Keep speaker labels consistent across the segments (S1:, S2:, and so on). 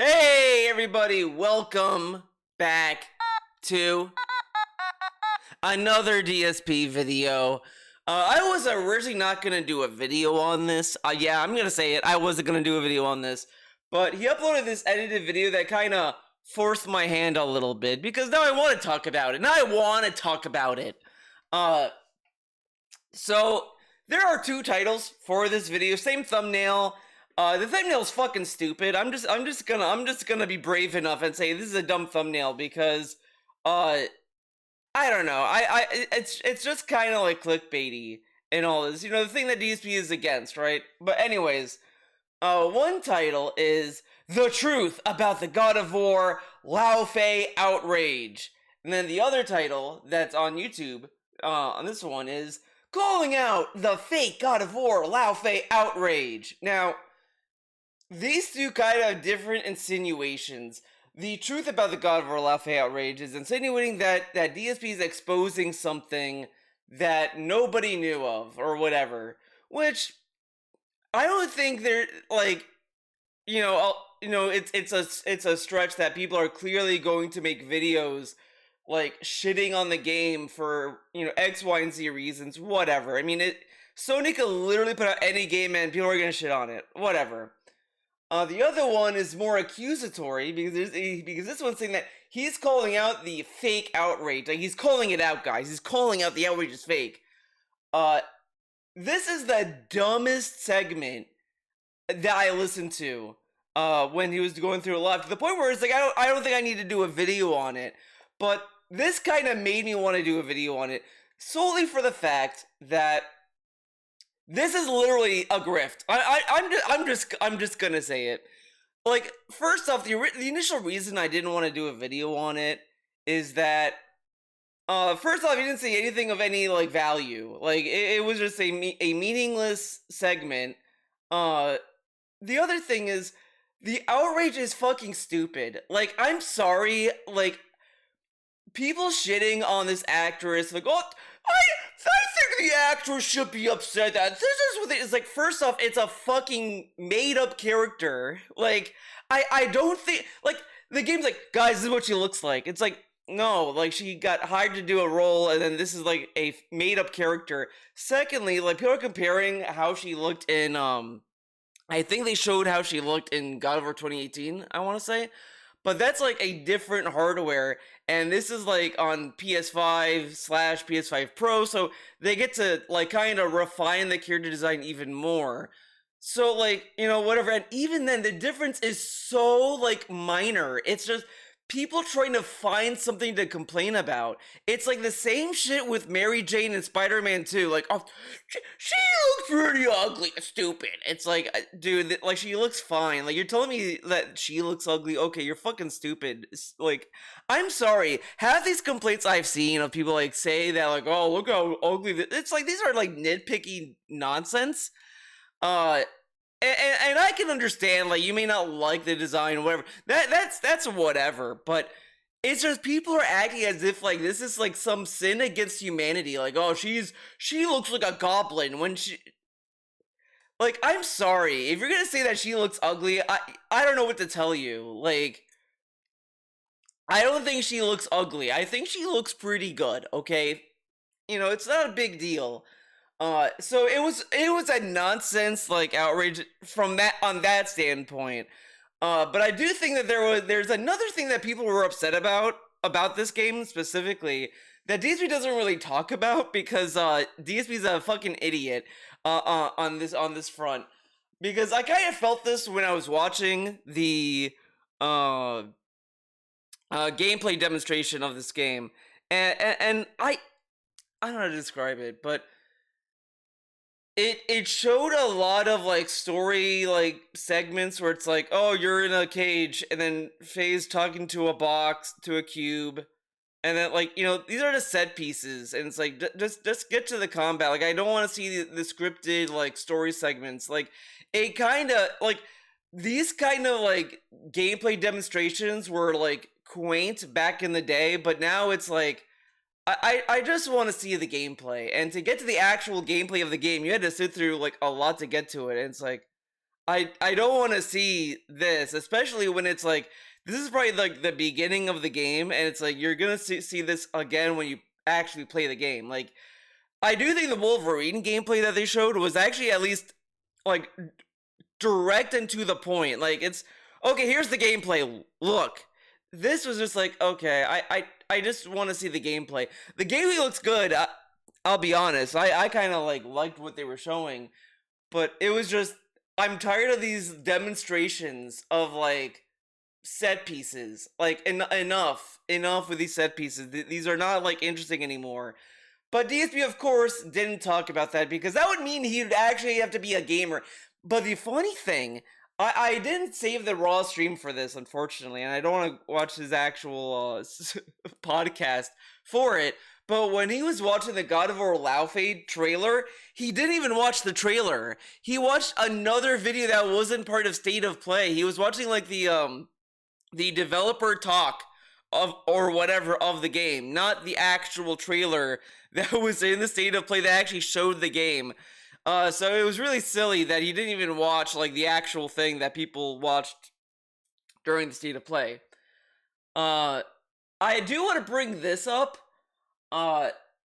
S1: Hey everybody, welcome back to another DSP video. I was originally not going to do a video on this. Yeah, I'm going to say it. I wasn't going to do a video on this. But he uploaded this edited video that kind of forced my hand a little bit. Because now I want to talk about it. So, there are two titles for this video. Same thumbnail. The thumbnail's fucking stupid. I'm just gonna be brave enough and say this is a dumb thumbnail because, I don't know. It's just kind of like clickbaity and all this. You know, the thing that DSP is against, right? But anyways, one title is The Truth About the God of War Laufy Outrage. And then the other title that's on YouTube, on this one is Calling Out the Fake God of War Laufy Outrage. Now, these two kind of different insinuations. The truth about the God of War Laufy Outrage is insinuating that DSP is exposing something that nobody knew of, or whatever. Which, I don't think they're, like, it's a stretch that people are clearly going to make videos, like, shitting on the game for, X, Y, and Z reasons, whatever. I mean, Sony could literally put out any game and people are gonna shit on it, whatever. The other one is more accusatory because this one's saying that he's calling out the fake outrage. Like, he's calling it out, guys. He's calling out the outrage is fake. This is the dumbest segment that I listened to when he was going through a lot, to the point where it's like, I don't think I need to do a video on it. But this kind of made me want to do a video on it solely for the fact that this is literally a grift. I'm just gonna say it. Like, first off, the initial reason I didn't want to do a video on it is that, first off, he didn't say anything of any, like, value. Like, it was just a meaningless segment. The other thing is, the outrage is fucking stupid. Like, I'm sorry, like, people shitting on this actress, like, oh, I think the actress should be upset that this is what it's like. First off, it's a fucking made-up character. Like, I don't think, like, the game's like, guys, this is what she looks like. It's like, no, like, she got hired to do a role, and then this is, like, a made-up character. Secondly, like, people are comparing how she looked in, I think they showed how she looked in God of War 2018, I want to say. But that's, like, a different hardware, and this is, like, on PS5/PS5 Pro, so they get to, like, kind of refine the character design even more. So, like, whatever, and even then, the difference is so, like, minor. It's just people trying to find something to complain about. It's like the same shit with Mary Jane and Spider-Man 2. Like, oh, she looks pretty ugly, stupid. It's like, dude, like, she looks fine. Like, you're telling me that she looks ugly? Okay, you're fucking stupid. Like, I'm sorry. Half these complaints I've seen of people, like, say that, like, oh, look how ugly it's like, these are, like, nitpicky nonsense. And I can understand, like, you may not like the design or whatever. That's whatever, but it's just people are acting as if, like, this is, like, some sin against humanity. Like, oh, she looks like a goblin when she... Like, I'm sorry. If you're gonna say that she looks ugly, I don't know what to tell you. Like, I don't think she looks ugly. I think she looks pretty good, okay? It's not a big deal. So it was a nonsense, like, outrage from on that standpoint. But I do think that there's another thing that people were upset about this game specifically that DSP doesn't really talk about, because DSP's a fucking idiot on this front. Because I kind of felt this when I was watching the gameplay demonstration of this game, and I don't know how to describe it, but it showed a lot of, like, story, like, segments where it's like, oh, you're in a cage, and then Faye's talking to a box, to a cube, and then, like, these are the set pieces, and it's like, just get to the combat. Like, I don't want to see the scripted, like, story segments. Like, it kind of, like, these kind of, like, gameplay demonstrations were, like, quaint back in the day, but now it's like, I just want to see the gameplay, and to get to the actual gameplay of the game, you had to sit through, like, a lot to get to it, and it's like, I don't want to see this, especially when it's like this is probably like the beginning of the game, and it's like you're gonna see this again when you actually play the game. Like I do think the Wolverine gameplay that they showed was actually at least like direct and to the point. Like it's okay. Here's the gameplay. Look, this was just like okay. I just want to see the gameplay. The gameplay looks good. I'll be honest. I kind of like liked what they were showing, but it was just I'm tired of these demonstrations of like set pieces. Like enough with these set pieces. These are not like interesting anymore. But DSP, of course, didn't talk about that because that would mean he'd actually have to be a gamer. But the funny thing, I didn't save the Raw stream for this, unfortunately, and I don't want to watch his actual podcast for it. But when he was watching the God of War Laufy trailer, he didn't even watch the trailer. He watched another video that wasn't part of State of Play. He was watching like the developer talk of or whatever of the game, not the actual trailer that was in the State of Play that actually showed the game. So it was really silly that he didn't even watch like the actual thing that people watched during the State of Play. I do want to bring this up.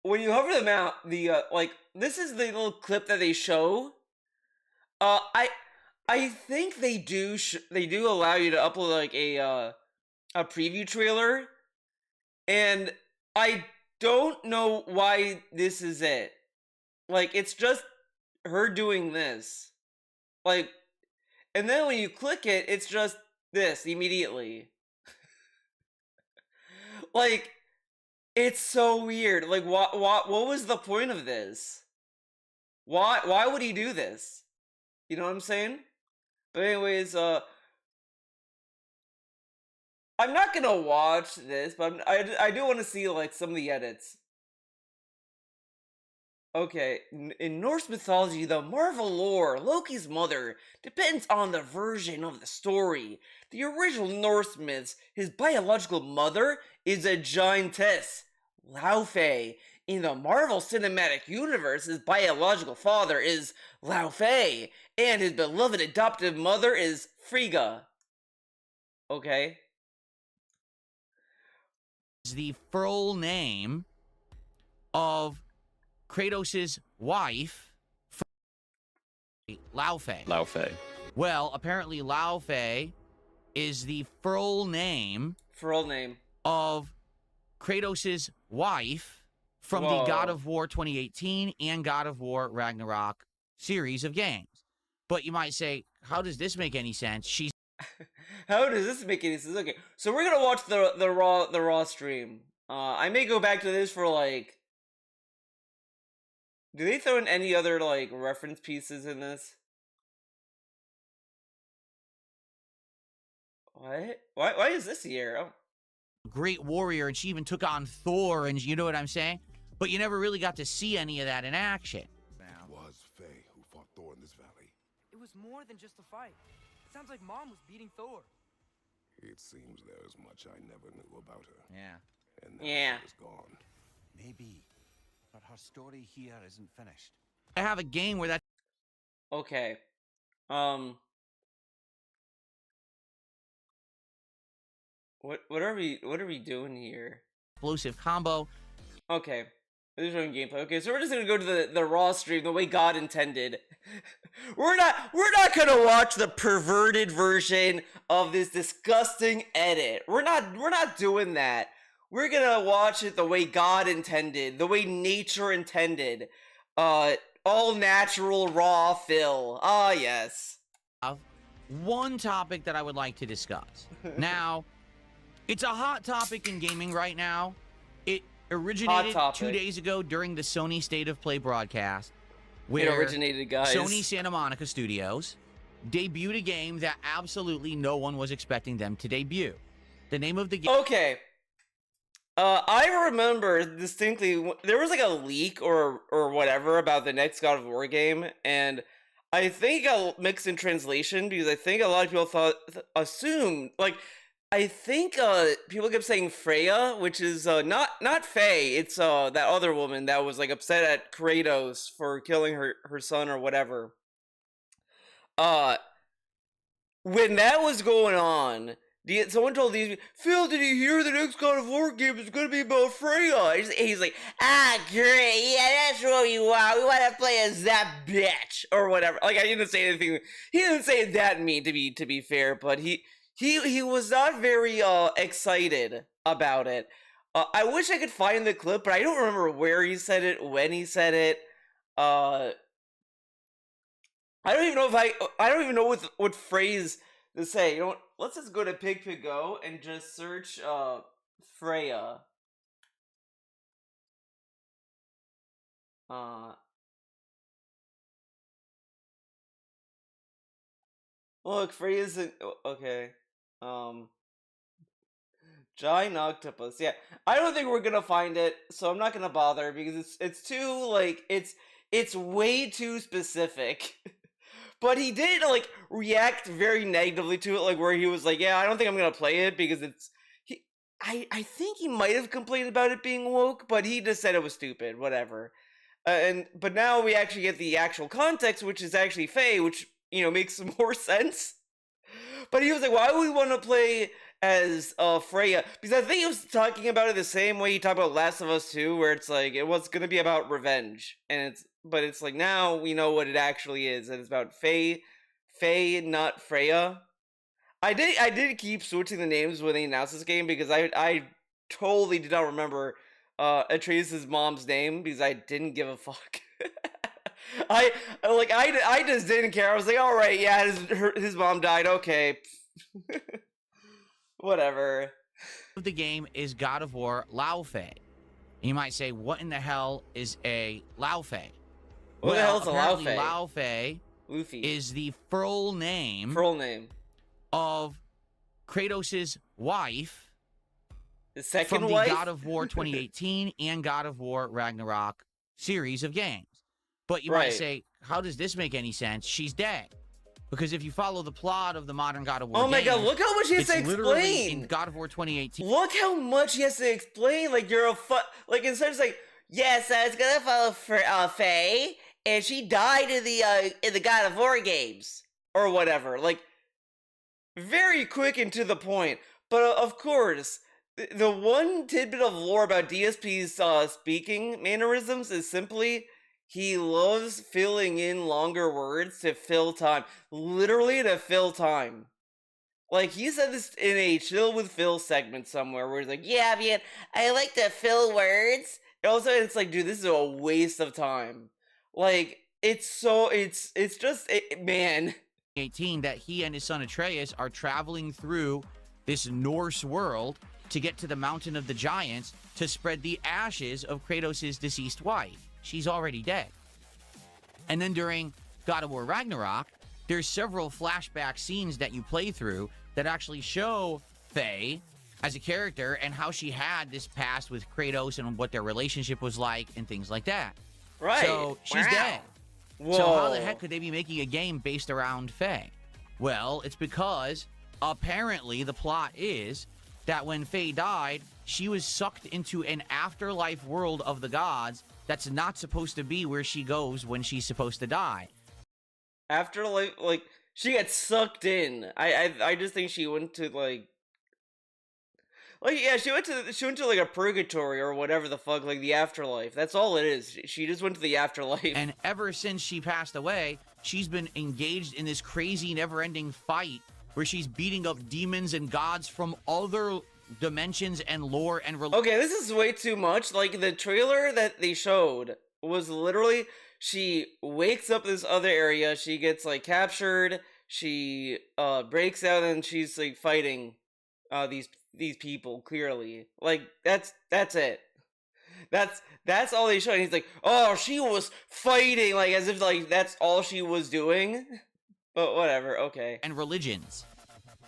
S1: When you hover them out, the like this is the little clip that they show. I think they do allow you to upload like a preview trailer, and I don't know why this is it. Like it's just her doing this, like, and then when you click it, it's just this immediately. Like, it's so weird. Like, what was the point of this? Why would he do this? You know what I'm saying? But anyways, I'm not gonna watch this, but I do want to see like some of the edits. Okay, in Norse mythology, the Marvel lore, Loki's mother depends on the version of the story. The original Norse myths, his biological mother is a giantess, Laufey. In the Marvel Cinematic Universe, his biological father is Laufey, and his beloved adoptive mother is Frigga. Okay.
S2: Is the full name of Kratos' wife, Laufey.
S3: Laufey.
S2: Well, apparently Laufey is the full name of Kratos' wife from the God of War 2018 and God of War Ragnarok series of games. But you might say, how does this make any sense? She's
S1: How does this make any sense? Okay, so we're gonna watch the raw stream. I may go back to this for like. Do they throw in any other like reference pieces in this? What? Why is this here? Oh.
S2: Great warrior, and she even took on Thor, and you know what I'm saying? But you never really got to see any of that in action.
S4: It was Faye who fought Thor in this valley.
S5: It was more than just a fight. It sounds like Mom was beating Thor.
S4: It seems there's much I never knew about her.
S2: Yeah.
S4: And now she is gone.
S6: Maybe, but her story here isn't finished.
S2: I have a game where that.
S1: Okay. What are we doing here?
S2: Explosive combo.
S1: Okay. This is showing gameplay. Okay, so we're just gonna go to the raw stream the way God intended. we're not gonna watch the perverted version of this disgusting edit. We're not doing that. We're gonna watch it the way God intended, the way nature intended. All natural raw fill. Ah, yes.
S2: One topic that I would like to discuss. Now, it's a hot topic in gaming right now. It originated 2 days ago during the Sony State of Play broadcast, where
S1: it originated, guys.
S2: Sony Santa Monica Studios debuted a game that absolutely no one was expecting them to debut. The name of the game.
S1: Okay. I remember distinctly there was like a leak or whatever about the next God of War game, and I think I'll mix in translation because I think a lot of people assumed like. I think people kept saying Freya, which is not Faye. It's that other woman that was like upset at Kratos for killing her son or whatever. when that was going on, someone told these Phil, did you hear the next God of War game is going to be about Freya? He's like, ah, great, yeah, that's what we want. We want to play as that bitch or whatever. Like, I didn't say anything. He didn't say that mean to be fair, but he was not very excited about it. I wish I could find the clip, but I don't remember where he said it, when he said it. I don't even know I don't even know what phrase to say. You know what? Let's just go to Pig.Go and just search Freya. Look, Freya's okay. Giant octopus. Yeah, I don't think we're gonna find it, so I'm not gonna bother because it's too like it's way too specific. But he did like react very negatively to it, like where he was like, "Yeah, I don't think I'm gonna play it because it's." I think he might have complained about it being woke, but he just said it was stupid. Whatever. But now we actually get the actual context, which is actually Faye, which makes more sense. But he was like, "Why would we want to play as Freya?" Because I think he was talking about it the same way he talked about Last of Us 2, where it's like it was gonna be about revenge, and it's like now we know what it actually is, and it's about Faye, not Freya. I did keep switching the names when they announced this game because I totally did not remember Atreus' mom's name because I didn't give a fuck. I just didn't care. I was like, all right, yeah, his mom died. Okay, whatever.
S2: The game is God of War laufy. You might say, what in the hell is a laufy?
S1: What the hell is a
S2: laufy? Laufy is the full name of Kratos' wife.
S1: The second
S2: from the
S1: wife?
S2: God of War 2018 and God of War Ragnarok series of games. But you might say, how does this make any sense? She's dead. Because if you follow the plot of the modern God of War
S1: my god, look how much he has to explain!
S2: In God of War 2018.
S1: Look how much he has to explain! Like, like, instead of like, yes, I was gonna follow for Faye, and she died in the God of War games. Or whatever. Like, very quick and to the point. But, of course, the one tidbit of lore about DSP's speaking mannerisms is simply he loves filling in longer words to fill time. Literally to fill time. Like, he said this in a Chill with Phil segment somewhere where he's like, yeah, man, I like to fill words. And also, it's like, dude, this is a waste of time. Like, it's just, man.
S2: 18 that he and his son Atreus are traveling through this Norse world to get to the Mountain of the Giants to spread the ashes of Kratos' deceased wife. She's already dead. And then during God of War Ragnarok, there's several flashback scenes that you play through that actually show Faye as a character and how she had this past with Kratos and what their relationship was like and things like that.
S1: Right.
S2: So she's dead.
S1: Whoa.
S2: So how the heck could they be making a game based around Faye? Well, it's because apparently the plot is that when Faye died, she was sucked into an afterlife world of the gods that's not supposed to be where she goes when she's supposed to die.
S1: Afterlife, like, she gets sucked in. I just think she went to like yeah, she went to like a purgatory or whatever the fuck, like the afterlife. That's all it is. She just went to the afterlife.
S2: And ever since she passed away, she's been engaged in this crazy never-ending fight where she's beating up demons and gods from other dimensions and lore and
S1: okay, this is way too much. Like, the trailer that they showed was literally she wakes up this other area, she gets like captured, she breaks out, and she's like fighting these people, clearly. Like, that's it. That's all they showed. And he's like, oh, she was fighting, like, as if like that's all she was doing. But whatever, okay.
S2: And religions.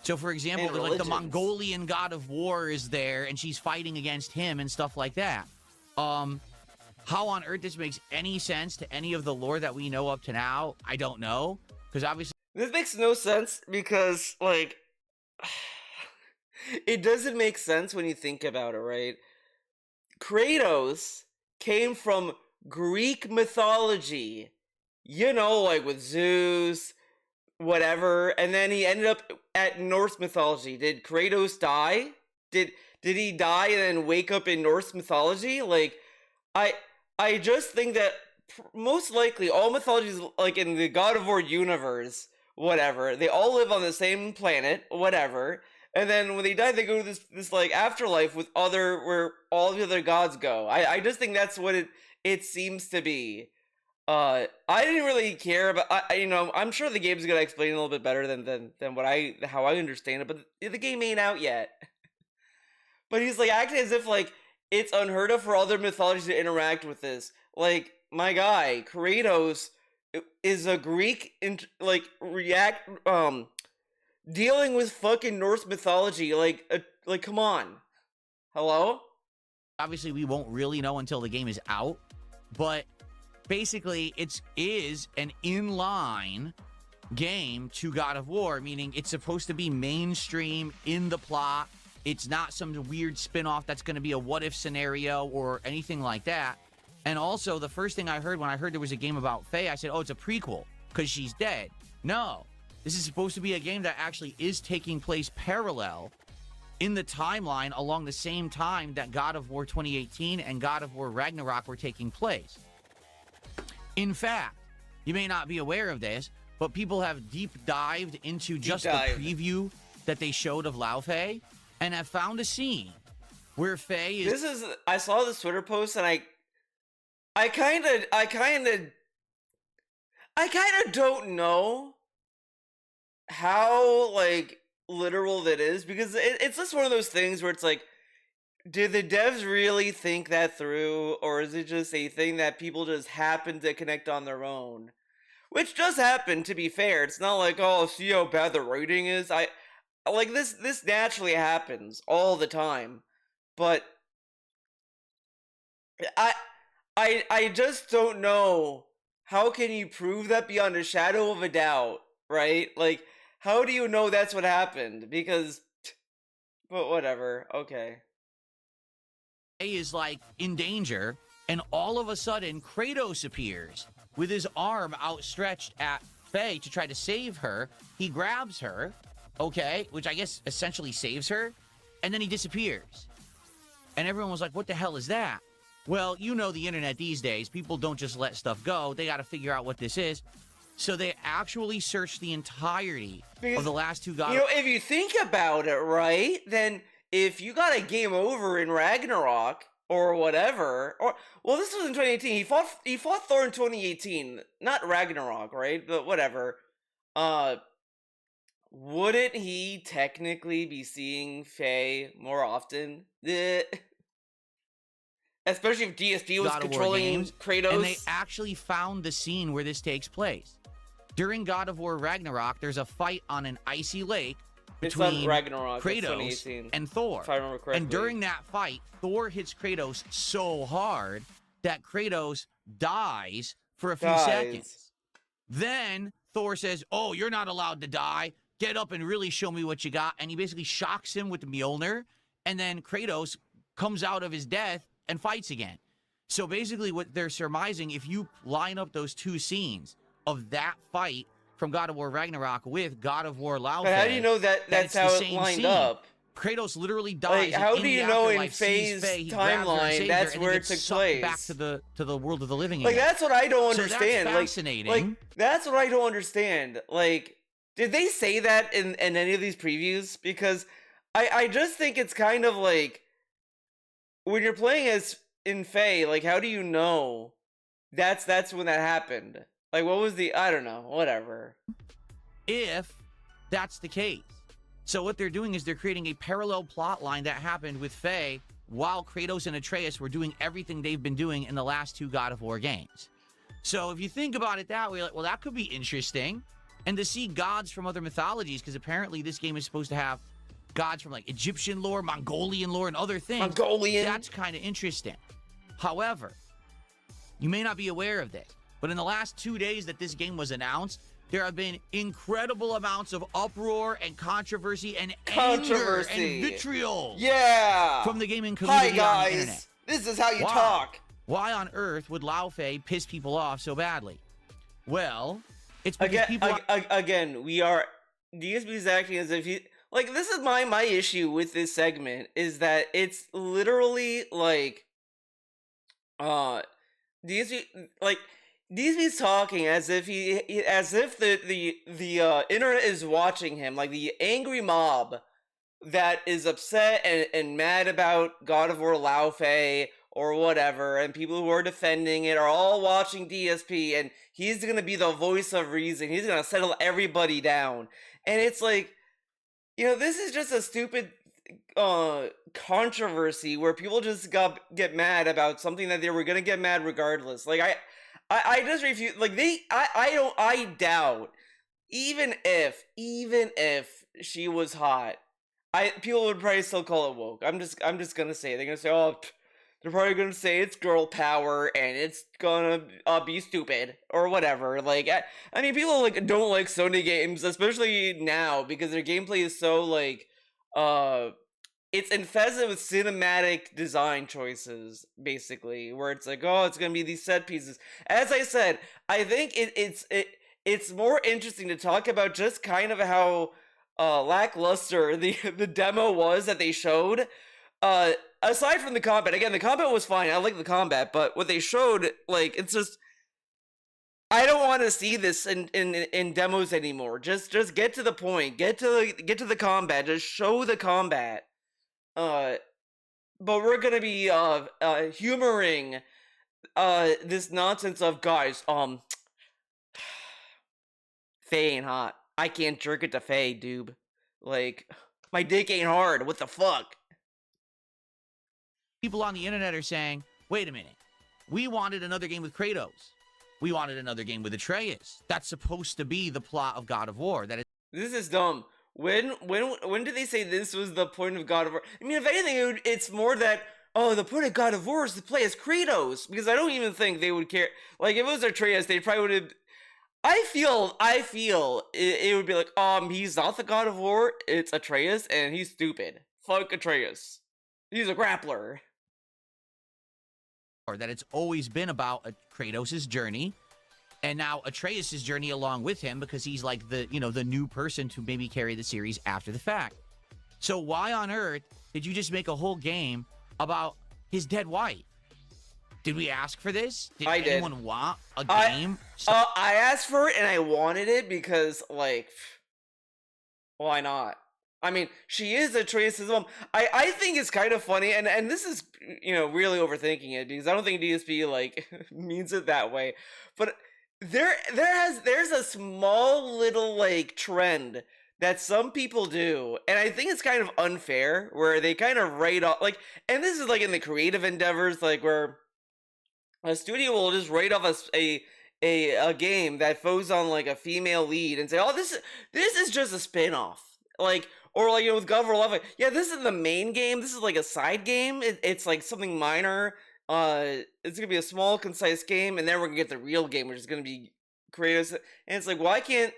S2: So, for example, like the Mongolian god of war is there, and she's fighting against him and stuff like that. How on earth this makes any sense to any of the lore that we know up to now, I don't know. Because obviously...
S1: This makes no sense because, like... it doesn't make sense when you think about it, right? Kratos came from Greek mythology. You know, like with Zeus, whatever, and then he ended up at Norse mythology. Did Kratos die? Did he die and then wake up in Norse mythology? Like, I just think that most likely all mythologies, like in the God of War universe, whatever, they all live on the same planet, whatever. And then when they die, they go to this like afterlife with where all the other gods go. I just think that's what it seems to be. I didn't really care about. I'm sure the game's gonna explain a little bit better than how I understand it. But the game ain't out yet. But he's like acting as if like it's unheard of for other mythologies to interact with this. Like, my guy Kratos is a Greek, dealing with fucking Norse mythology. Like, come on, hello.
S2: Obviously, we won't really know until the game is out, but basically, it is an inline game to God of War, meaning it's supposed to be mainstream in the plot. It's not some weird spin-off that's going to be a what-if scenario or anything like that. And also, the first thing I heard when I heard there was a game about Faye, I said, oh, it's a prequel because she's dead. No, this is supposed to be a game that actually is taking place parallel in the timeline along the same time that God of War 2018 and God of War Ragnarok were taking place. In fact, you may not be aware of this, but people have deep dived into the preview that they showed of laufy and have found a scene where Faye is...
S1: I saw this Twitter post and I kind of don't know how, like, literal that is, because it's just one of those things where it's like, did the devs really think that through, or is it just a thing that people just happen to connect on their own? Which does happen, to be fair. It's not like, oh, see how bad the writing is. This naturally happens all the time. But I just don't know, how can you prove that beyond a shadow of a doubt, right? Like, how do you know that's what happened? Because, but whatever, okay.
S2: Is like in danger, and all of a sudden Kratos appears with his arm outstretched at Faye to try to save her. He grabs her, okay, which I guess essentially saves her, and then he disappears. And everyone was like, what the hell is that? Well, you know the internet these days, people don't just let stuff go. They got to figure out what this is. So they actually searched the entirety of the last two gods.
S1: If you think about it, right, then if you got a game over in Ragnarok or whatever, well, this was in 2018. He fought Thor in 2018, not Ragnarok, right? But whatever. Wouldn't he technically be seeing Faye more often? Especially if DSP was controlling Kratos.
S2: And they actually found the scene where this takes place. During God of War Ragnarok, there's a fight on an icy lake between Kratos and Thor.
S1: If I remember correctly.
S2: And during that fight, Thor hits Kratos so hard that Kratos dies for a few seconds. Then Thor says, oh, you're not allowed to die. Get up and really show me what you got. And he basically shocks him with the Mjolnir. And then Kratos comes out of his death and fights again. So basically what they're surmising, if you line up those two scenes of that fight from God of War Ragnarok with God of War laufy.
S1: But how do you know that's how it lined up?
S2: Kratos literally dies.
S1: Like, how do you know in Faye's timeline that's where it took place?
S2: Back to the world of the living
S1: again. Like, that's what I don't understand.
S2: That's fascinating.
S1: Like, that's what I don't understand. Like, did they say that in any of these previews? Because I just think it's kind of like, when you're playing as in Faye, like, how do you know that's when that happened? Like, what was I don't know, whatever.
S2: If that's the case. So what they're doing is they're creating a parallel plot line that happened with Faye while Kratos and Atreus were doing everything they've been doing in the last two God of War games. So if you think about it that way, like, well, that could be interesting. And to see gods from other mythologies, because apparently this game is supposed to have gods from, like, Egyptian lore, Mongolian lore, and other things. That's kind of interesting. However, you may not be aware of this, but in the last 2 days that this game was announced, there have been incredible amounts of uproar and controversy and anger and vitriol from the gaming community on the internet.
S1: This is how you talk.
S2: Why on earth would laufy piss people off so badly? Well, It's because
S1: again, we are DSP is acting as if he like this is my issue with this segment is that it's literally like DSP like DSP's talking as if as if the internet is watching him, like the angry mob that is upset and mad about God of War Laufey or whatever, and people who are defending it are all watching DSP, and he's gonna be the voice of reason. He's gonna settle everybody down. And it's like, this is just a stupid controversy where people just get mad about something that they were gonna get mad regardless. Like I just refuse. Like I doubt even if she was hot, people would probably still call it woke. I'm just gonna say they're gonna say, oh, they're probably gonna say it's girl power and it's gonna be stupid or whatever. Like I mean, people like don't like Sony games, especially now because their gameplay is so like it's infested with cinematic design choices, basically, where it's like, oh, it's gonna be these set pieces. As I said, I think it's more interesting to talk about just kind of how lackluster the demo was that they showed. Aside from the combat, again, the combat was fine. I like the combat, but what they showed, like, it's just I don't want to see this in demos anymore. Just get to the point. Get to the combat. Just show the combat. But we're gonna be humoring this nonsense of guys. Faye ain't hot. I can't jerk it to Faye, dude. Like, my dick ain't hard. What the fuck?
S2: People on the internet are saying, wait a minute. We wanted another game with Kratos. We wanted another game with Atreus. That's supposed to be the plot of God of War.
S1: This is dumb. When did they say this was the point of God of War? I mean, if anything, it's more that, oh, the point of God of War is to play as Kratos. Because I don't even think they would care. Like, if it was Atreus, they probably would have... I feel it would be like, he's not the God of War, it's Atreus, and he's stupid. Fuck Atreus. He's a grappler.
S2: Or that it's always been about Kratos' journey, and now Atreus' journey along with him, because he's like the new person to maybe carry the series after the fact. So why on earth did you just make a whole game about his dead wife? Did we ask for this? Did anyone want a game?
S1: I asked for it and I wanted it because, like, why not? I mean, she is Atreus' mom. I think it's kind of funny, and this is, really overthinking it because I don't think DSP, like, means it that way. But there's a small little, like, trend that some people do, and I think it's kind of unfair, where they kind of write off, like, and this is, like, in the creative endeavors, like, where a studio will just write off a game that focuses on like a female lead and say, oh, this is just a spin-off. Like, or like, with God of War Love, yeah, this is the main game. This is like a side game. It's like something minor. It's gonna be a small, concise game, and then we're gonna get the real game, which is gonna be Kratos. And it's like, why can't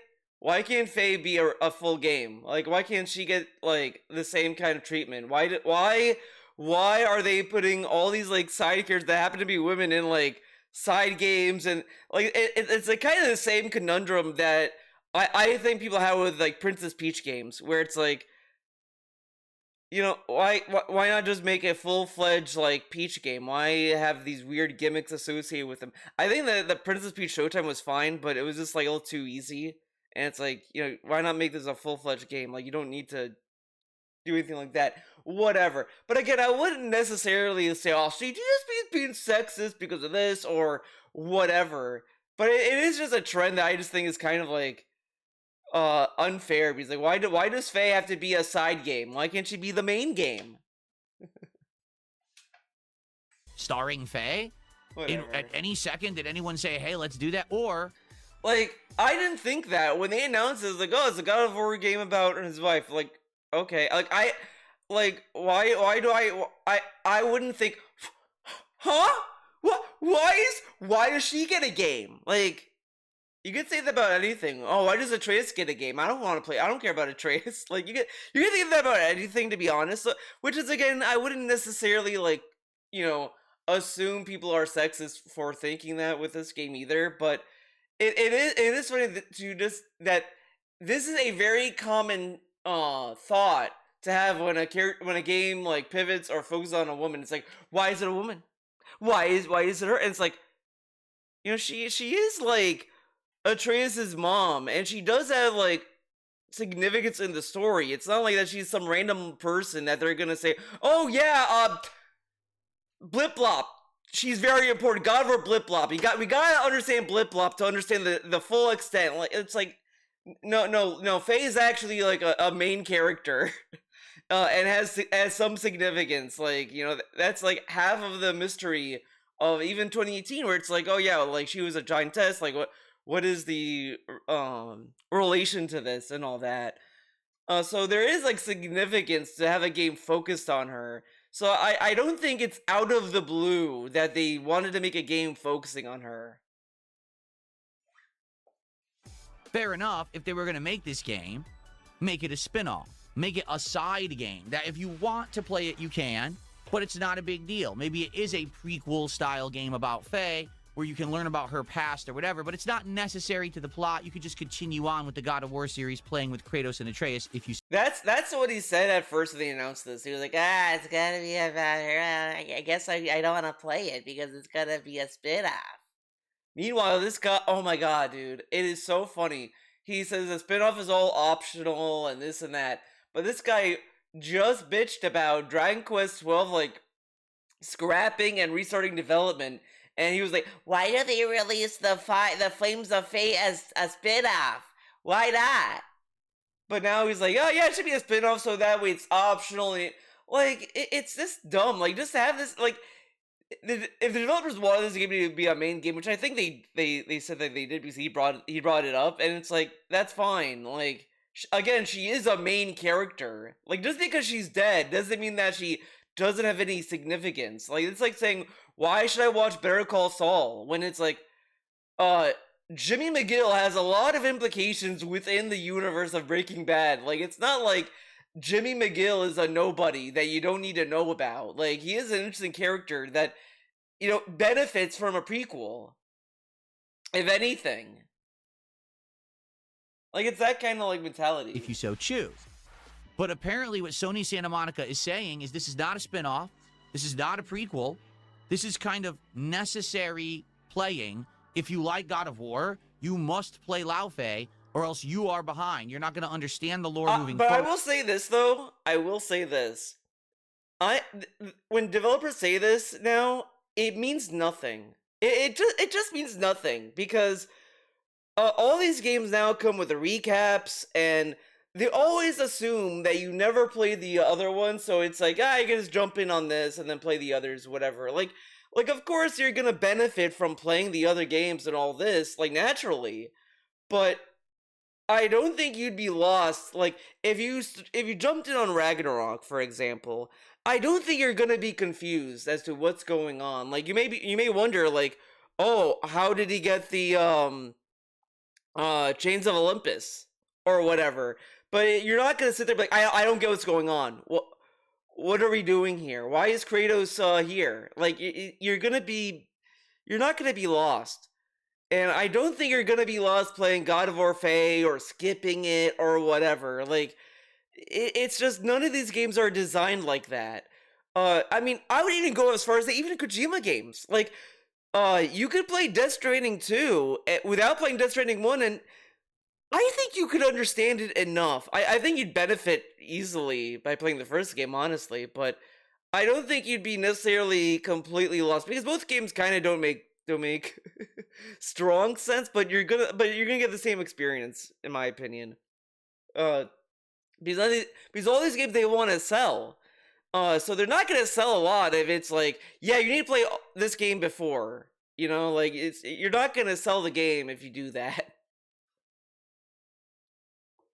S1: Faye be a full game? Like, why can't she get like the same kind of treatment? Why are they putting all these like side characters that happen to be women in like side games? And like it's like kind of the same conundrum that I think people have with like Princess Peach games, where it's like, why not just make a full-fledged like Peach game? Why have these weird gimmicks associated with them? I think that the Princess Peach Showtime was fine, but it was just like a little too easy. And it's like, why not make this a full-fledged game? Like, you don't need to do anything like that. Whatever. But again, I wouldn't necessarily say, oh, see, DSP being sexist because of this or whatever. But it is just a trend that I just think is kind of like unfair, because like, why does Faye have to be a side game? Why can't she be the main game?
S2: Starring Faye? At any second, did anyone say, hey, let's do that? Or
S1: like, I didn't think that when they announced it, it was like, oh, it's a God of War game about his wife. Like, okay, like why do I wouldn't think, huh? What? Why does she get a game? Like, you could say that about anything. Oh, why does Atreus get a game? I don't want to play. I don't care about Atreus. Like, you can think that about anything, to be honest. So, which is, again, I wouldn't necessarily like, assume people are sexist for thinking that with this game either. But it is funny that this is a very common thought to have when a game like pivots or focuses on a woman. It's like, why is it a woman? Why is it her? And it's like, she is like Atreus's mom, and she does have like significance in the story. It's not like that she's some random person that they're gonna say, oh yeah, Blip Blop, she's very important. God of War Blip Blop. We gotta understand Blip Blop to understand the full extent. Like, it's like, no. Faye is actually like a main character, and has some significance. Like, that's like half of the mystery of even 2018, where it's like, oh yeah, like she was a giantess. Like, what is the relation to this and all that? So there is like significance to have a game focused on her. So I don't think it's out of the blue that they wanted to make a game focusing on her.
S2: Fair enough, if they were going to make this game, make it a spin-off. Make it a side game. That if you want to play it, you can, but it's not a big deal. Maybe it is a prequel-style game about Faye, where you can learn about her past or whatever, but it's not necessary to the plot. You could just continue on with the God of War series, playing with Kratos and Atreus if you...
S1: That's what he said at first when they announced this. He was like, it's gonna be about her. I guess I don't want to play it because it's gonna be a spin-off. Meanwhile, this guy, oh my god, dude, it is so funny. He says the spin-off is all optional and this and that, but this guy just bitched about Dragon Quest 12, like, scrapping and restarting development. And he was like, why don't they release the Flames of Fate as a spin-off? Why not? But now he's like, oh yeah, it should be a spin-off so that way it's optional. Like, it's just dumb. Like, just have this, like, if the developers wanted this game to be a main game, which I think they said that they did because he brought it up, and it's like, that's fine. Like, again, she is a main character. Like, just because she's dead doesn't mean that she doesn't have any significance. Like, it's like saying, why should I watch Better Call Saul when it's like, Jimmy McGill has a lot of implications within the universe of Breaking Bad. Like, it's not like Jimmy McGill is a nobody that you don't need to know about. Like, he is an interesting character that, benefits from a prequel, if anything. Like, it's that kind of, like, mentality.
S2: If you so choose. But apparently what Sony Santa Monica is saying is this is not a spin-off. This is not a prequel. This is kind of necessary playing. If you like God of War, you must play laufy, or else you are behind. You're not going to understand the lore moving forward.
S1: But I will say this, though. When developers say this now, it means nothing. It just means nothing, because all these games now come with the recaps, and they always assume that you never played the other one, so it's like, you can just jump in on this and then play the others, whatever. Like, of course you're gonna benefit from playing the other games and all this, like, naturally, but I don't think you'd be lost. Like, if you jumped in on Ragnarok, for example, I don't think you're gonna be confused as to what's going on. Like, you may wonder, like, oh, how did he get the Chains of Olympus or whatever? But you're not gonna sit there like, I don't get what's going on. What are we doing here? Why is Kratos here? Like, you're not gonna be lost. And I don't think you're gonna be lost playing God of War Faye or skipping it or whatever. Like, it's just, none of these games are designed like that. I mean, I would even go as far as say, even Kojima games. Like, you could play Death Stranding 2 without playing Death Stranding 1, and I think you could understand it enough. I think you'd benefit easily by playing the first game, honestly, but I don't think you'd be necessarily completely lost, because both games kind of don't make strong sense, but you're gonna get the same experience, in my opinion. Because all these games, they want to sell. So they're not gonna sell a lot if it's like, yeah, you need to play this game before. Like, you're not gonna sell the game if you do that.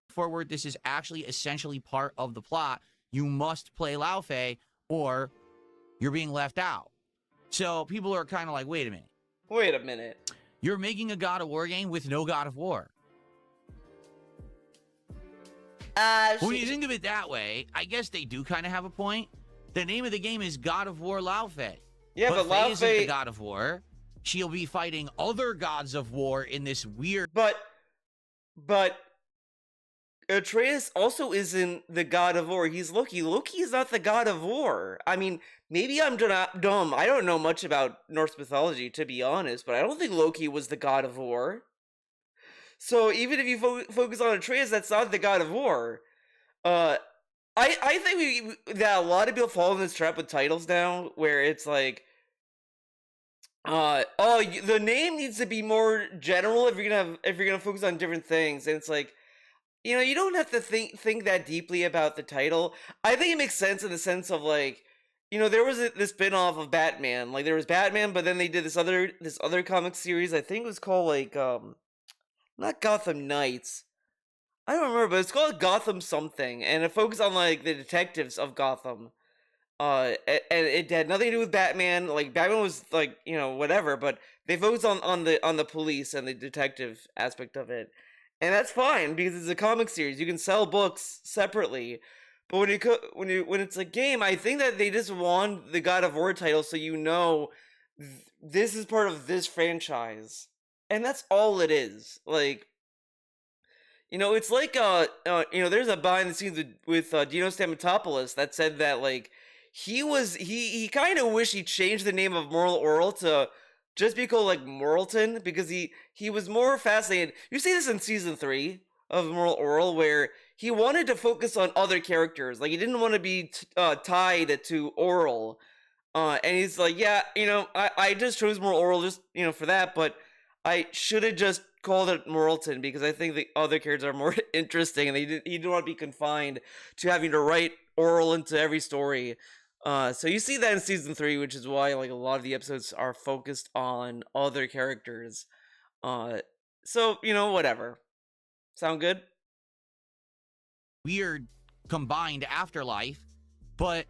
S2: Forward, this is actually essentially part of the plot. You must play laufy, or you're being left out. So people are kind of like, wait a minute. You're making a God of War game with no God of War. When you think of it that way, I guess they do kind of have a point. The name of the game is God of War laufy.
S1: Yeah, but
S2: Faye isn't
S1: laufy
S2: the God of War. she'll be fighting other gods of war in this weird.
S1: But Atreus also isn't the god of war. He's Loki. Loki is not the god of war. I mean, maybe I'm dumb. I don't know much about Norse mythology, to be honest, but I don't think Loki was the god of war. So even if you focus on Atreus, that's not the god of war. I think that a lot of people fall in this trap with titles now, where it's like, the name needs to be more general if you're gonna focus on different things, and it's like, you don't have to think that deeply about the title. I think it makes sense in the sense of like, there was this spin-off of Batman. Like there was Batman, but then they did this other comic series. I think it was called like not Gotham Knights. I don't remember, but it's called Gotham something, and it focused on like the detectives of Gotham. And it had nothing to do with Batman. Like Batman was like, whatever, but they focused on the police and the detective aspect of it. And that's fine because it's a comic series. You can sell books separately. But when it's a game, I think that they just want the God of War title so this is part of this franchise. And that's all it is. Like, it's like there's a behind the scenes with Dino Stamatopoulos that said that like he kind of wished he changed the name of Moral Oral to just be called like Moralton, because he was more fascinated. You see this in season 3 of Moral Oral, where he wanted to focus on other characters. Like he didn't want to be tied to Oral, and he's like, yeah, I just chose Moral Oral just for that, but I should have just called it Moralton because I think the other characters are more interesting, and he didn't want to be confined to having to write Oral into every story. So you see that in season 3, which is why like a lot of the episodes are focused on other characters. So whatever. Sound good?
S2: Weird combined afterlife, but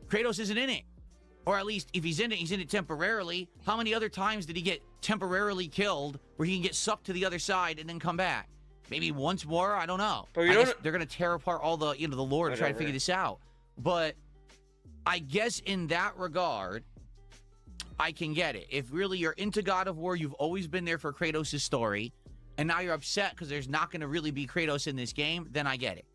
S2: Kratos isn't in it. Or at least if he's in it temporarily. How many other times did he get temporarily killed where he can get sucked to the other side and then come back? Maybe once more? I don't know. But I guess they're going to tear apart all the the lore to try to figure this out. But I guess in that regard, I can get it. If really you're into God of War, you've always been there for Kratos' story, and now you're upset because there's not going to really be Kratos in this game, then I get it.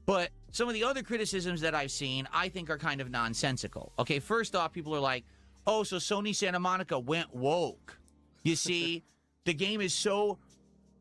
S2: But some of the other criticisms that I've seen, I think are kind of nonsensical. Okay, first off, people are like, oh, so Sony Santa Monica went woke. You see, the game is so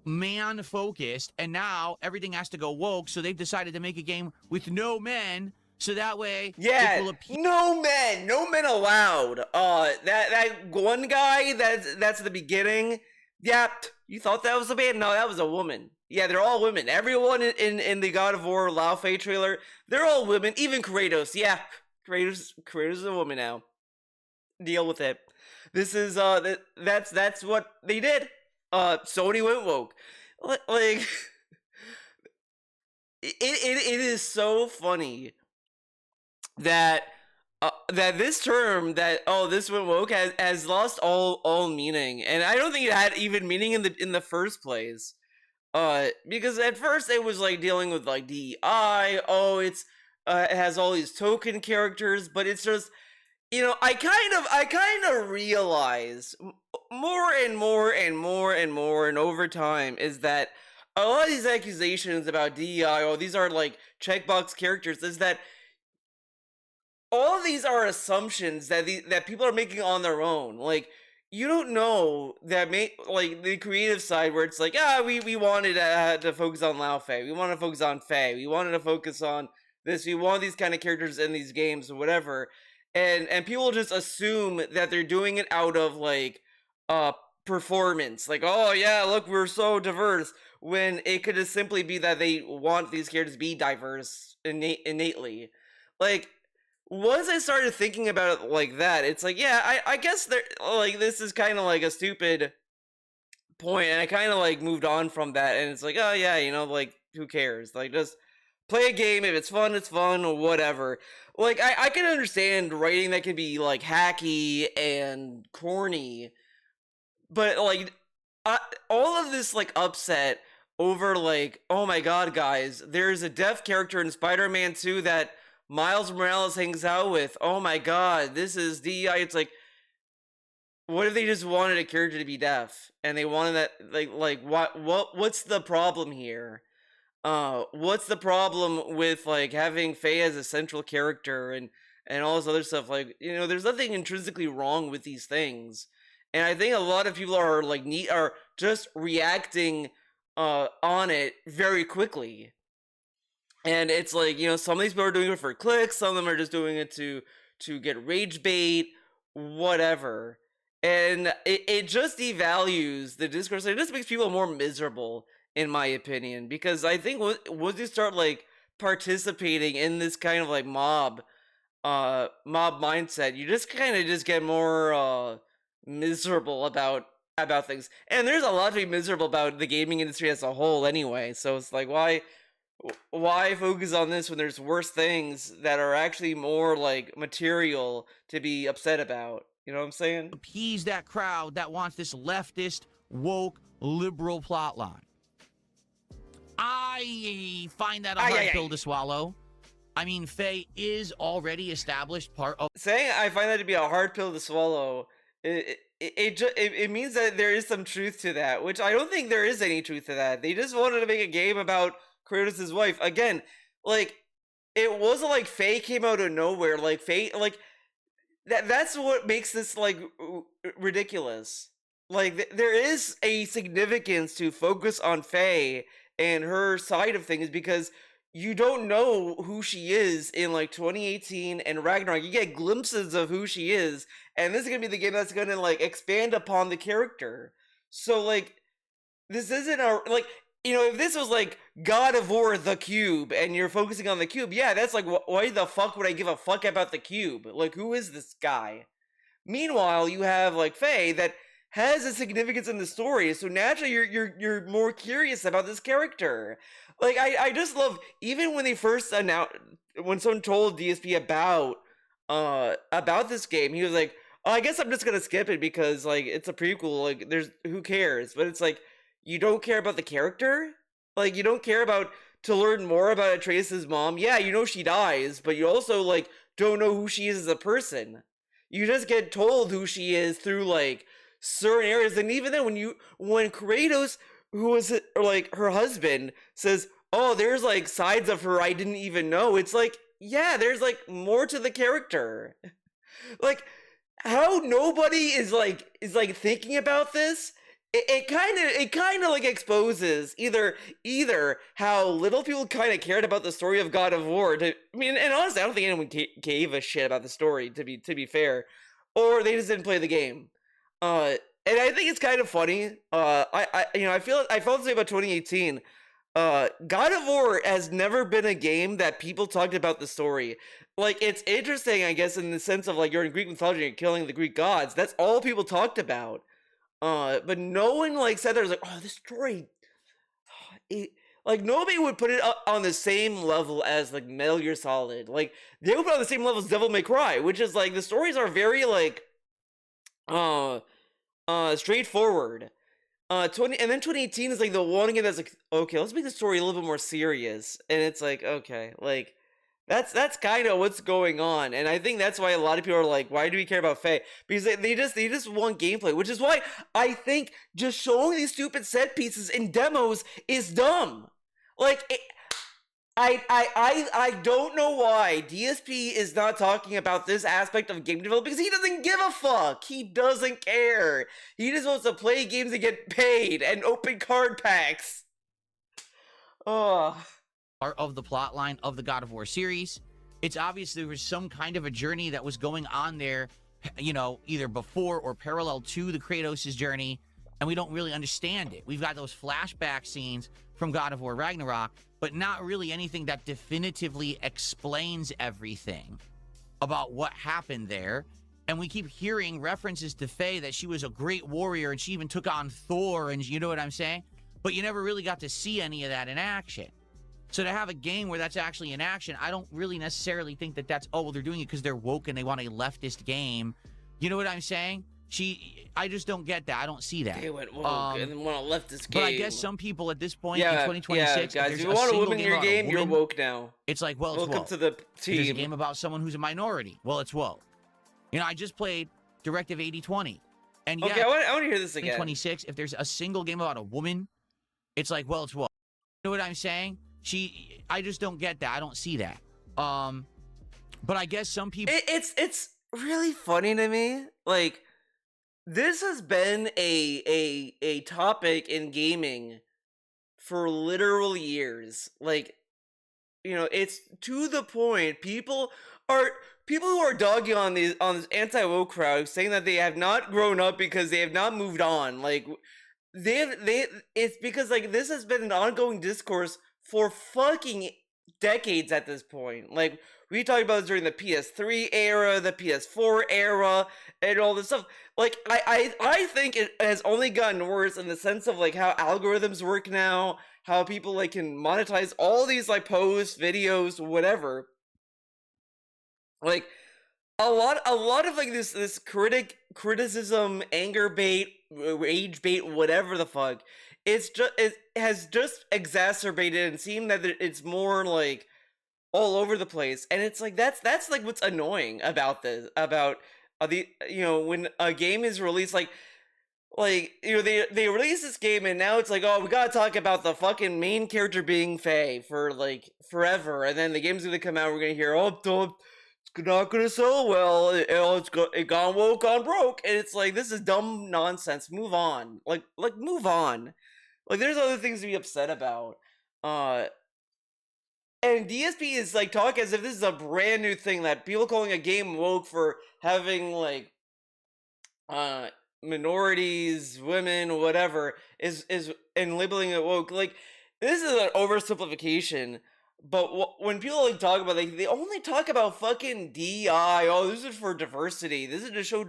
S2: man-focused, and now everything has to go woke, so they've decided to make a game with no men, so that way,
S1: no men allowed. That one guy that's the beginning. Yeah, you thought that was a man? No, that was a woman. Yeah, they're all women. Everyone in the God of War Laufey trailer, they're all women. Even Kratos. Yeah, Kratos is a woman now. Deal with it. This is that's what they did. Sony went woke. Like it is so funny that this term this went woke has lost all meaning, and I don't think it had even meaning in the first place. Because at first it was like dealing with like DEI. It has all these token characters, but it's just I kind of realize more and more and more and more and over time is that a lot of these accusations about DEI, these are like checkbox characters, is that all of these are assumptions that people are making on their own. Like, you don't know that like the creative side where it's like, we wanted to focus on Laufey, we wanted to focus on Faye, we wanted to focus on this, we want these kind of characters in these games or whatever, and people just assume that they're doing it out of like performance, like, oh yeah, look, we're so diverse, when it could just simply be that they want these characters to be diverse innately. Like, once I started thinking about it like that, it's like, yeah, I guess this is kind of like a stupid point, and I kind of like moved on from that, and it's like, oh yeah, like, who cares? Like, just play a game. If it's fun, or whatever. Like, I can understand writing that can be like hacky and corny, but like, all of this like upset over like, oh my god, guys, there's a deaf character in Spider-Man 2 that Miles Morales hangs out with. Oh my god, this is DEI. It's like, What if they just wanted a character to be deaf and they wanted that what's the problem here? What's the problem with like having Faye as a central character and all this other stuff? Like, you know, there's nothing intrinsically wrong with these things. And I think a lot of people are like are just reacting on it very quickly. And it's like, you know, some of these people are doing it for clicks, some of them are just doing it to get rage bait, whatever. And it just devalues the discourse. It just makes people more miserable, in my opinion, because I think once you start like participating in this kind of like mob mindset, you just kind of just get more miserable about things. And there's a lot to be miserable about the gaming industry as a whole anyway. So it's like, why focus on this when there's worse things that are actually more like material to be upset about? You know what I'm saying?
S2: Appease that crowd that wants this leftist, woke, liberal plotline. I find that a hard pill to swallow. I mean, Faye is already established part of...
S1: Saying I find that to be a hard pill to swallow, it means that there is some truth to that, which I don't think there is any truth to that. They just wanted to make a game about Kratos' wife. Again, like, it wasn't like Faye came out of nowhere. Like, Faye, like... That's what makes this, like, ridiculous. Like, there is a significance to focus on Faye and her side of things because you don't know who she is in, like, 2018 and Ragnarok. You get glimpses of who she is, and this is gonna be the game that's gonna, like, expand upon the character. So, like, this isn't a, like... You know, if this was like God of War the Cube and you're focusing on the cube, yeah, that's like, why the fuck would I give a fuck about the cube? Like, who is this guy? Meanwhile, you have like Faye that has a significance in the story, so naturally you're more curious about this character. Like, I just love, even when they first announced, when someone told DSP about this game, he was like, oh, I guess I'm just gonna skip it because like it's a prequel, like who cares? But it's like, you don't care about the character? Like, you don't care about to learn more about Atreus' mom? Yeah, you know she dies, but you also, like, don't know who she is as a person. You just get told who she is through, like, certain areas. And even then, when Kratos, who was, like, her husband, says, oh, there's, like, sides of her I didn't even know, it's like, yeah, there's, like, more to the character. Like, how nobody is thinking about this? It kind of like exposes either how little people kind of cared about the story of God of War. I mean, and honestly, I don't think anyone gave a shit about the story. To be fair, or they just didn't play the game. And I think it's kind of funny. I felt the same about 2018. God of War has never been a game that people talked about the story. Like, it's interesting, I guess, in the sense of like you're in Greek mythology and you're killing the Greek gods. That's all people talked about. But no one like said there's like, oh, this story, like nobody would put it up on the same level as like Metal Gear Solid. Like they would put it on the same level as Devil May Cry, which is like the stories are very like, straightforward. And then 2018 is like the one game that's like, okay, let's make the story a little bit more serious, and it's like, okay, like. That's kind of what's going on, and I think that's why a lot of people are like, why do we care about Faye? Because they just want gameplay, which is why I think just showing these stupid set pieces in demos is dumb. Like, I don't know why DSP is not talking about this aspect of game development, because he doesn't give a fuck. He doesn't care. He just wants to play games and get paid and open card packs. Ugh.
S2: Of the plot line of the God of War series. It's obvious there was some kind of a journey that was going on there, you know, either before or parallel to the Kratos' journey, and we don't really understand it. We've got those flashback scenes from God of War Ragnarok, but not really anything that definitively explains everything about what happened there. And we keep hearing references to Faye that she was a great warrior and she even took on Thor, and you know what I'm saying? But you never really got to see any of that in action. So to have a game where that's actually in action, I don't really necessarily think that that's, oh, well, they're doing it because they're woke and they want a leftist game. You know what I'm saying? I just don't get that. I don't see that.
S1: They went woke and want a leftist game.
S2: But I guess some people at this point in 2026,
S1: guys, if you want a woman in your game, you're woke now.
S2: It's like, well, it's
S1: welcome
S2: woke.
S1: To the team.
S2: There's a game about someone who's a minority. Well, it's woke. You know, I just played Directive 8020. And
S1: okay,
S2: yeah,
S1: I want to hear this again.
S2: 26, if there's a single game about a woman, it's like, well, it's woke. You know what I'm saying? I just don't get that. I don't see that. But I guess some people...
S1: It's really funny to me. Like, this has been a topic in gaming for literal years. Like, you know, it's to the point people who are dogging on this anti-woke crowd, saying that they have not grown up because they have not moved on. Like, it's because, like, this has been an ongoing discourse for fucking decades at this point. Like, we talked about this during the PS3 era, the PS4 era, and all this stuff. Like, I think it has only gotten worse in the sense of, like, how algorithms work now, how people, like, can monetize all these, like, posts, videos, whatever. Like, a lot of, like, this criticism, anger bait, rage bait, whatever the fuck, it has just exacerbated and seemed that it's more, like, all over the place. And it's like, that's like what's annoying about this, about the, you know, when a game is released, like, you know, they release this game and now it's like, oh, we gotta talk about the fucking main character being Faye for, like, forever, and then the game's gonna come out, we're gonna hear, oh, it's not gonna sell well, it gone woke, gone broke, and it's like, this is dumb nonsense, move on. Like, move on. Like, there's other things to be upset about. And DSP is, like, talking as if this is a brand new thing, that people calling a game woke for having, like, minorities, women, whatever, is and labeling it woke. Like, this is an oversimplification, but when people, like, talk about, like, they only talk about fucking DI, oh, this is for diversity, this is to show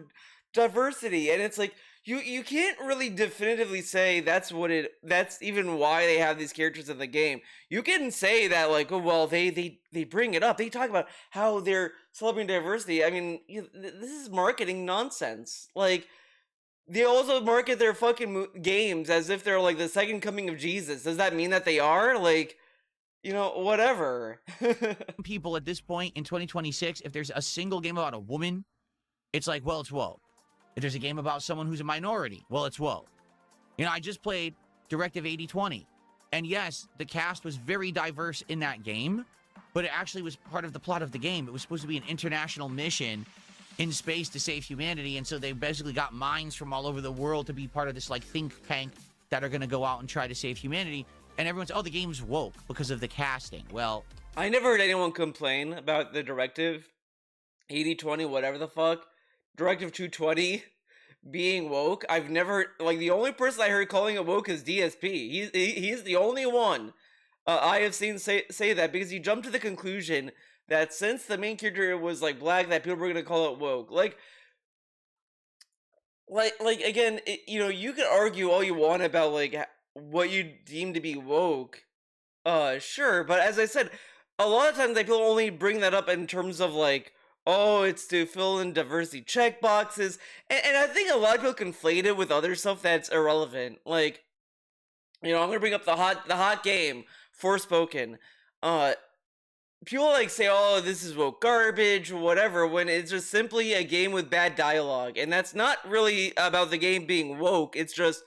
S1: diversity, and it's like, you can't really definitively say that's even why they have these characters in the game. You can say that, like, oh, well, they bring it up, they talk about how they're celebrating diversity. I mean, this is marketing nonsense. Like, they also market their fucking games as if they're, like, the second coming of Jesus. Does that mean that they are? Like, you know, whatever.
S2: People at this point in 2026, if there's a single game about a woman, it's like, well, it's woke. If there's a game about someone who's a minority, well, it's woke. You know, I just played Directive 8020, and yes, the cast was very diverse in that game, but it actually was part of the plot of the game. It was supposed to be an international mission in space to save humanity, and so they basically got minds from all over the world to be part of this, like, think tank that are going to go out and try to save humanity, and everyone's, oh, the game's woke because of the casting. Well,
S1: I never heard anyone complain about the Directive 8020, whatever the fuck, Directive 220 being woke. I've never, like, the only person I heard calling it woke is DSP. He's the only one I have seen say that, because he jumped to the conclusion that since the main character was, like, black, that people were gonna call it woke. Like again, you know, you can argue all you want about, like, what you deem to be woke, sure, but as I said, a lot of times, like, people only bring that up in terms of, like, oh, it's to fill in diversity checkboxes, and I think a lot of people conflate it with other stuff that's irrelevant. Like, you know, I'm gonna bring up the hot game, Forspoken. People, like, say, oh, this is woke garbage, or whatever, when it's just simply a game with bad dialogue, and that's not really about the game being woke. It's just,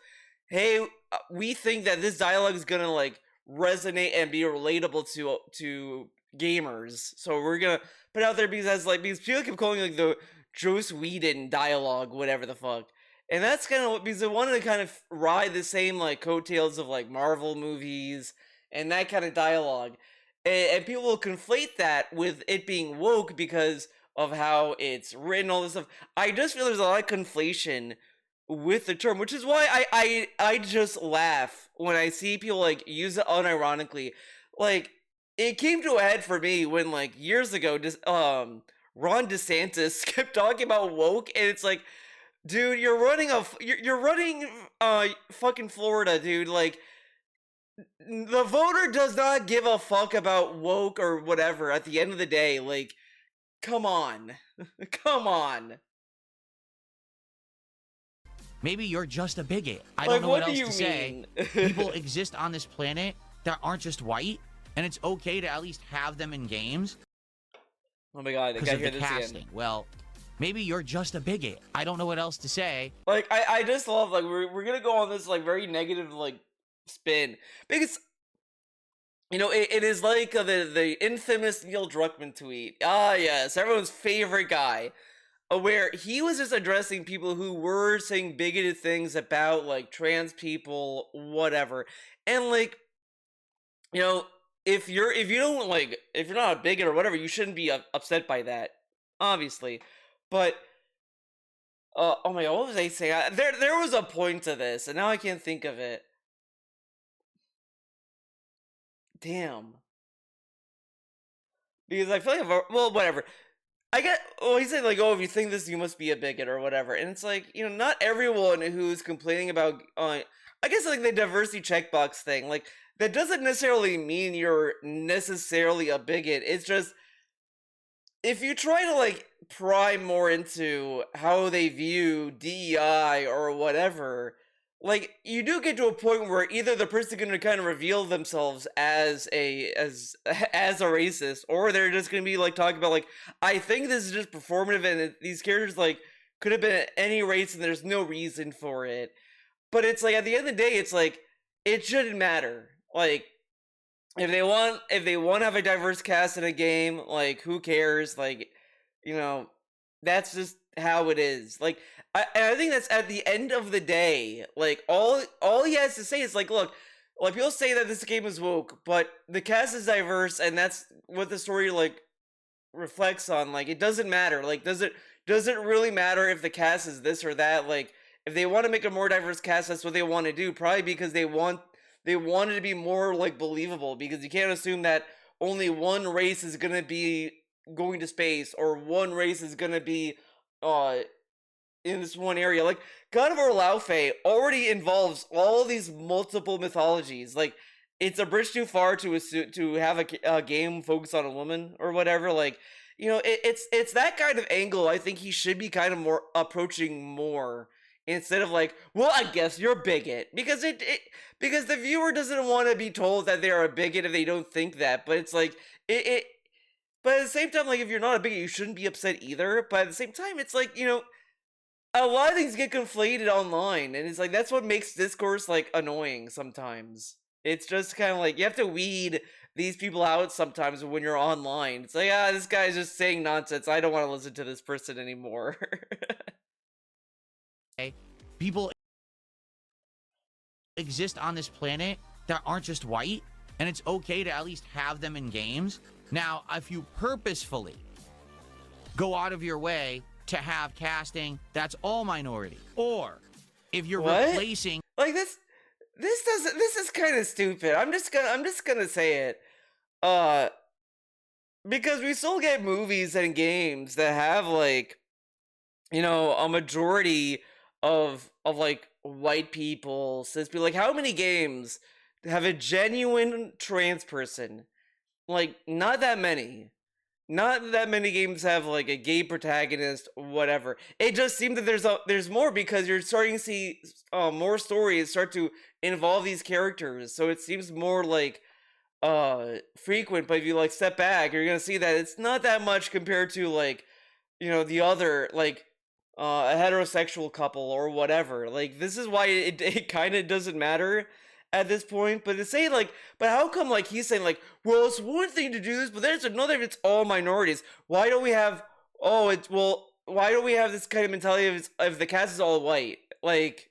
S1: hey, we think that this dialogue is gonna, like, resonate and be relatable to gamers, so we're gonna put it out there, because people keep calling, like, the Joss Whedon dialogue, whatever the fuck, and that's kind of what, because they wanted to kind of ride the same, like, coattails of, like, Marvel movies and that kind of dialogue, and people will conflate that with it being woke because of how it's written, all this stuff. I just feel there's a lot of conflation with the term, which is why I just laugh when I see people, like, use it unironically. Like, it came to a head for me when, like, years ago, Ron DeSantis kept talking about woke, and it's like, dude, you're running fucking Florida, dude. Like, the voter does not give a fuck about woke or whatever at the end of the day. Like, come on. Come on.
S2: Maybe you're just a bigot. I don't know what else to say.
S1: mean?
S2: People exist on this planet that aren't just white, and it's okay to at least have them in games.
S1: Oh my god, I
S2: because
S1: gotta
S2: of
S1: hear
S2: the
S1: this
S2: casting.
S1: again.
S2: Well, maybe you're just a bigot. I don't know what else to say.
S1: Like, I just love, like, we're gonna go on this, like, very negative, like, spin. Because, you know, it is like the infamous Neil Druckmann tweet. Ah, yes, everyone's favorite guy. Where he was just addressing people who were saying bigoted things about, like, trans people, whatever. And, like, you know, if you're not a bigot or whatever, you shouldn't be upset by that, obviously. But, oh my god, what was I saying? There was a point to this, and now I can't think of it. Damn. Because I feel like well, whatever. He said, like, oh, if you think this, you must be a bigot or whatever. And it's like, you know, not everyone who's complaining about, I guess, like, the diversity checkbox thing, like, that doesn't necessarily mean you're necessarily a bigot. It's just, if you try to, like, pry more into how they view DEI or whatever, like, you do get to a point where either the person's going to kind of reveal themselves as a racist, or they're just going to be, like, talking about, like, I think this is just performative, and these characters, like, could have been any race, and there's no reason for it. But it's like, at the end of the day, it's like, it shouldn't matter. Like, if they want to have a diverse cast in a game, like, who cares? Like, you know, that's just how it is. Like, I think that's at the end of the day, like, all he has to say is, like, look, like, people say that this game is woke, but the cast is diverse, and that's what the story, like, reflects on. Like, it doesn't matter. Like, does it really matter if the cast is this or that? Like, if they want to make a more diverse cast, that's what they want to do, probably because they want it to be more, like, believable, because you can't assume that only one race is gonna be going to space, or one race is gonna be in this one area. Like, God of War Laufey already involves all these multiple mythologies. Like, it's a bridge too far to have a game focused on a woman or whatever. Like, you know, it's that kind of angle I think he should be kind of more approaching more, instead of, like, well, I guess you're a bigot, because because the viewer doesn't want to be told that they're a bigot if they don't think that. But it's like, but at the same time, like, if you're not a bigot, you shouldn't be upset either. But at the same time, it's like, you know, a lot of things get conflated online, and it's like, that's what makes discourse, like, annoying sometimes. It's just kind of like, you have to weed these people out sometimes when you're online. It's like, this guy's just saying nonsense, I don't want to listen to this person anymore.
S2: People exist on this planet that aren't just white, and it's okay to at least have them in games. Now, if you purposefully go out of your way to have casting that's all minority, or if you're replacing,
S1: like, this is kind of stupid. I'm just gonna say it, because we still get movies and games that have, like, you know, a majority of like white people, cis people. Like, how many games have a genuine trans person? Like, not that many. Not that many games have, like, a gay protagonist, whatever. It just seems that there's more, because you're starting to see more stories start to involve these characters. So it seems more, like, frequent. But if you, like, step back, you're gonna see that it's not that much compared to, like, you know, the other, like, a heterosexual couple or whatever. Like, this is why it kind of doesn't matter at this point. But to say, like, but how come, like, he's saying, like, well, it's one thing to do this, but there's another if it's all minorities. Why don't we have why don't we have this kind of mentality if the cast is all white? Like,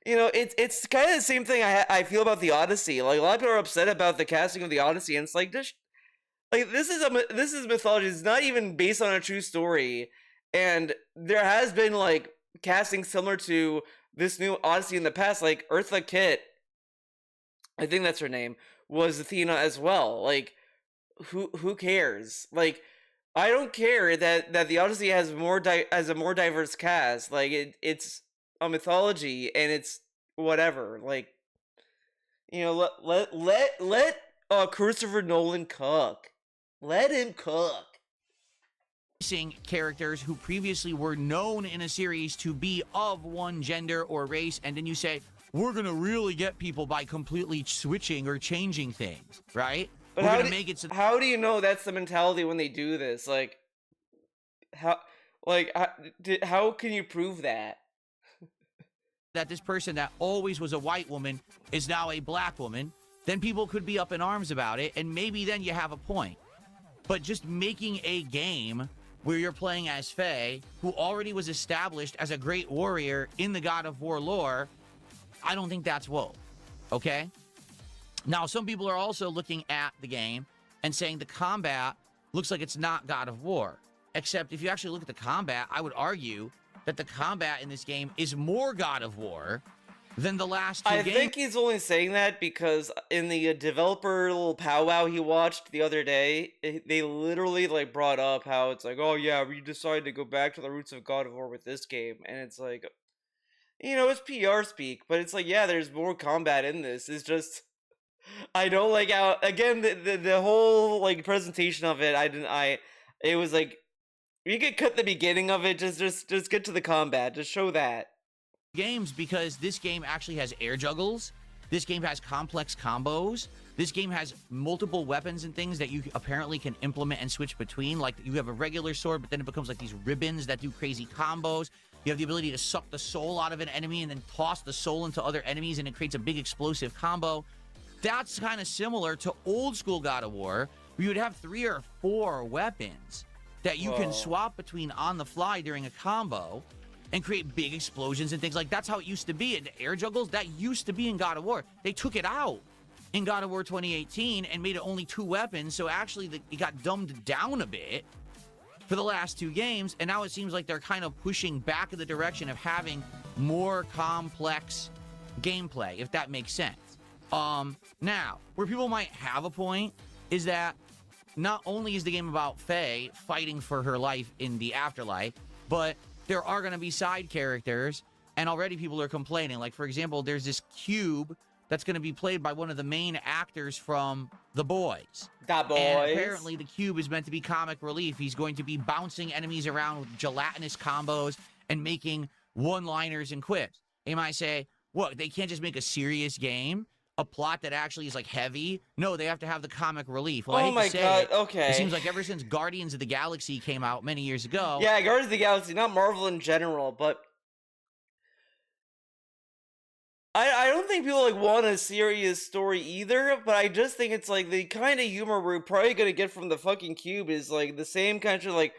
S1: you know, it's kind of the same thing I feel about the Odyssey. Like, a lot of people are upset about the casting of the Odyssey, and it's like, this is mythology. It's not even based on a true story. And there has been, like, casting similar to this new Odyssey in the past. Like, Eartha Kitt, I think that's her name, was Athena as well. Like, who cares? Like, I don't care that the Odyssey has a more diverse cast. Like, it's a mythology, and it's whatever. Like, you know, let Christopher Nolan cook. Let him cook.
S2: Characters who previously were known in a series to be of one gender or race, and then you say, we're gonna really get people by completely switching or changing things, right?
S1: But how do you know that's the mentality when they do this? Like, how Like, how can you prove that?
S2: That this person that always was a white woman is now a black woman, then people could be up in arms about it, and maybe then you have a point. But just making a game where you're playing as Faye, who already was established as a great warrior in the God of War lore, I don't think that's woke, okay? Now, some people are also looking at the game and saying the combat looks like it's not God of War. Except if you actually look at the combat, I would argue that the combat in this game is more God of War than the last two games.
S1: I think he's only saying that because in the developer little powwow he watched the other day, they literally like brought up how it's like, oh yeah, we decided to go back to the roots of God of War with this game, and it's like, you know, it's PR speak, but it's like, yeah, there's more combat in this. It's just, I don't like how, again, the whole like presentation of it, it was like, you could cut the beginning of it, just get to the combat, just show that.
S2: Games, because this game actually has air juggles, this game has complex combos, this game has multiple weapons and things that you apparently can implement and switch between. Like, you have a regular sword, but then it becomes like these ribbons that do crazy combos. You have the ability to suck the soul out of an enemy and then toss the soul into other enemies, and it creates a big explosive combo. That's kind of similar to old school God of War, where you would have 3 or 4 weapons that you can swap between on the fly during a combo and create big explosions and things. Like, that's how it used to be. And air juggles, that used to be in God of War. They took it out in God of War 2018 and made it only 2 weapons, so actually it got dumbed down a bit for the last 2 games, and now it seems like they're kind of pushing back in the direction of having more complex gameplay, if that makes sense. Now, where people might have a point is that not only is the game about Faye fighting for her life in the afterlife, but there are going to be side characters, and already people are complaining. Like, for example, there's this cube that's going to be played by one of the main actors from The Boys.
S1: The Boys.
S2: And apparently the cube is meant to be comic relief. He's going to be bouncing enemies around with gelatinous combos and making one-liners and quips. You might say, what, they can't just make a serious game? A plot that actually is like heavy? No, they have to have the comic relief. Well,
S1: oh my god, okay.
S2: It seems like ever since Guardians of the Galaxy came out many years ago.
S1: Yeah, Guardians of the Galaxy, not Marvel in general, but I don't think people like want a serious story either, but I just think it's like the kind of humor we're probably gonna get from the fucking cube is like the same kind of like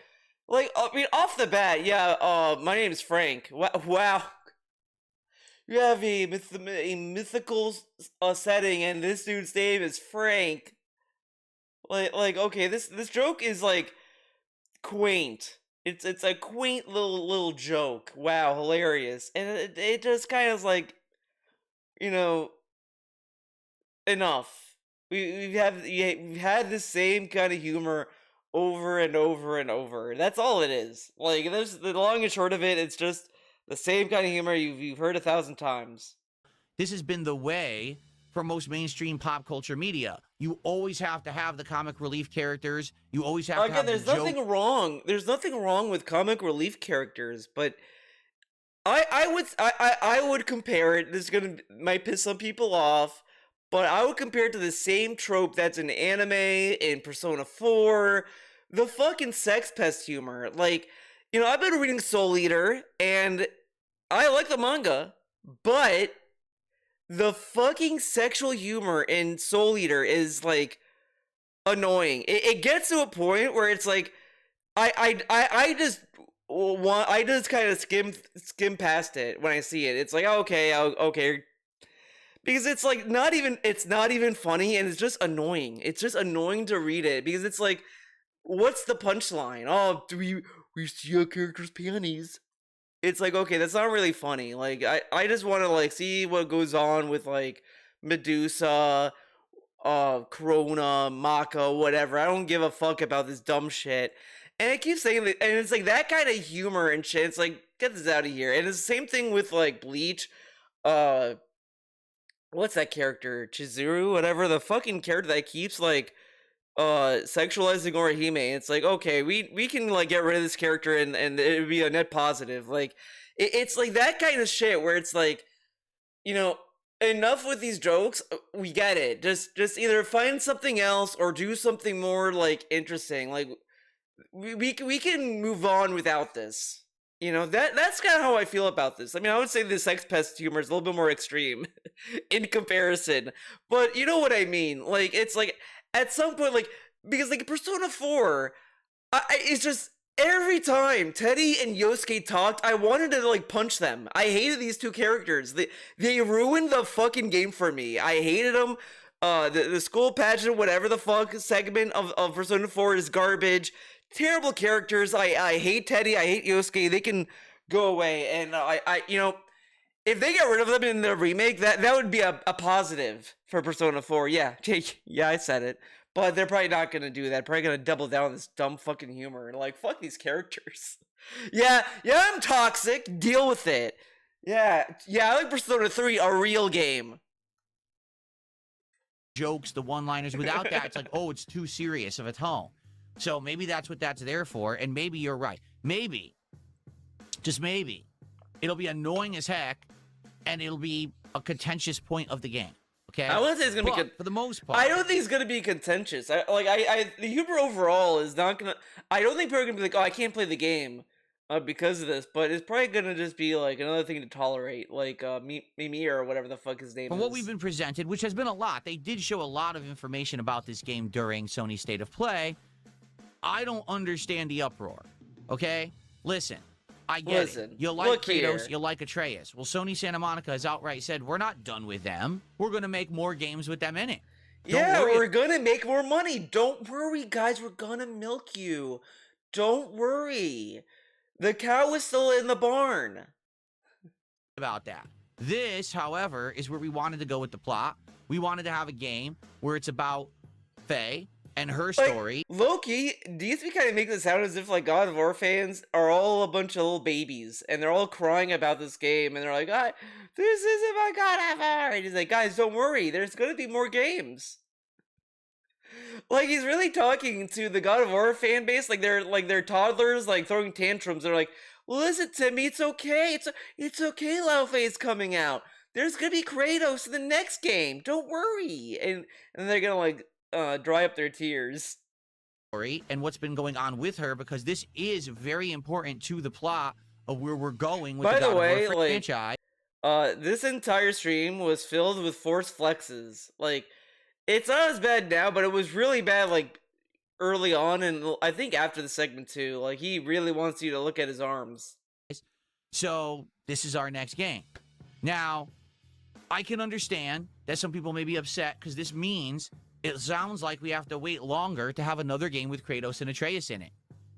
S1: I mean, off the bat, yeah, my name is Frank. Wow. You have a mythical setting, and this dude's name is Frank. Like okay, this joke is like quaint. It's a quaint little joke. Wow, hilarious, and it just kind of like, you know, enough. We've had the same kind of humor over and over and over. That's all it is. Like, there's the long and short of it. It's just the same kind of humor you've heard 1,000 times.
S2: This has been the way for most mainstream pop culture media. You always have to have the comic relief characters. You always have to have
S1: there's nothing wrong. There's nothing wrong with comic relief characters, but I would compare it. This might piss some people off, but I would compare it to the same trope that's in anime, in Persona 4, the fucking sex pest humor. Like, you know, I've been reading Soul Eater, and I like the manga, but the fucking sexual humor in Soul Eater is, like, annoying. It gets to a point where it's like, I just kind of skim past it when I see it. It's like, okay. Because it's like, it's not even funny, and it's just annoying. It's just annoying to read it, because it's like, what's the punchline? Oh, do we see a character's panties? It's like, okay, that's not really funny. Like, I just want to, like, see what goes on with, like, Medusa, Corona, Maka, whatever. I don't give a fuck about this dumb shit. And I keep saying that, and it's like that kind of humor and shit. It's like, get this out of here. And it's the same thing with, like, Bleach. What's that character? Chizuru? Whatever. The fucking character that keeps, like, sexualizing Orihime. It's like, okay, we can, like, get rid of this character and it would be a net positive. Like, it's like that kind of shit where it's like, you know, enough with these jokes. We get it. Just either find something else or do something more, like, interesting. Like, we can move on without this. You know, that's kind of how I feel about this. I mean, I would say the sex pest humor is a little bit more extreme in comparison, but you know what I mean. Like, it's like at some point, like, because like Persona 4, it's just every time Teddy and Yosuke talked, I wanted to like punch them. I hated these two characters. They ruined the fucking game for me. I hated them. The school pageant, whatever the fuck segment of Persona 4 is garbage. Terrible characters. I hate Teddy. I hate Yosuke. They can go away. And I you know, if they get rid of them in the remake, that would be a positive for Persona 4. Yeah, yeah, I said it. But they're probably not gonna do that. Probably gonna double down on this dumb fucking humor and like, fuck these characters. yeah, I'm toxic. Deal with it. Yeah, I like Persona 3, a real game.
S2: Jokes, the one-liners. Without that, it's like, oh, it's too serious of a tone. So maybe that's what that's there for, and maybe you're right. Maybe, just maybe, it'll be annoying as heck, and it'll be a contentious point of the game. Okay,
S1: I wouldn't say it's gonna be
S2: for the most part.
S1: I don't think it's gonna be contentious. The humor overall is not gonna. I don't think people are gonna be like, oh, I can't play the game because of this. But it's probably gonna just be like another thing to tolerate, like Mimi or whatever the fuck his name is.
S2: From what we've been presented, which has been a lot, they did show a lot of information about this game during Sony's State of Play. I don't understand the uproar. Okay, listen. I get it. You like Kratos, you like Atreus. Well, Sony Santa Monica has outright said, we're not done with them. We're going to make more games with them in it.
S1: We're going to make more money. Don't worry, guys. We're going to milk you. Don't worry. The cow is still in the barn.
S2: About that. This, however, is where we wanted to go with the plot. We wanted to have a game where it's about Faye and her story.
S1: Like, Loki, DSP kind of makes it sound as if like God of War fans are all a bunch of little babies and they're all crying about this game and they're like, this isn't my God of War. And he's like, guys, don't worry, there's gonna be more games. Like, he's really talking to the God of War fan base like they're toddlers like throwing tantrums. They're like, listen to me, it's okay. It's okay, Laufey is coming out. There's gonna be Kratos in the next game. Don't worry. And they're gonna like dry up their tears.
S2: And what's been going on with her, because this is very important to the plot of where we're going with the God of War franchise.
S1: This entire stream was filled with forced flexes. Like, it's not as bad now, but it was really bad like early on, and I think after the segment too. Like, he really wants you to look at his arms.
S2: So this is our next game. Now, I can understand that some people may be upset because this means it sounds like we have to wait longer to have another game with Kratos and Atreus in it.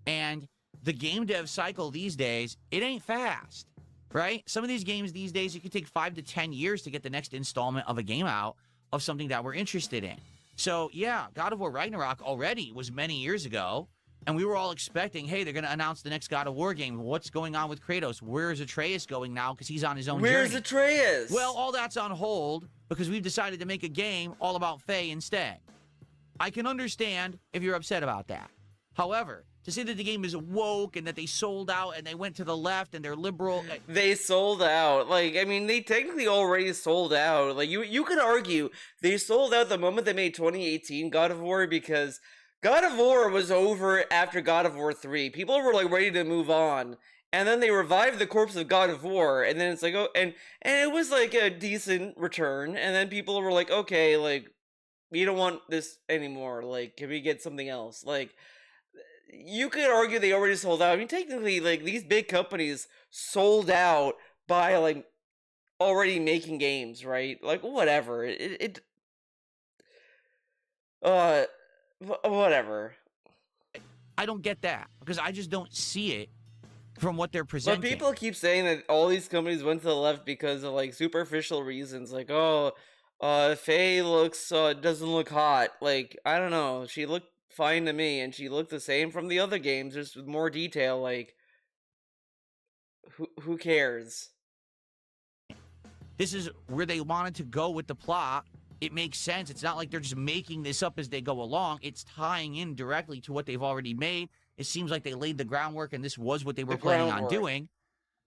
S2: And the game dev cycle these days, it ain't fast, right? Some of these games these days, it could take 5 to 10 years to get the next installment of a game out of something that we're interested in. So, yeah, God of War Ragnarok already was many years ago, and we were all expecting, hey, they're going to announce the next God of War game. What's going on with Kratos? Where's Atreus going now? Because he's on his own journey.
S1: Where's Atreus?
S2: Well, all that's on hold because we've decided to make a game all about Faye instead. I can understand if you're upset about that. However, to say that the game is woke and that they sold out and they went to the left and they're liberal.
S1: They sold out. Like, I mean, they technically already sold out. Like, you could argue they sold out the moment they made 2018 God of War, because God of War was over after God of War 3. People were, like, ready to move on. And then they revived the corpse of God of War, and then it's like, oh, and it was, like, a decent return, and then people were like, okay, like, we don't want this anymore, like, can we get something else? Like, you could argue they already sold out. I mean, technically, like, these big companies sold out by, like, already making games, right? Like, whatever, whatever.
S2: I don't get that, because I just don't see it from what they're presenting.
S1: But people keep saying that all these companies went to the left because of, like, superficial reasons. Like, oh, Faye doesn't look hot. Like, I don't know. She looked fine to me, and she looked the same from the other games, just with more detail. Like, who cares?
S2: This is where they wanted to go with the plot. It makes sense. It's not like they're just making this up as they go along. It's tying in directly to what they've already made. It seems like they laid the groundwork, and this was what they were planning on doing.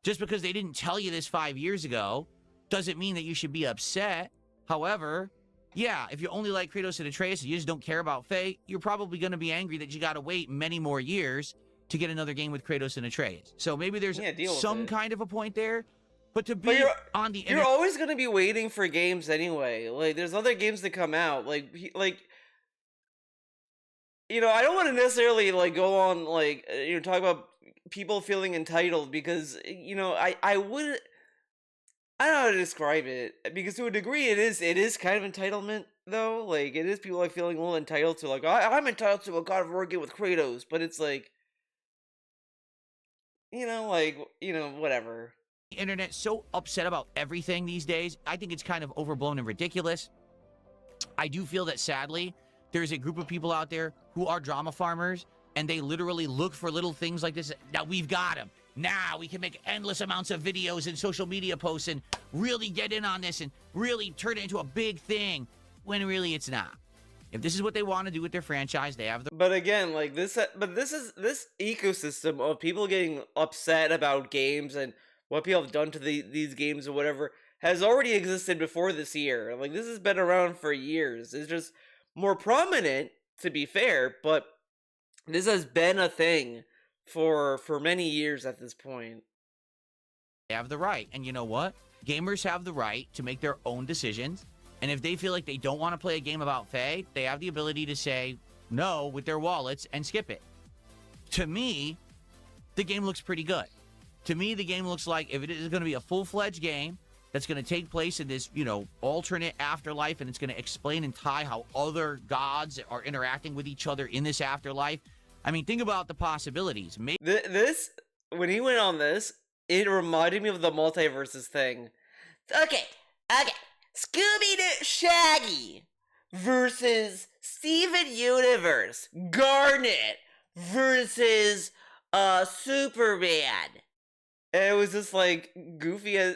S2: Just because they didn't tell you this 5 years ago doesn't mean that you should be upset. However, yeah, if you only like Kratos and Atreus and you just don't care about Faye, you're probably going to be angry that you got to wait many more years to get another game with Kratos and Atreus. So maybe there's some kind of a point there. But to be on the
S1: internet, you're always going to be waiting for games anyway. Like, there's other games that come out. Like, you know, I don't want to necessarily, like, go on, like, you know, talk about people feeling entitled because, you know, I wouldn't... I don't know how to describe it, because to a degree it is kind of entitlement, though. Like, it is people like feeling a little entitled to, like, I'm entitled to a God of War game with Kratos, but it's like, you know, like, you know, whatever.
S2: The internet so upset about everything these days. I think it's kind of overblown and ridiculous. I do feel that, sadly, there's a group of people out there who are drama farmers, and they literally look for little things like this. Now we've got them. Now we can make endless amounts of videos and social media posts and really get in on this and really turn it into a big thing, when really it's not. If this is what they want to do with their franchise, they have the...
S1: But again, like, this ecosystem of people getting upset about games and what people have done to these games or whatever has already existed before this year. Like, this has been around for years. It's just more prominent, to be fair, but this has been a thing for many years at this point.
S2: They have the right. And you know what? Gamers have the right to make their own decisions. And if they feel like they don't want to play a game about Faye, they have the ability to say no with their wallets and skip it. To me, the game looks pretty good. To me, the game looks like if it is going to be a full-fledged game that's going to take place in this, you know, alternate afterlife, and it's going to explain and tie how other gods are interacting with each other in this afterlife. I mean, think about the possibilities. Maybe
S1: this, when he went on this, it reminded me of the multiverses thing. Okay. Scooby-Doo Shaggy versus Steven Universe. Garnet versus Superman. And it was just like goofy as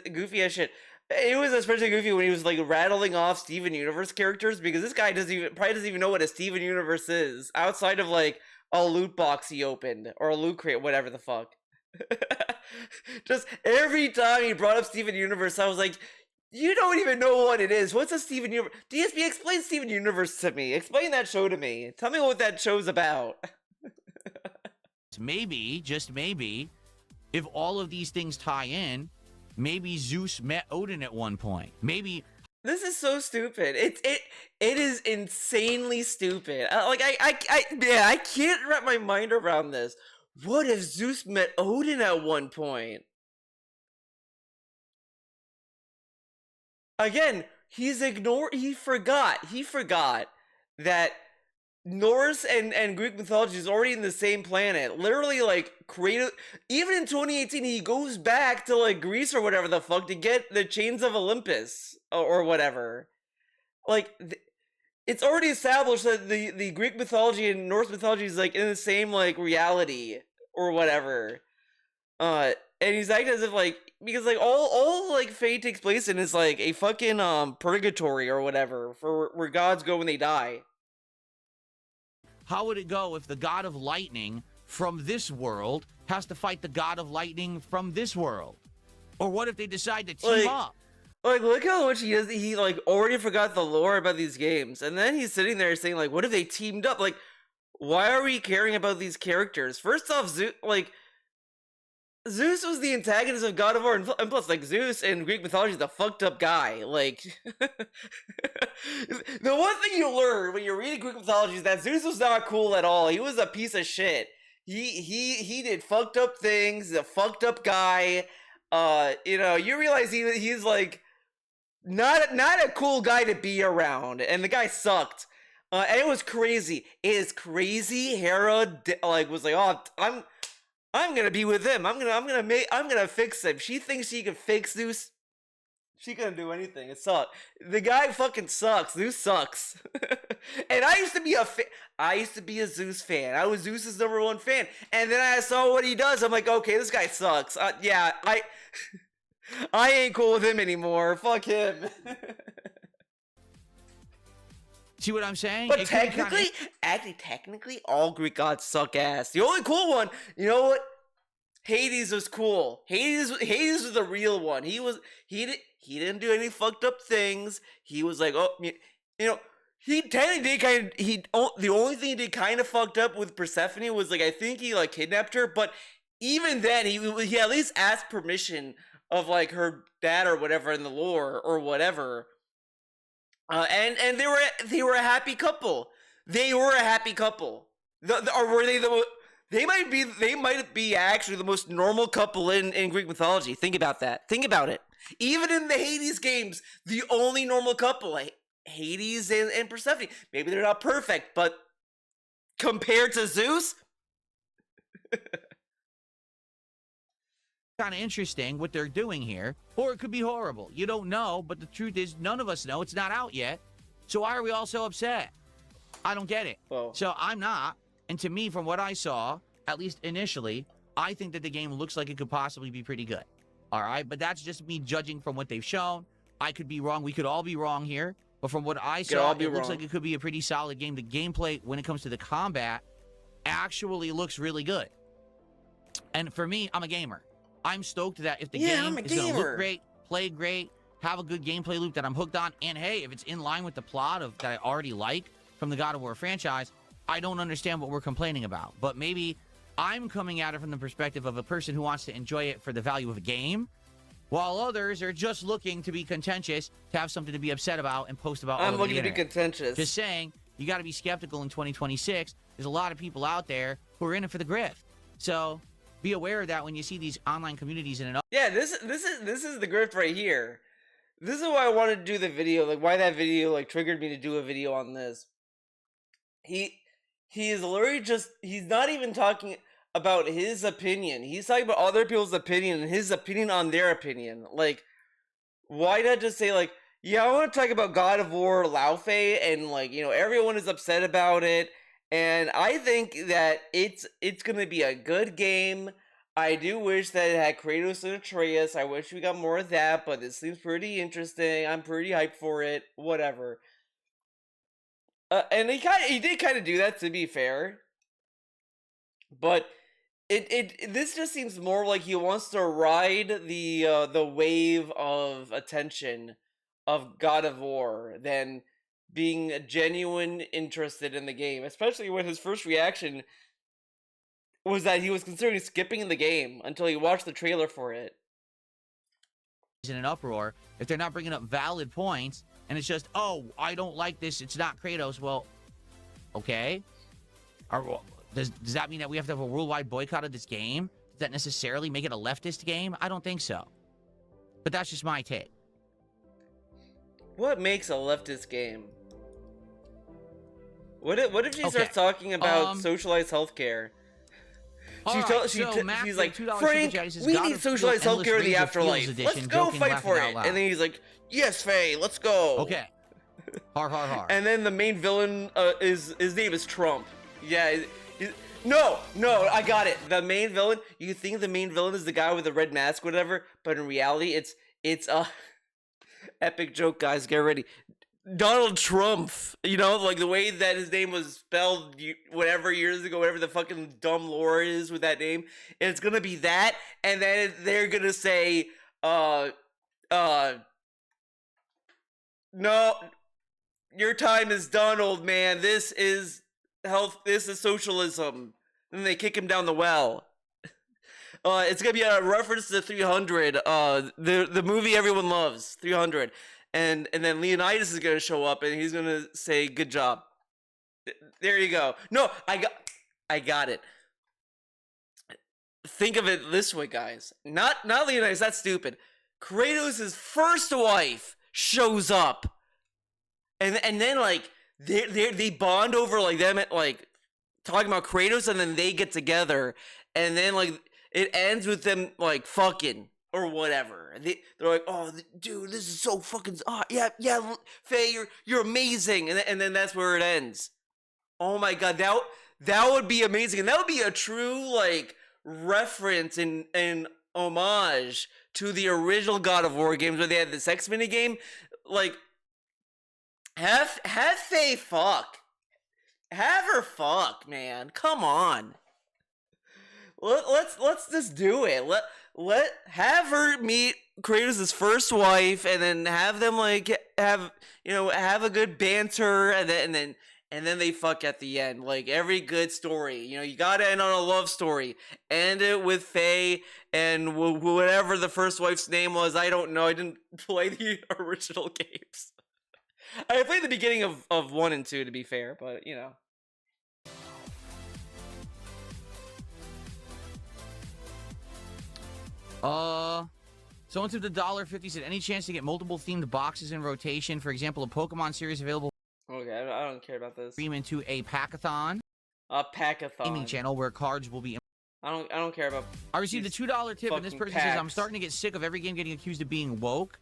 S1: shit. It was especially goofy when he was like rattling off Steven Universe characters, because this guy probably doesn't even know what a Steven Universe is outside of like a loot box he opened or a loot crate, whatever the fuck. Just every time he brought up Steven Universe, I was like, you don't even know what it is. What's a Steven Universe? DSP, explain Steven Universe to me. Explain that show to me. Tell me what that show's about.
S2: Maybe, just maybe, if all of these things tie in, maybe Zeus met Odin at one point. Maybe...
S1: This is so stupid. It is insanely stupid. I can't wrap my mind around this. What if Zeus met Odin at one point? Again, he forgot that Norse and Greek mythology is already in the same planet. Literally, like, even in 2018, he goes back to, like, Greece or whatever the fuck to get the Chains of Olympus or whatever. Like, it's already established that the Greek mythology and Norse mythology is, like, in the same, like, reality or whatever. And he's acting as if, like, because, like, all like, fate takes place in is, like, a fucking, purgatory or whatever, for where gods go when they die.
S2: How would it go if the god of lightning from this world has to fight the god of lightning from this world? Or what if they decide to team up?
S1: Like, look how much he is. He, like, already forgot the lore about these games. And then he's sitting there saying, like, what if they teamed up? Like, why are we caring about these characters? First off, Zeus was the antagonist of God of War, and plus, like, Zeus in Greek mythology is a fucked up guy. Like, the one thing you learn when you're reading Greek mythology is that Zeus was not cool at all. He was a piece of shit. He did fucked up things. He's a fucked up guy. You know, you realize he's like not a cool guy to be around, and the guy sucked. And it was crazy. It is crazy. Hera was like, oh, I'm gonna be with him. I'm gonna fix him. She thinks she can fix Zeus. She couldn't do anything. It sucked. The guy fucking sucks. Zeus sucks. And I used to be a Zeus fan. I was Zeus's #1 fan. And then I saw what he does. I'm like, okay, this guy sucks. Yeah, I ain't cool with him anymore. Fuck him.
S2: See what I'm saying?
S1: But technically, all Greek gods suck ass. The only cool one, you know what? Hades was cool. Hades was the real one. He didn't do any fucked up things. He was like, oh, you know, he technically did the only thing he did kind of fucked up with Persephone was, like, I think he, like, kidnapped her, but even then, he at least asked permission of, like, her dad or whatever in the lore or whatever. And they were a happy couple. They were a happy couple. Or were they they might be actually the most normal couple in Greek mythology. Think about that. Think about it. Even in the Hades games, the only normal couple, like Hades and Persephone. Maybe they're not perfect, but compared to Zeus,
S2: kind of interesting what they're doing here, or it could be horrible. You don't know, but the truth is none of us know. It's not out yet. So why are we all so upset? I don't get it.
S1: Whoa.
S2: So I'm not. And to me, from what I saw, at least initially, I think that the game looks like it could possibly be pretty good. All right, but that's just me judging from what they've shown. I could be wrong. We could all be wrong here. But from what I saw, it looks like it could be a pretty solid game. The gameplay, when it comes to the combat, actually looks really good. And for me, I'm a gamer. I'm stoked that if the game is going to look great, play great, have a good gameplay loop that I'm hooked on, and hey, if it's in line with the plot that I already like from the God of War franchise, I don't understand what we're complaining about. But maybe I'm coming at it from the perspective of a person who wants to enjoy it for the value of a game, while others are just looking to be contentious, to have something to be upset about and post about.
S1: I'm looking to be contentious.
S2: Just saying, you got to be skeptical in 2026. There's a lot of people out there who are in it for the grift. So be aware of that when you see these online communities in and
S1: yeah, this is the grift right here. This is why I wanted to do the video, like why that video like triggered me to do a video on this. He is literally just, he's not even talking about his opinion. He's talking about other people's opinion and his opinion on their opinion. Like, why not just say, like, yeah, I want to talk about God of War Laufey, and, like, you know, everyone is upset about it, and I think that it's gonna be a good game. I do wish that it had Kratos and Atreus. I wish we got more of that, but it seems pretty interesting. I'm pretty hyped for it. Whatever. And he did kind of do that, to be fair. But this just seems more like he wants to ride the wave of attention of God of War than being genuine interested in the game, especially when his first reaction was that he was considering skipping the game until he watched the trailer for it.
S2: in an uproar if they're not bringing up valid points, and it's just, oh, I don't like this, it's not Kratos. Well, okay. Does that mean that we have to have a worldwide boycott of this game? Does that necessarily make it a leftist game? I don't think so. But that's just my take.
S1: What makes a leftist game? What if she starts talking about socialized healthcare? She's like, Frank, we need socialized healthcare in the afterlife. Let's go fight for it. And then he's like, yes, Faye, let's go.
S2: Okay. Har, har, har.
S1: And then the main villain, his name is Trump. Yeah. No, I got it. The main villain, you think the main villain is the guy with the red mask, whatever, but in reality, it's epic joke, guys. Get ready. Donald Trump, you know, like the way that his name was spelled whatever years ago, whatever the fucking dumb lore is with that name, it's gonna be that, and then they're gonna say, no, your time is done, old man. This is socialism. And they kick him down the well. It's gonna be a reference to 300, the movie everyone loves, 300. And then Leonidas is gonna show up and he's gonna say, "Good job." There you go. No, I got it. Think of it this way, guys. Not Leonidas. That's stupid. Kratos' first wife shows up, and then like they bond over like them like talking about Kratos, and then they get together, and then like it ends with them like fucking. Or whatever. They're like, oh, dude, this is so fucking... Oh, yeah, Faye, you're amazing. And then that's where it ends. Oh my god, that would be amazing. And that would be a true, like, reference and homage to the original God of War games where they had the sex minigame. Like, have Faye fuck. Have her fuck, man. Come on. let's just do it. Let have her meet Kratos' first wife, and then have them like have have a good banter, and then they fuck at the end. Like every good story, you gotta end on a love story. End it with Faye and whatever the first wife's name was. I don't know. I didn't play the original games. I played the beginning of 1 and 2, to be fair, but
S2: Someone to the $1.50 said, any chance to get multiple themed boxes in rotation? For example, a Pokemon series available.
S1: Okay, I don't care about this.
S2: Stream into a packathon.
S1: A packathon.
S2: Gaming channel where cards will be.
S1: I don't care about.
S2: I received a $2 tip, and this person says, I'm starting to get sick of every game getting accused of being woke.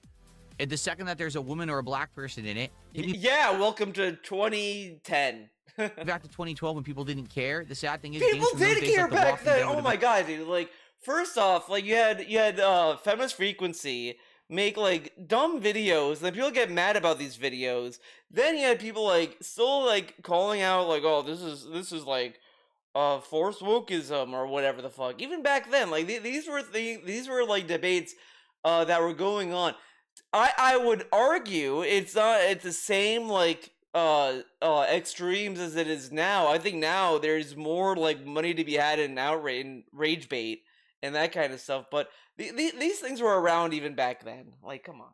S2: And the second that there's a woman or a black person in it.
S1: Yeah, welcome to 2010.
S2: Back to 2012 when people didn't care. The sad thing is,
S1: people did care back then. Oh my god, dude! Like, first off, like you had Feminist Frequency make like dumb videos, and then people get mad about these videos. Then you had people like still like calling out like, oh, this is like forced wokeism or whatever the fuck. Even back then, like these were like debates that were going on. I would argue it's not at the same like extremes as it is now. I think now there's more like money to be had in outrage and rage bait and that kind of stuff. But these things were around even back then. Like, come on,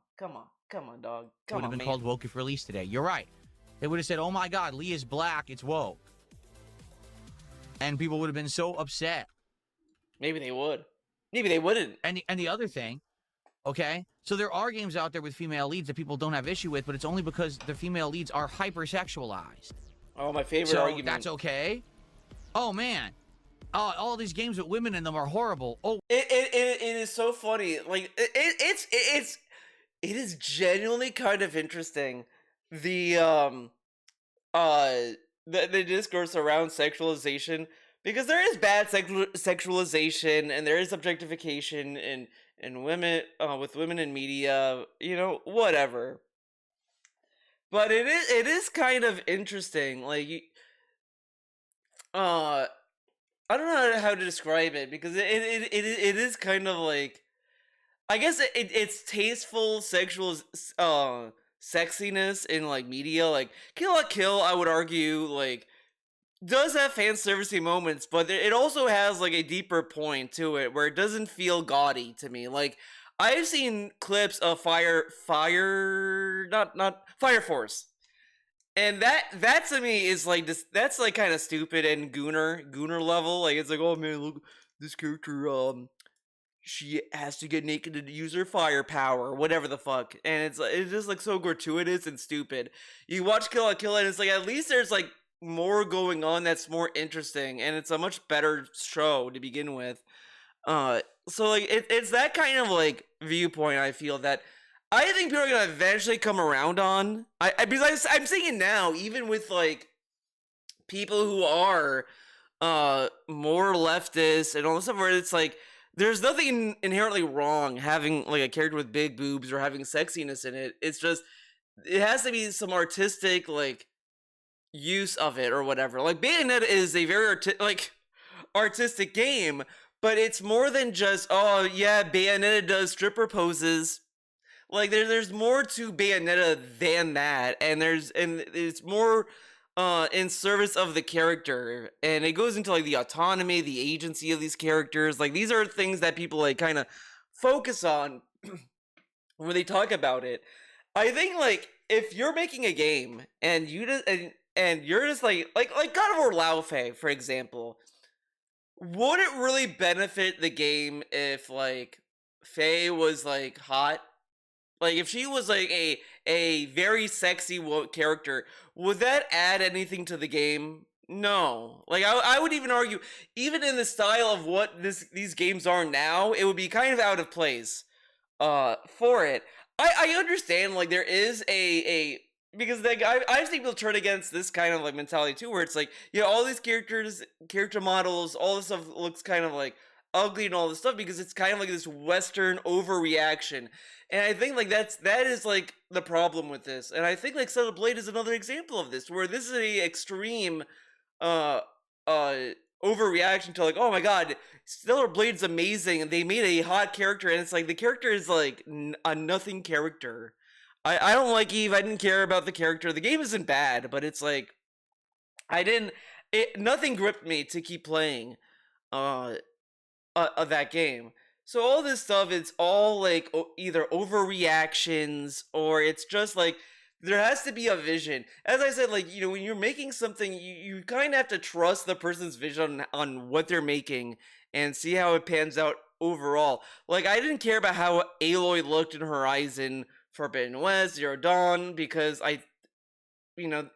S1: dog.
S2: Would have been called woke if released today. You're right. They would have said, "Oh my God, Lee is black. It's woke," and people would have been so upset.
S1: Maybe they would. Maybe they wouldn't.
S2: And the other thing. Okay, so there are games out there with female leads that people don't have issue with, but it's only because the female leads are hypersexualized.
S1: Oh, my favorite argument.
S2: That's okay. Oh man, all these games with women in them are horrible. Oh,
S1: it is so funny. Like it is genuinely kind of interesting. The discourse around sexualization, because there is bad sexualization and there is objectification and women with women in media, whatever. But it is kind of interesting. Like, I don't know how to describe it, because it is kind of like, I guess it's tasteful sexual sexiness in like media. Like Kill la Kill, I would argue, like does have fan servicey moments, but it also has like a deeper point to it where it doesn't feel gaudy to me. Like I've seen clips of Fire Force, and that to me is like this. That's like kind of stupid and gooner level. Like it's like, oh man, look, this character she has to get naked to use her fire power, whatever the fuck, and it's just like so gratuitous and stupid. You watch Kill la Kill and it's like at least there's like more going on that's more interesting, and it's a much better show to begin with. So like it's that kind of like viewpoint I feel that I think people are gonna eventually come around on. Because I'm seeing it now, even with like people who are more leftist and all this stuff, where it's like there's nothing inherently wrong having like a character with big boobs or having sexiness in it. It's just it has to be some artistic like use of it or whatever. Like Bayonetta is a very artistic game, but it's more than just, oh yeah, Bayonetta does stripper poses. Like there's more to Bayonetta than that, and it's more in service of the character, and it goes into like the autonomy, the agency of these characters. Like these are things that people like kind of focus on when they talk about it. I think like if you're making a game and and you're just like God of War Laufey, for example, would it really benefit the game if like Faye was like hot? Like if she was like a very sexy character, would that add anything to the game? No. Like I would even argue, even in the style of what these games are now, it would be kind of out of place for it. I understand like there is a because like I've seen people turn against this kind of like mentality too, where it's like, all these character models, all this stuff looks kind of like ugly and all this stuff because it's kind of like this Western overreaction. And I think like that is like the problem with this. And I think like Stellar Blade is another example of this, where this is a extreme overreaction to like, oh my god, Stellar Blade's amazing, and they made a hot character, and it's like the character is like a nothing character. I don't like Eve. I didn't care about the character. The game isn't bad, but it's like nothing gripped me to keep playing that game. So all this stuff, it's all like either overreactions or it's just like there has to be a vision. As I said, like, you know, when you're making something, you kind of have to trust the person's vision on what they're making and see how it pans out overall. Like, I didn't care about how Aloy looked in Horizon Forbidden West, Zero Dawn, because you know,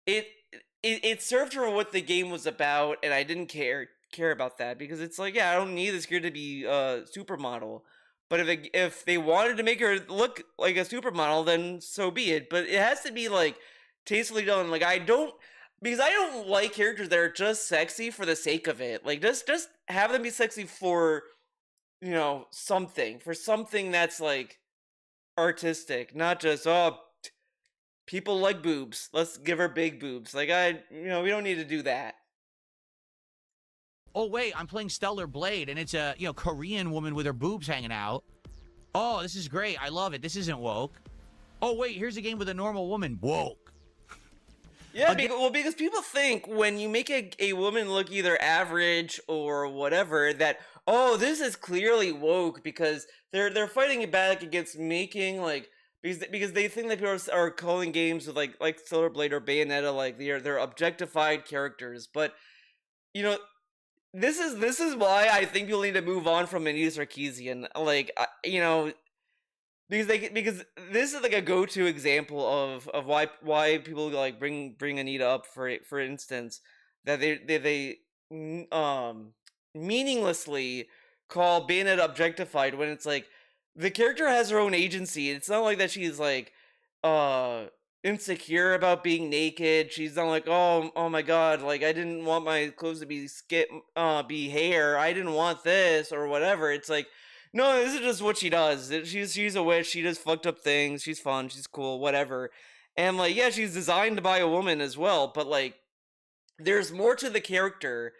S1: it served for what the game was about, and I didn't care about that because it's like, yeah, I don't need this girl to be a supermodel. But if they wanted to make her look like a supermodel, then so be it. But it has to be like tastefully done. Like because I don't like characters that are just sexy for the sake of it. Like just have them be sexy for, you know, something that's like artistic, not just people like boobs. Let's give her big boobs. Like we don't need to do that.
S2: Oh, wait, I'm playing Stellar Blade, and it's a, you know, Korean woman with her boobs hanging out. Oh, this is great. I love it. This isn't woke. Oh, wait, here's a game with a normal woman. Woke.
S1: Yeah, because people think when you make a woman look either average or whatever, that, oh, this is clearly woke because they're fighting back against making, like, because they think that people are calling games with, like Stellar Blade or Bayonetta, like, they're objectified characters. But, you know, this is why I think people need to move on from Anita Sarkeesian, like, you know, because this is like a go-to example of why people like bring Anita up for instance, that they meaninglessly call Bayonetta objectified when it's like the character has her own agency. It's not like that she's like insecure about being naked. She's not like, oh my god, like I didn't want my clothes to be hair. I didn't want this or whatever. It's like, no, this is just what she does. She's a witch. She does fucked up things. She's fun. She's cool. Whatever. And like, yeah, she's designed by a woman as well. But like, there's more to the character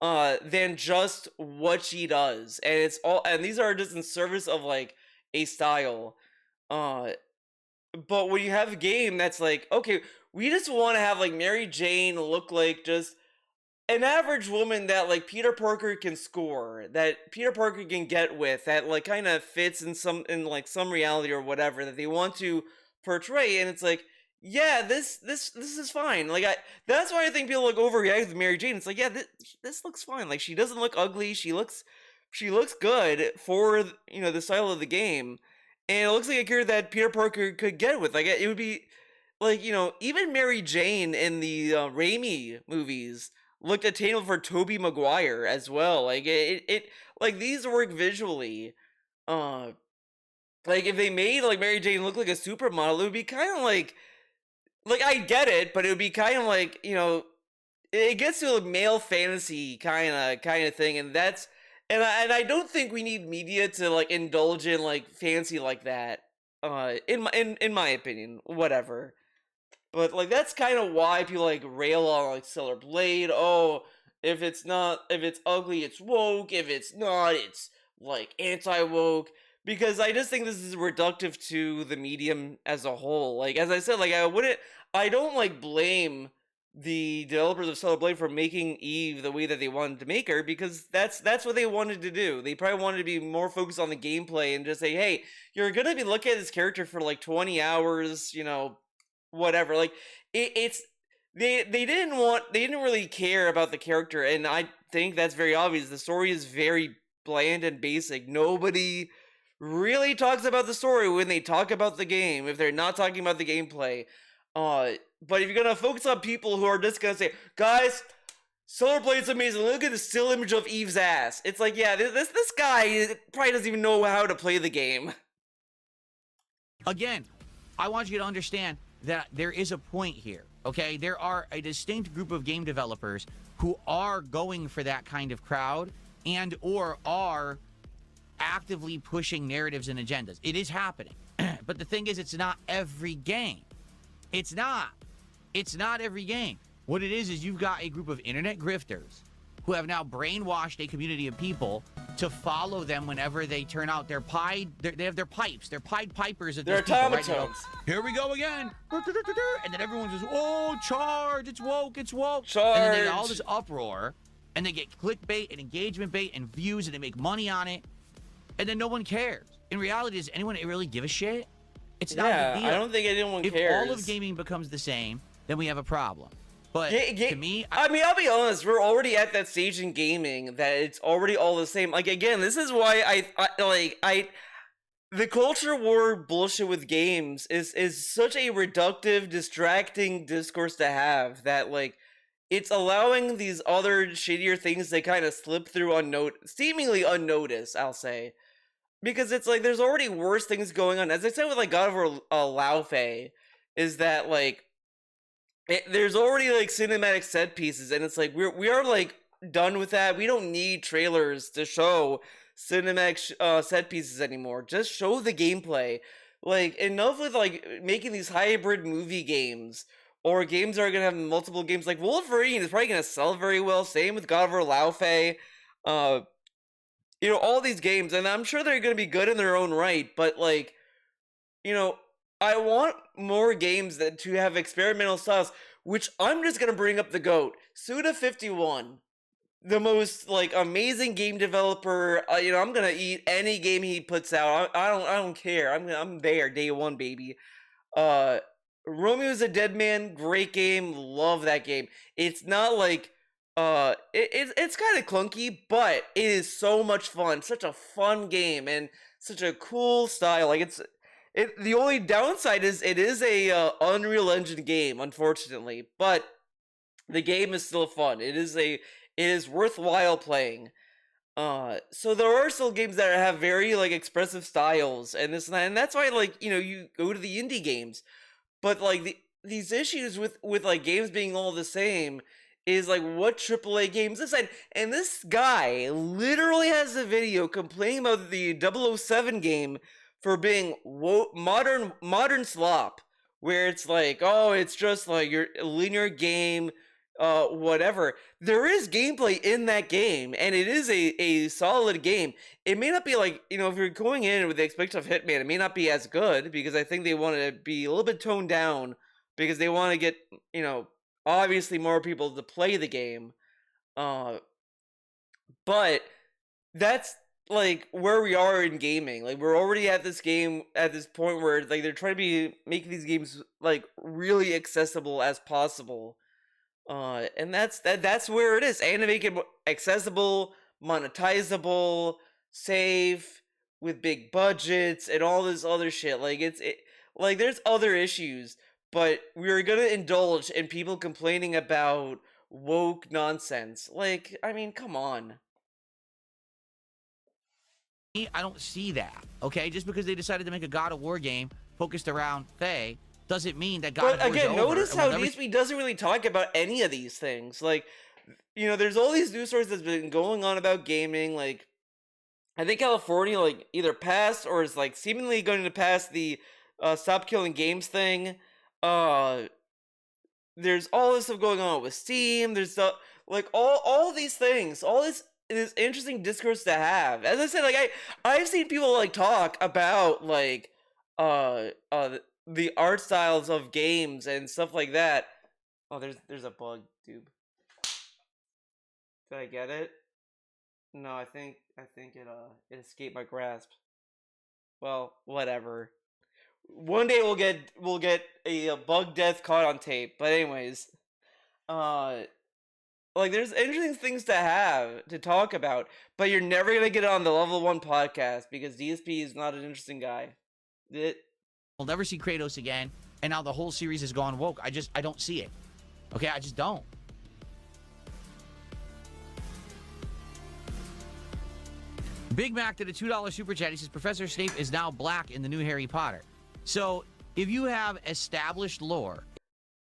S1: than just what she does. And it's all. And these are just in service of like a style. But when you have a game that's like, okay, we just want to have like Mary Jane look like just an average woman that like Peter Parker can score, that Peter Parker can get with, that like kind of fits in some reality or whatever that they want to portray, and it's like, yeah, this is fine. Like that's why I think people like overreact with Mary Jane. It's like, yeah, this looks fine. Like she doesn't look ugly. She looks good for, you know, the style of the game. And it looks like a character that Peter Parker could get with. Like, it would be, like, you know, even Mary Jane in the Raimi movies looked attainable for Tobey Maguire as well. Like, it like, these work visually. Like, if they made, like, Mary Jane look like a supermodel, it would be kind of like, I get it, but it would be kind of like, you know, it gets to a male fantasy kind of thing, and that's, and I don't think we need media to like indulge in like fancy like that. In my opinion, whatever. But like that's kind of why people like rail on like Stellar Blade. Oh, if it's ugly, it's woke. If it's not, it's like anti-woke. Because I just think this is reductive to the medium as a whole. Like, as I said, like I don't like blame the developers of Stellar Blade for making Eve the way that they wanted to make her, because that's what they wanted to do. They probably wanted to be more focused on the gameplay and just say, hey, you're gonna be looking at this character for like 20 hours, you know, whatever. Like they didn't really care about the character, and I think that's very obvious. The story is very bland and basic. Nobody really talks about the story when they talk about the game, if they're not talking about the gameplay. But if you're gonna focus on people who are just gonna say, guys, Stellar Blade's amazing, look at the still image of Eve's ass. It's like, yeah, this guy probably doesn't even know how to play the game.
S2: Again, I want you to understand that there is a point here, okay? There are a distinct group of game developers who are going for that kind of crowd and or are actively pushing narratives and agendas. It is happening. But the thing is, it's not every game. It's not every game. What it is you've got a group of internet grifters who have now brainwashed a community of people to follow them whenever they turn out their they have their pipes. They're Pied Pipers at
S1: They're
S2: these people, right?
S1: automatons.
S2: Here we go again. And then everyone just, oh, charge, it's woke, it's woke.
S1: Charge.
S2: And then they get all this uproar, and they get clickbait and engagement bait and views, and they make money on it. And then no one cares. In reality, does anyone really give a shit? It's not a big deal.
S1: I don't think anyone cares.
S2: If all of gaming becomes the same, then we have a problem. But to me,
S1: I mean, I'll be honest, we're already at that stage in gaming that it's already all the same. Like, again, this is why the culture war bullshit with games is such a reductive, distracting discourse to have that, like, it's allowing these other shittier things to kind of slip through seemingly unnoticed, I'll say. Because it's like, there's already worse things going on. As I said with, like, God of War Laufey, is that, like, there's already, like, cinematic set pieces, and it's like, we are, like, done with that. We don't need trailers to show cinematic set pieces anymore. Just show the gameplay. Like, enough with, like, making these hybrid movie games, or games that are gonna have multiple games. Like, Wolverine is probably gonna sell very well. Same with God of War Laufey. You know, all these games, and I'm sure they're gonna be good in their own right, but, like, you know, I want more games to have experimental styles, which I'm just gonna bring up the GOAT, Suda51, the most, like, amazing game developer. You know, I'm gonna eat any game he puts out. I don't care. I'm there day one, baby. Romeo's a Dead Man, great game. Love that game. It's not like it's kind of clunky, but it is so much fun. Such a fun game and such a cool style. Like, the only downside is it is a Unreal Engine game, unfortunately, but the game is still fun. It is worthwhile playing. So there are still games that have very, like, expressive styles and this and that, and that's why, like, you know, you go to the indie games. But, like, these issues with like games being all the same is, like, what AAA games decide. And this guy literally has a video complaining about the 007 game for being modern slop, where it's like, oh, it's just like your linear game, whatever. There is gameplay in that game, and it is a solid game. It may not be, like, you know, if you're going in with the expectation of Hitman, it may not be as good, because I think they want to be a little bit toned down, because they want to get, you know, obviously more people to play the game. But that's, like, where we are in gaming. Like, we're already at this point where, like, they're trying to be making these games, like, really accessible as possible. And that's where it is. And to make it accessible, monetizable, safe, with big budgets, and all this other shit. Like, like, there's other issues, but we're gonna indulge in people complaining about woke nonsense. Like, I mean, come on.
S2: I don't see that, okay? Just because they decided to make a God of War game focused around Faye doesn't mean that God of War is over.
S1: But again, notice how DSP doesn't really talk about any of these things. Like, you know, there's all these news stories that's been going on about gaming. Like, I think California, like, either passed or is, like, seemingly going to pass the Stop Killing Games thing. There's all this stuff going on with Steam. There's like, all these things, all this interesting discourse to have. As I said, like, I've seen people, like, talk about, like, the art styles of games and stuff like that. Oh, there's a bug, dude. Did I get it? No, I think it escaped my grasp. Well, whatever. One day we'll get a bug death caught on tape. But anyways, like, there's interesting things to talk about, but you're never gonna get it on the Level 1 podcast because DSP is not an interesting guy.
S2: We'll never see Kratos again, and now the whole series has gone woke. I don't see it. Okay, I just don't. Big Mac did a $2 super chat. He says Professor Snape is now black in the new Harry Potter. So if you have established lore,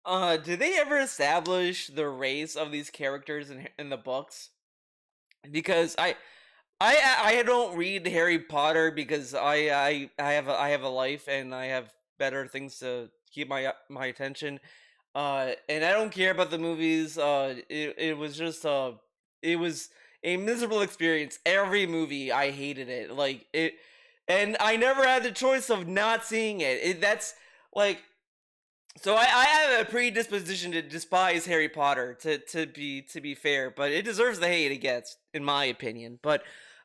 S1: did they ever establish the race of these characters in the books? Because I don't read Harry Potter because I have a life and I have better things to keep my attention. And I don't care about the movies. It was just a miserable experience. Every movie, I hated it. Like it, and I never had the choice of not seeing it. That's like, so I have a predisposition to despise Harry Potter. To be fair, but it deserves the hate it gets, in my opinion. But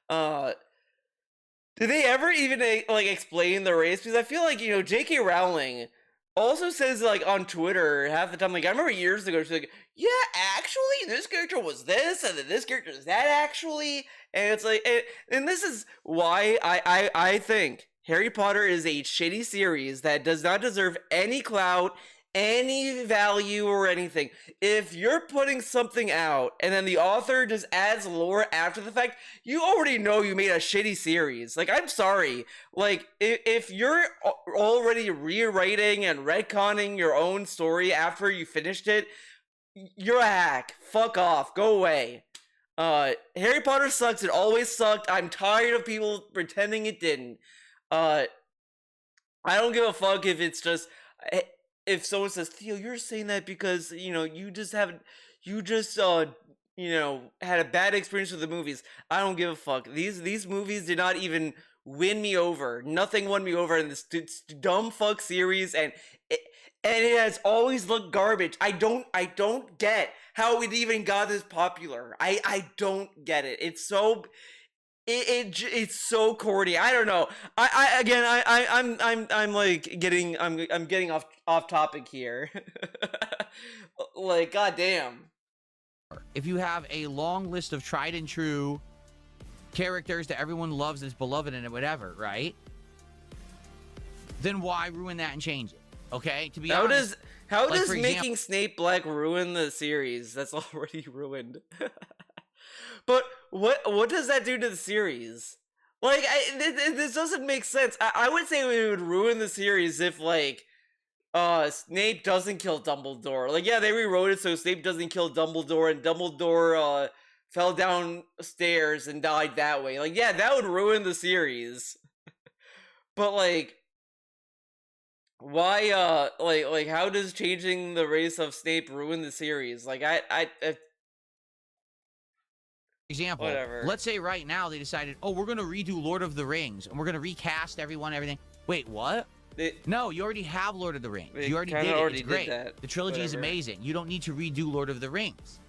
S1: did they ever even like explain the race? Because I feel like, J.K. Rowling also says, like, on Twitter half the time. Like, I remember years ago, she's like, "Yeah, actually, this character was this, and then this character is that, actually." And it's like, and this is why I think Harry Potter is a shitty series that does not deserve any clout, any value, or anything. If you're putting something out and then the author just adds lore after the fact, you already know you made a shitty series. Like, I'm sorry. Like, if you're already rewriting and retconning your own story after you finished it, you're a hack. Fuck off. Go away. Harry Potter sucks. It always sucked. I'm tired of people pretending it didn't. I don't give a fuck if it's just... If someone says, "Theo, you're saying that because, you just had a bad experience with the movies." I don't give a fuck. These movies did not even win me over. Nothing won me over in this dumb fuck series, and it has always looked garbage. I don't get how it even got this popular. I don't get it. It's so... It's so corny. I don't know. I'm like getting off topic here. Like, goddamn.
S2: If you have a long list of tried and true characters that everyone loves, that's beloved and whatever, right? Then why ruin that and change it? Okay, to be honest.
S1: How does making Snape black ruin the series? That's already ruined. But what does that do to the series? Like, this doesn't make sense. I would say it would ruin the series if, like, Snape doesn't kill Dumbledore. Like, yeah, they rewrote it so Snape doesn't kill Dumbledore, and Dumbledore fell downstairs and died that way. Like, yeah, that would ruin the series. But, like, why, like, how does changing the race of Snape ruin the series? Like,
S2: example, whatever. Let's say right now they decided, oh, we're going to redo Lord of the Rings, and we're going to recast everything. Wait, what? No, you already have Lord of the Rings. You already did it. It's great. The trilogy is amazing. You don't need to redo Lord of the Rings.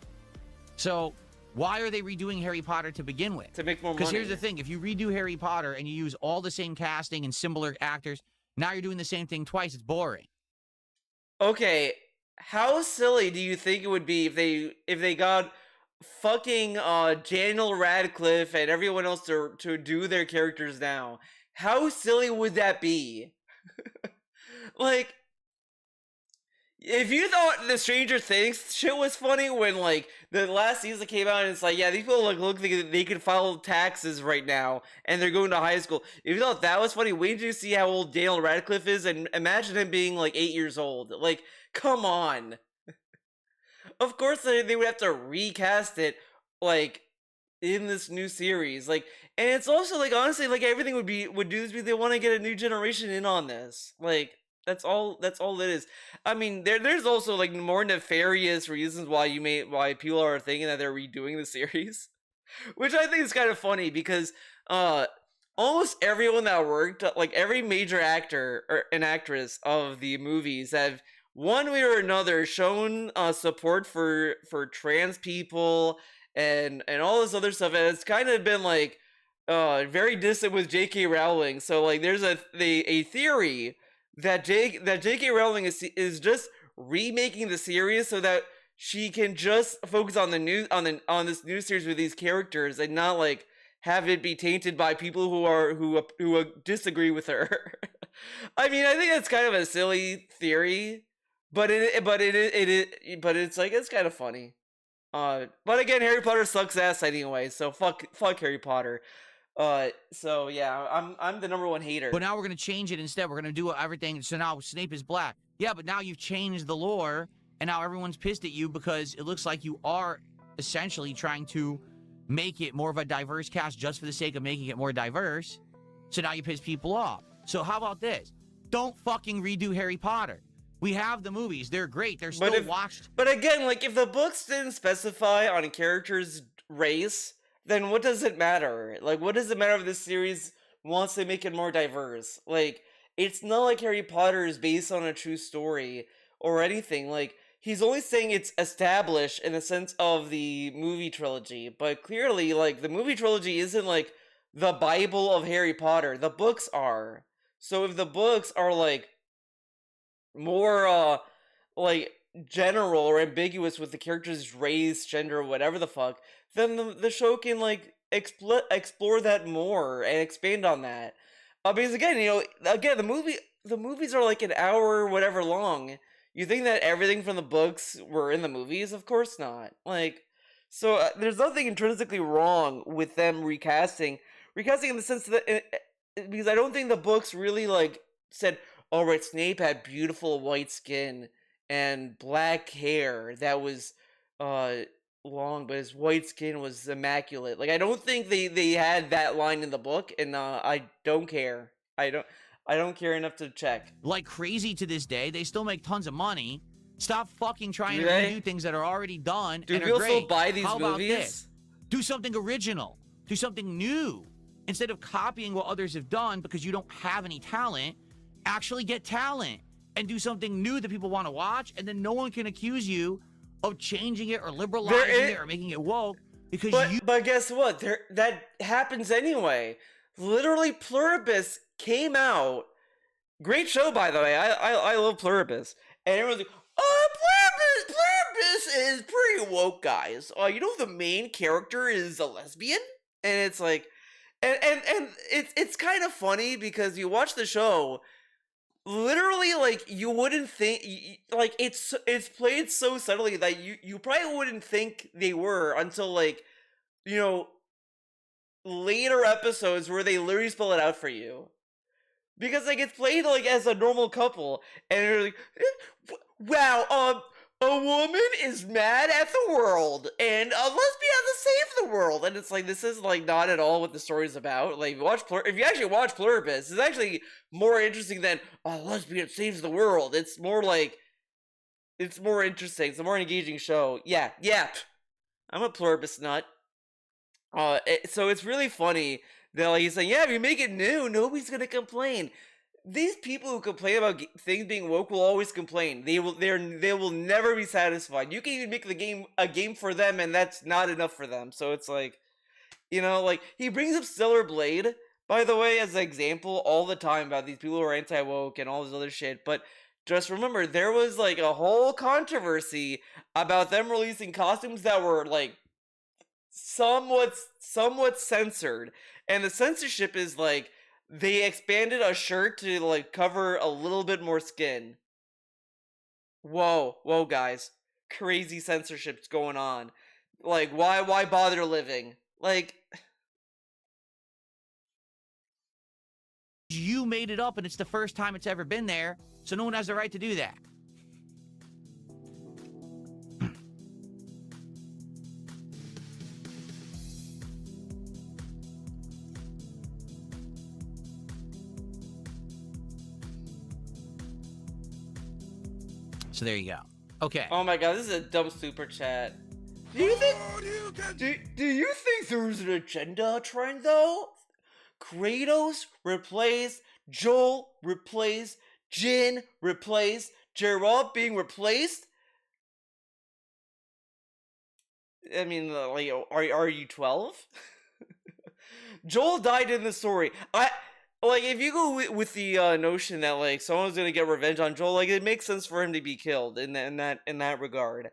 S2: So why are they redoing Harry Potter to begin with?
S1: To make more money.
S2: Because here's the thing. If you redo Harry Potter and you use all the same casting and similar actors, now you're doing the same thing twice. It's boring.
S1: Okay, how silly do you think it would be if they got fucking Daniel Radcliffe and everyone else to do their characters now? How silly would that be? Like, if you thought the Stranger Things shit was funny when, like, the last season came out and it's like, yeah, these people look like they can file taxes right now and they're going to high school. If you thought that was funny, wait till you see how old Daniel Radcliffe is and imagine him being like 8 years old. Like, come on. Of course they would have to recast it, like, in this new series. Like, and it's also, like, honestly, like, everything would do this because they want to get a new generation in on this. Like, that's all it is. I mean, there's also, like, more nefarious reasons why people are thinking that they're redoing the series, which I think is kind of funny because almost everyone that worked, like, every major actor or an actress of the movies have one way or another shown support for trans people and all this other stuff, and it's kind of been like very distant with J.K. Rowling. So, like, there's a theory that J.K. Rowling is just remaking the series so that she can just focus on this new series with these characters and not, like, have it be tainted by people who disagree with her. I mean, I think that's kind of a silly theory, but it's like, it's kind of funny. But again, Harry Potter sucks ass anyway, so fuck Harry Potter. So yeah, I'm the #1 hater.
S2: But now we're gonna change it instead. We're gonna do everything. So now Snape is black. Yeah, but now you've changed the lore, and now everyone's pissed at you because it looks like you are essentially trying to make it more of a diverse cast just for the sake of making it more diverse. So now you piss people off. So how about this? Don't fucking redo Harry Potter. We have the movies. They're great. They're still watched.
S1: But again, like, if the books didn't specify on characters race, then what does it matter? Like, what does it matter if this series wants to make it more diverse? Like, it's not like Harry Potter is based on a true story or anything. Like, he's only saying it's established in the sense of the movie trilogy, but clearly, like, the movie trilogy isn't like the Bible of Harry Potter. The books are. So if the books are like more like general or ambiguous with the character's race, gender, whatever the fuck, then the show can like explore that more and expand on that. Because again, the movies are like an hour or whatever long. You think that everything from the books were in the movies? Of course not. Like, so there's nothing intrinsically wrong with them recasting in the sense that because I don't think the books really like said, all right, Snape had beautiful white skin and black hair that was long, but his white skin was immaculate. Like, I don't think they had that line in the book, and I don't care. I don't care enough to check.
S2: Like crazy to this day, they still make tons of money. Stop fucking trying to redo things that are already done.
S1: Do
S2: and
S1: people
S2: are great.
S1: still buy these
S2: How
S1: movies?
S2: About this? Do something original. Do something new. Instead of copying what others have done because you don't have any talent, actually get talent and do something new that people want to watch, and then no one can accuse you of changing it or liberalizing it or making it woke because
S1: But guess what? That happens anyway. Literally, Pluribus came out. Great show, by the way. I love Pluribus. And everyone's like, oh, Pluribus is pretty woke, guys. You know the main character is a lesbian? And it's like, and it's kind of funny because you watch the show, literally, like, you wouldn't think, like, it's played so subtly that you probably wouldn't think they were until, like, you know, later episodes where they literally spell it out for you. Because, like, it's played, like, as a normal couple, and you're like, wow, a woman is mad at the world, and a lesbian has to save the world, and it's like, this is, like, not at all what the story's about. Like, if you actually watch Pluribus, it's actually more interesting than, a lesbian saves the world. It's more, like, it's more interesting, it's a more engaging show. Yeah, I'm a Pluribus nut. So it's really funny that, like, he's saying, yeah, if you make it new, nobody's gonna complain. These people who complain about things being woke will always complain. They will never be satisfied. You can even make a game for them, and that's not enough for them. So it's like, you know, like, he brings up Stellar Blade, by the way, as an example all the time about these people who are anti-woke and all this other shit. But just remember, there was, like, a whole controversy about them releasing costumes that were, like, somewhat censored. And the censorship is, like, they expanded a shirt to, like, cover a little bit more skin. Whoa, guys. Crazy censorship's going on. Like, why bother living? Like,
S2: you made it up, and it's the first time it's ever been there, so no one has the right to do that. So there you go. Okay.
S1: Oh my god, this is a dumb super chat. Do you think do you think there's an agenda trend though? Kratos replaced, Joel replaced, Jin replaced, Geralt being replaced? I mean, like, are you 12? Joel died in the story. Like, if you go with the notion that, like, someone's gonna get revenge on Joel, like, it makes sense for him to be killed in that regard.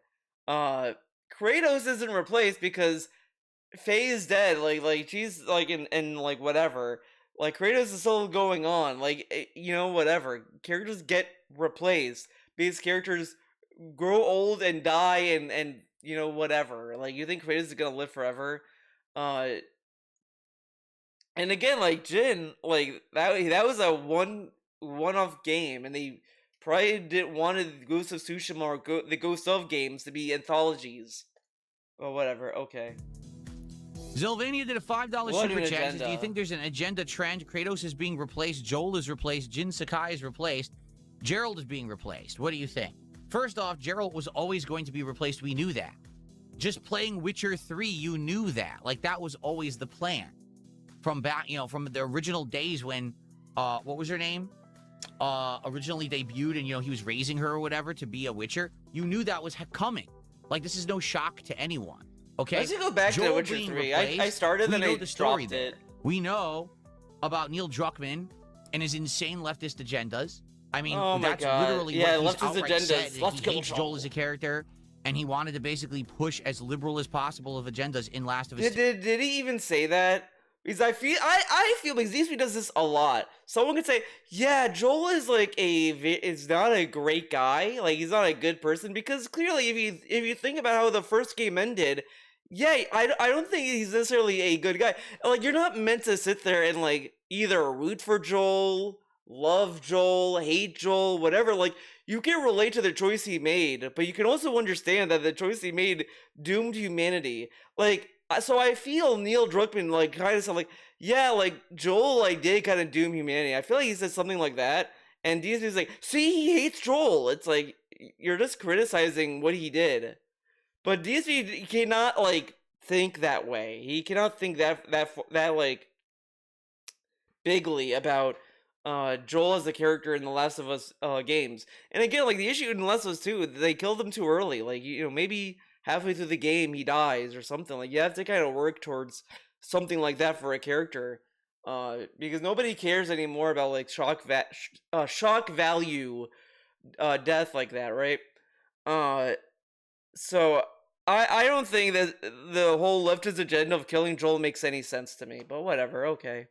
S1: Kratos isn't replaced because Faye is dead. Like she's like in like whatever. Like, Kratos is still going on. Like, you know, whatever. Characters get replaced because characters grow old and die and you know, whatever. Like, you think Kratos is gonna live forever? And again, like, Jin, like, that was a one-off game, and they probably didn't want Ghost of Tsushima or the Ghost of games to be anthologies. Well, whatever, okay.
S2: Zylvania did a $5 super chat. Do you think there's an agenda trend? Kratos is being replaced, Joel is replaced, Jin Sakai is replaced, Geralt is being replaced. What do you think? First off, Geralt was always going to be replaced. We knew that. just playing Witcher 3, you knew that. Like, that was always the plan. From back, from the original days when, what was her name? Originally debuted and, he was raising her or whatever to be a Witcher. You knew that was coming. Like, this is no shock to anyone. Okay?
S1: Let's go back to Witcher 3. I started and I dropped it.
S2: We know about Neil Druckmann and his insane leftist agendas. I mean, that's literally what he's outright said. He hates Joel as a character, and he wanted to basically push as liberal as possible of agendas in Last of Us.
S1: Did he even say that? Because I feel because DSP does this a lot. Someone could say, yeah, Joel is like is not a great guy. Like, he's not a good person. Because clearly, if you think about how the first game ended, yeah, I don't think he's necessarily a good guy. Like, you're not meant to sit there and like either root for Joel, love Joel, hate Joel, whatever. Like, you can relate to the choice he made, but you can also understand that the choice he made doomed humanity. Like, so I feel Neil Druckmann like kind of said like, yeah, like Joel like did kind of doom humanity. I feel like he said something like that, and DSP's like, see, he hates Joel. It's like, you're just criticizing what he did. But DSP cannot like think that way. He cannot think that like bigly about Joel as a character in the Last of Us games. And again, like the issue in The Last of Us 2, they killed him too early. Like, maybe halfway through the game he dies or something. Like, you have to kind of work towards something like that for a character. Because nobody cares anymore about like shock value death like that, right? So I don't think that the whole leftist agenda of killing Joel makes any sense to me, but whatever, okay.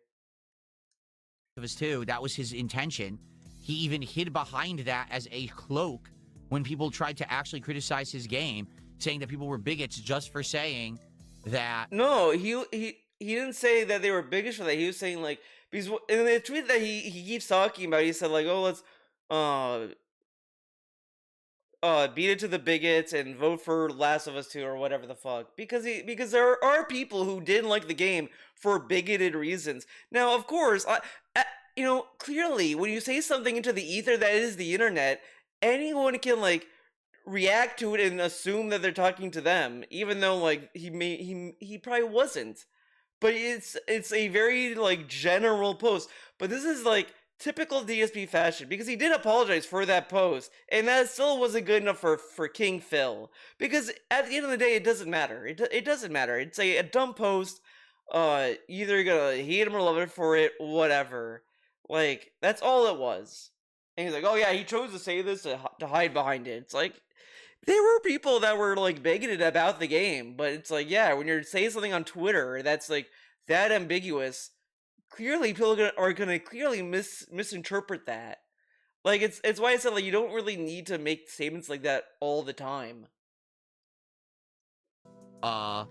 S2: Of us too, that was his intention. He even hid behind that as a cloak when people tried to actually criticize his game, saying that people were bigots just for saying that.
S1: No, he didn't say that they were bigots for that. He was saying like, because in the tweet that he keeps talking about, he said like, oh, let's beat it to the bigots and vote for Last of Us 2 or whatever the fuck. Because there are people who didn't like the game for bigoted reasons. Now, of course, clearly when you say something into the ether that is the internet, anyone can like react to it and assume that they're talking to them, even though like he probably wasn't. But it's a very like general post. But this is like typical DSP fashion, because he did apologize for that post, and that still wasn't good enough for King Phil. Because at the end of the day, it doesn't matter. It doesn't matter. It's a dumb post. Either you're gonna hate him or love him for it, whatever. Like, that's all it was. And he's like, oh yeah, he chose to say this to hide behind it. It's like, there were people that were like bigoted about the game, but it's like, yeah, when you're saying something on Twitter that's like that ambiguous, clearly people are gonna clearly misinterpret that. Like, it's why I said like you don't really need to make statements like that all the time.
S2: It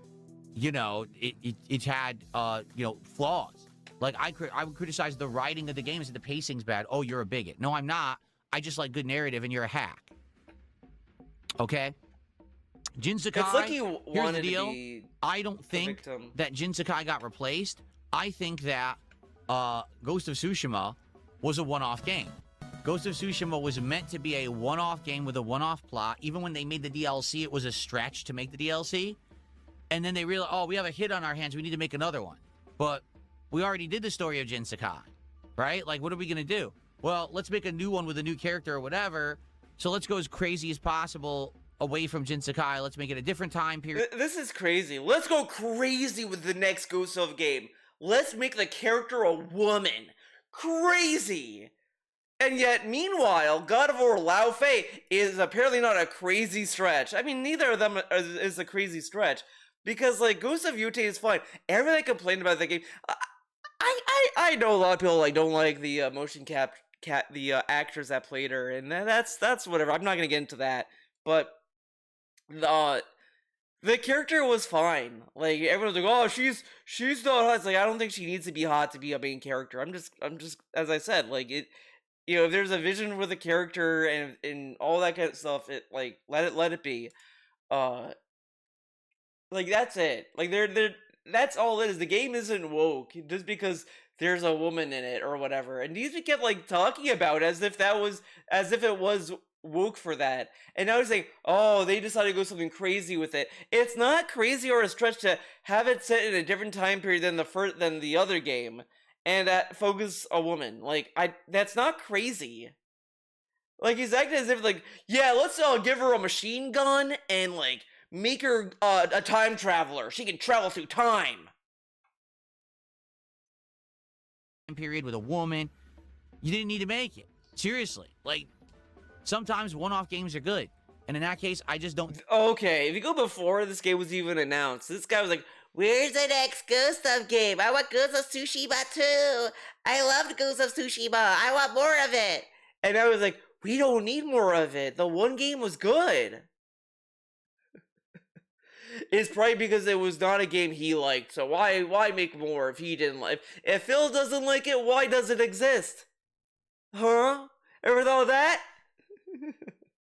S2: had flaws. Like, I would criticize the writing of the game, and the pacing's bad. Oh, you're a bigot. No, I'm not. I just like good narrative, and you're a hack. Okay? Jin Sakai,
S1: it's like he
S2: here's
S1: wanted
S2: the deal.
S1: To be
S2: I don't think that Jin Sakai got replaced. I think that Ghost of Tsushima was a one-off game. Ghost of Tsushima was meant to be a one-off game with a one-off plot. Even when they made the DLC, it was a stretch to make the DLC. And then they realized, oh, we have a hit on our hands. We need to make another one. But we already did the story of Jin Sakai, right? Like, what are we going to do? Well, let's make a new one with a new character or whatever. So let's go as crazy as possible away from Jin Sakai. Let's make it a different time period.
S1: This is crazy. Let's go crazy with the next Ghost of game. Let's make the character a woman. Crazy. And yet, meanwhile, God of War Laufey is apparently not a crazy stretch. I mean, neither of them is a crazy stretch. Because, like, Ghost of Yute is fine. Everyone that complained about that game... I know a lot of people, like, don't like the motion the actors that played her. And that's whatever. I'm not going to get into that. But... the character was fine. Like, everyone's like, oh, she's not hot. It's like, I don't think she needs to be hot to be a main character. I'm just, as I said, like, it, if there's a vision with a character and all that kind of stuff, it, like, let it be. Like, that's it. Like, that's all it is. The game isn't woke just because there's a woman in it or whatever. And these we kept like talking about as if it was woke for that. And now he's like, oh, they decided to go something crazy with it. It's not crazy or a stretch to have it set in a different time period than the other game, and focus a woman. Like that's not crazy. Like he's acting as if like, yeah, let's give her a machine gun and like make her a time traveler. She can travel through time.
S2: Period with a woman. You didn't need to make it. Seriously. Like, sometimes one-off games are good. And in that case, I just don't...
S1: Okay, if you go before this game was even announced, this guy was like, where's the next Ghost of game? I want Ghost of Tsushima too. I loved Ghost of Tsushima. I want more of it. And I was like, we don't need more of it. The one game was good. It's probably because it was not a game he liked. So why make more if he didn't like? If Phil doesn't like it, why does it exist? Huh? Ever thought of that?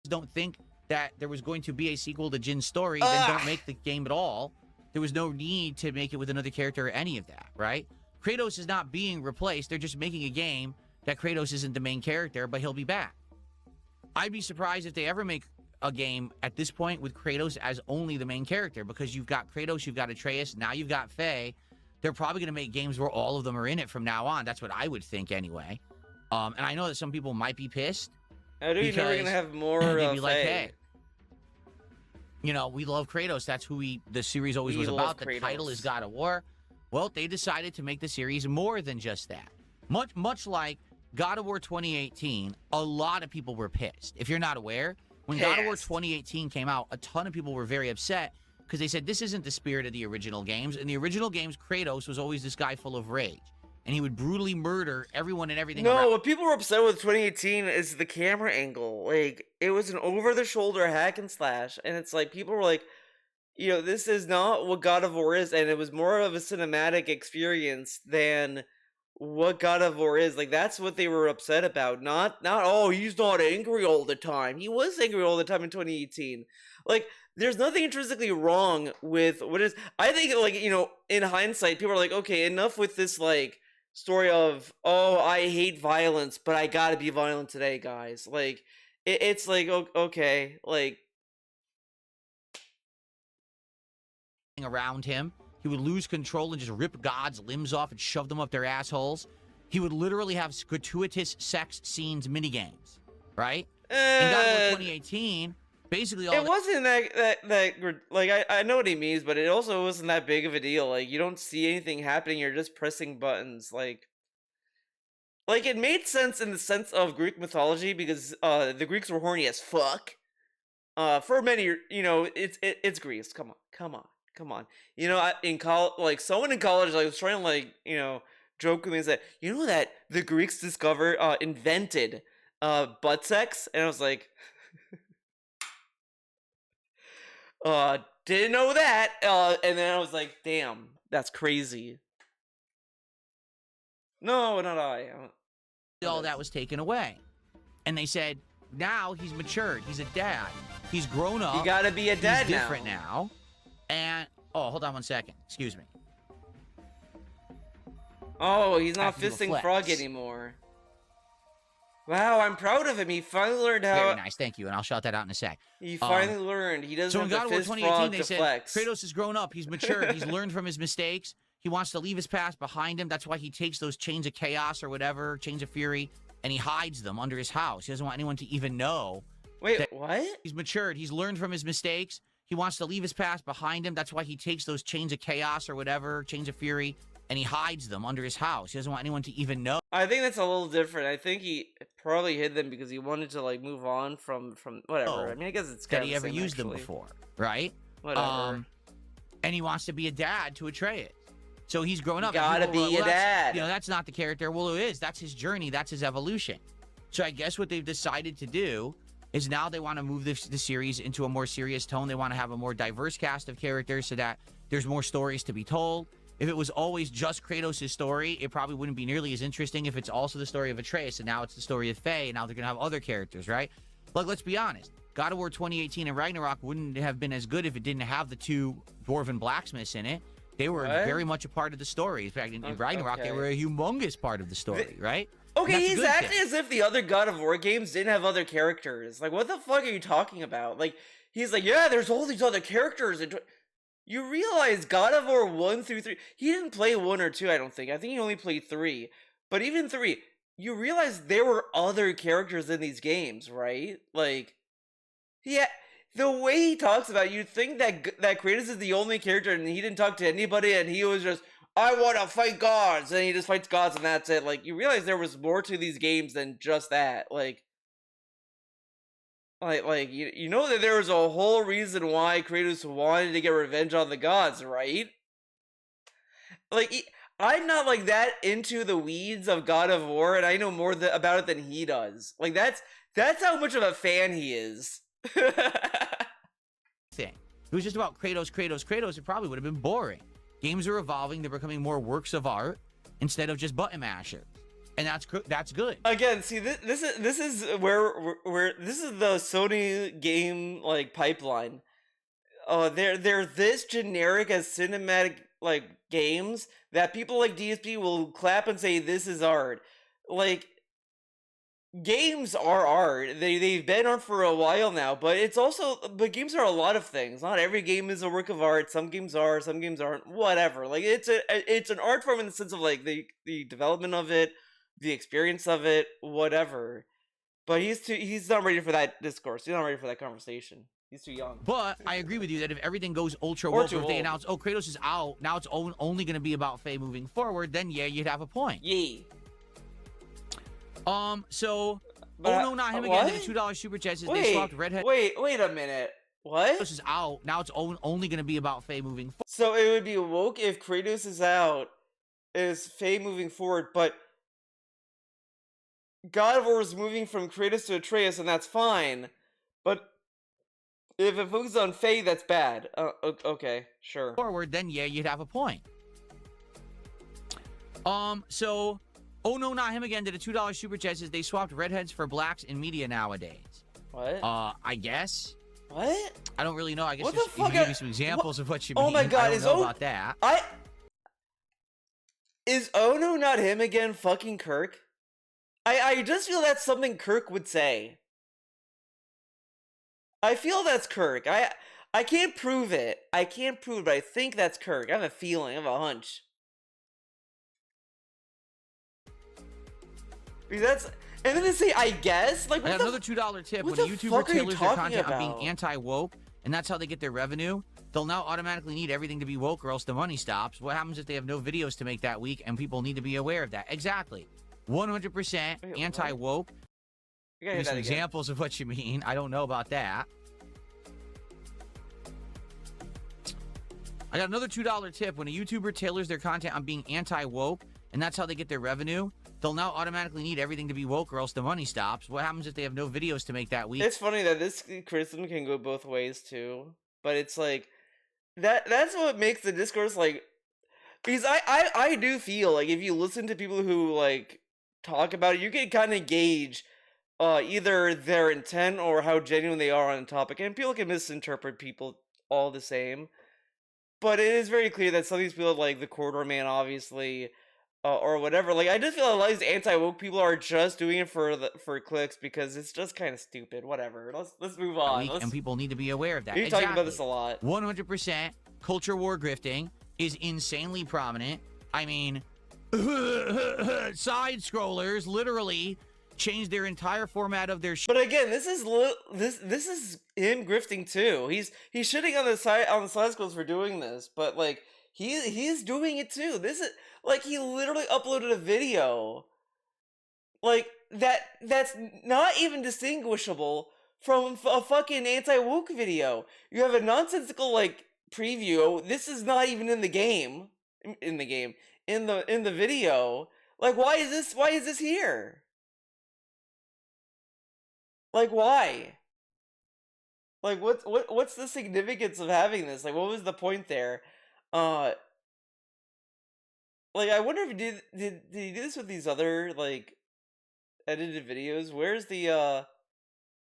S2: Don't think that there was going to be a sequel to Jin's story, then don't make the game at all. There was no need to make it with another character or any of that, right? Kratos is not being replaced. They're just making a game that Kratos isn't the main character, but he'll be back. I'd be surprised if they ever make a game at this point with Kratos as only the main character, because you've got Kratos, you've got Atreus, now you've got Faye. They're probably going to make games where all of them are in it from now on. That's what I would think anyway. And I know that some people might be pissed.
S1: I do think we're going to have more
S2: they'd be
S1: Faye.
S2: like, hey, you know, we love Kratos. That's who the series always was about. The title is God of War. Well, they decided to make the series more than just that. Much like God of War 2018, a lot of people were pissed. If you're not aware, when God of War 2018 came out, a ton of people were very upset because they said this isn't the spirit of the original games. In the original games, Kratos was always this guy full of rage, and he would brutally murder everyone and everything.
S1: No, what people were upset with 2018 is the camera angle. Like, it was an over-the-shoulder hack and slash, and it's like, people were like, you know, this is not what God of War is, and it was more of a cinematic experience than what God of War is. Like, that's what they were upset about. Not, oh, he's not angry all the time. He was angry all the time in 2018. Like, there's nothing intrinsically wrong with what is. I think, like, you know, in hindsight, people are like, okay, enough with this, like, story of, oh, I hate violence, but I gotta be violent today, guys. Like, it's like, okay, like,
S2: around him, he would lose control and just rip gods' limbs off and shove them up their assholes. He would literally have gratuitous sex scenes minigames, right? In God of War 2018, basically all
S1: it wasn't that like, I know what he means, but it also wasn't that big of a deal. Like, you don't see anything happening, you're just pressing buttons. Like it made sense in the sense of Greek mythology, because the Greeks were horny as fuck. For many, you know, it's Greece. Come on. You know, in college, like, someone in college, like, was trying to, like, you know, joke with me and said, you know that the Greeks invented butt sex? And I was like, didn't know that. And then I was like, damn, that's crazy. No, not I.
S2: All that was taken away. And they said, now he's matured. He's a dad. He's grown up.
S1: You gotta be a dad
S2: He's different now. And, oh, hold on one second. Excuse me.
S1: Oh, he's not fisting Frog anymore. Wow, I'm proud of him. He finally learned how.
S2: Very nice, thank you. And I'll shout that out in a sec.
S1: He finally learned. He doesn't have to fist Frog to flex.
S2: Kratos has grown up. He's matured. He's learned from his mistakes. He wants to leave his past behind him. That's why he takes those chains of chaos or whatever, chains of fury, and he hides them under his house. He doesn't want anyone to even know.
S1: Wait, what?
S2: He's matured. He's learned from his mistakes. He wants to leave his past behind him. That's why he takes those chains of chaos or whatever, chains of fury, and he hides them under his house. He doesn't want anyone to even know.
S1: I think that's a little different. I think he probably hid them because he wanted to, like, move on from whatever.
S2: Oh,
S1: I mean, I guess it's kind
S2: that
S1: of
S2: he
S1: the
S2: ever
S1: same,
S2: used them
S1: actually.
S2: before, right?
S1: Whatever.
S2: And he wants to be a dad to Atreus. So he's grown up.
S1: Gotta be a dad.
S2: You know, that's not the character. Well, it is. That's his journey. That's his evolution. So I guess what they've decided to do is now they want to move the series into a more serious tone. They want to have a more diverse cast of characters so that there's more stories to be told. If it was always just Kratos' story, it probably wouldn't be nearly as interesting if it's also the story of Atreus, and now it's the story of Faye, and now they're going to have other characters, right? Like, let's be honest. God of War 2018 and Ragnarok wouldn't have been as good if it didn't have the two dwarven blacksmiths in it. They were very much a part of the story. In fact, in Ragnarok, they were a humongous part of the story, right?
S1: Okay, he's acting as if the other God of War games didn't have other characters. Like, what the fuck are you talking about? Like, he's like, yeah, there's all these other characters. You realize God of War 1 through 3, he didn't play 1 or 2, I don't think. I think he only played 3. But even 3, you realize there were other characters in these games, right? Like, yeah, the way he talks about it, you'd think that Kratos is the only character and he didn't talk to anybody and he was just, I want to fight gods, and he just fights gods and that's it. Like, you realize there was more to these games than just that. Like you know that there was a whole reason why Kratos wanted to get revenge on the gods, right? Like, I'm not like that into the weeds of God of War, and I know more about it than he does. Like, that's how much of a fan he is.
S2: Thing. If it was just about Kratos, it probably would have been boring. Games are evolving; they're becoming more works of art instead of just button mashers, and that's good.
S1: Again, see, this is where this is the Sony game like pipeline. They're this generic as cinematic like games that people like DSP will clap and say this is art. Like, games are art. They've been art for a while now, but games are a lot of things. Not every game is a work of art. Some games are, some games aren't. Whatever. Like, it's an art form in the sense of like the development of it, the experience of it, whatever. But he's not ready for that discourse. He's not ready for that conversation. He's too young.
S2: But I agree with you that if everything goes ultra woke, or if they announce, oh, Kratos is out, now it's only going to be about Faye moving forward, then yeah, you'd have a point.
S1: Yeah.
S2: So, no, not him again. Did the $2 super chats is they swapped redhead.
S1: Wait a minute. What?
S2: Kratos is out. Now it's only going to be about Faye moving forward.
S1: So it would be woke if Kratos is out, is Faye moving forward, but God of War is moving from Kratos to Atreus, and that's fine. But if it focuses on Faye, that's bad. Okay, sure.
S2: Forward, then yeah, you'd have a point. So, oh no, not him again. Did a $2 super chat says they swapped redheads for blacks in media nowadays.
S1: What?
S2: I guess.
S1: What?
S2: I don't really know. I guess
S1: what
S2: just you give me some examples of what you mean.
S1: Oh my god,
S2: I don't know about that.
S1: Is Oh no, not him again fucking Kirk? I just feel that's something Kirk would say. I feel that's Kirk. I can't prove it. I can't prove it, but I think that's Kirk. I have a feeling. I have a hunch. Because that's... And then they say, I guess? Like,
S2: I got another $2 tip. When a YouTuber tailors their content on being anti-woke, and that's how they get their revenue, they'll now automatically need everything to be woke or else the money stops. What happens if they have no videos to make that week, and people need to be aware of that? Exactly. 100% anti-woke. Give me some examples of what you mean. I don't know about that. I got another $2 tip. When a YouTuber tailors their content on being anti-woke, and that's how they get their revenue, they'll now automatically need everything to be woke or else the money stops. What happens if they have no videos to make that week?
S1: It's funny that this criticism can go both ways too. But it's like that's what makes the discourse like, because I do feel like if you listen to people who like talk about it, you can kind of gauge either their intent or how genuine they are on a topic, and people can misinterpret people all the same. But it is very clear that some of these people, like the Corridor Man, obviously, or whatever, like, I just feel a lot of these anti-woke people are just doing it for clicks because it's just kind of stupid. Whatever. Let's move on.
S2: And people need to be aware of that.
S1: You're talking about this a lot.
S2: 100% culture war grifting is insanely prominent. I mean, side scrollers literally changed their entire format of their.
S1: But again, this is him grifting too. He's shitting on the side scrolls for doing this, but like he's doing it too. This is like he literally uploaded a video like that's not even distinguishable from a fucking anti-woke video. You have a nonsensical like preview. This is not even in the game. In the video. Like, why is this here? Like, why? Like, what's the significance of having this? Like, what was the point there? Like, I wonder if did he do this with these other like edited videos? Where's the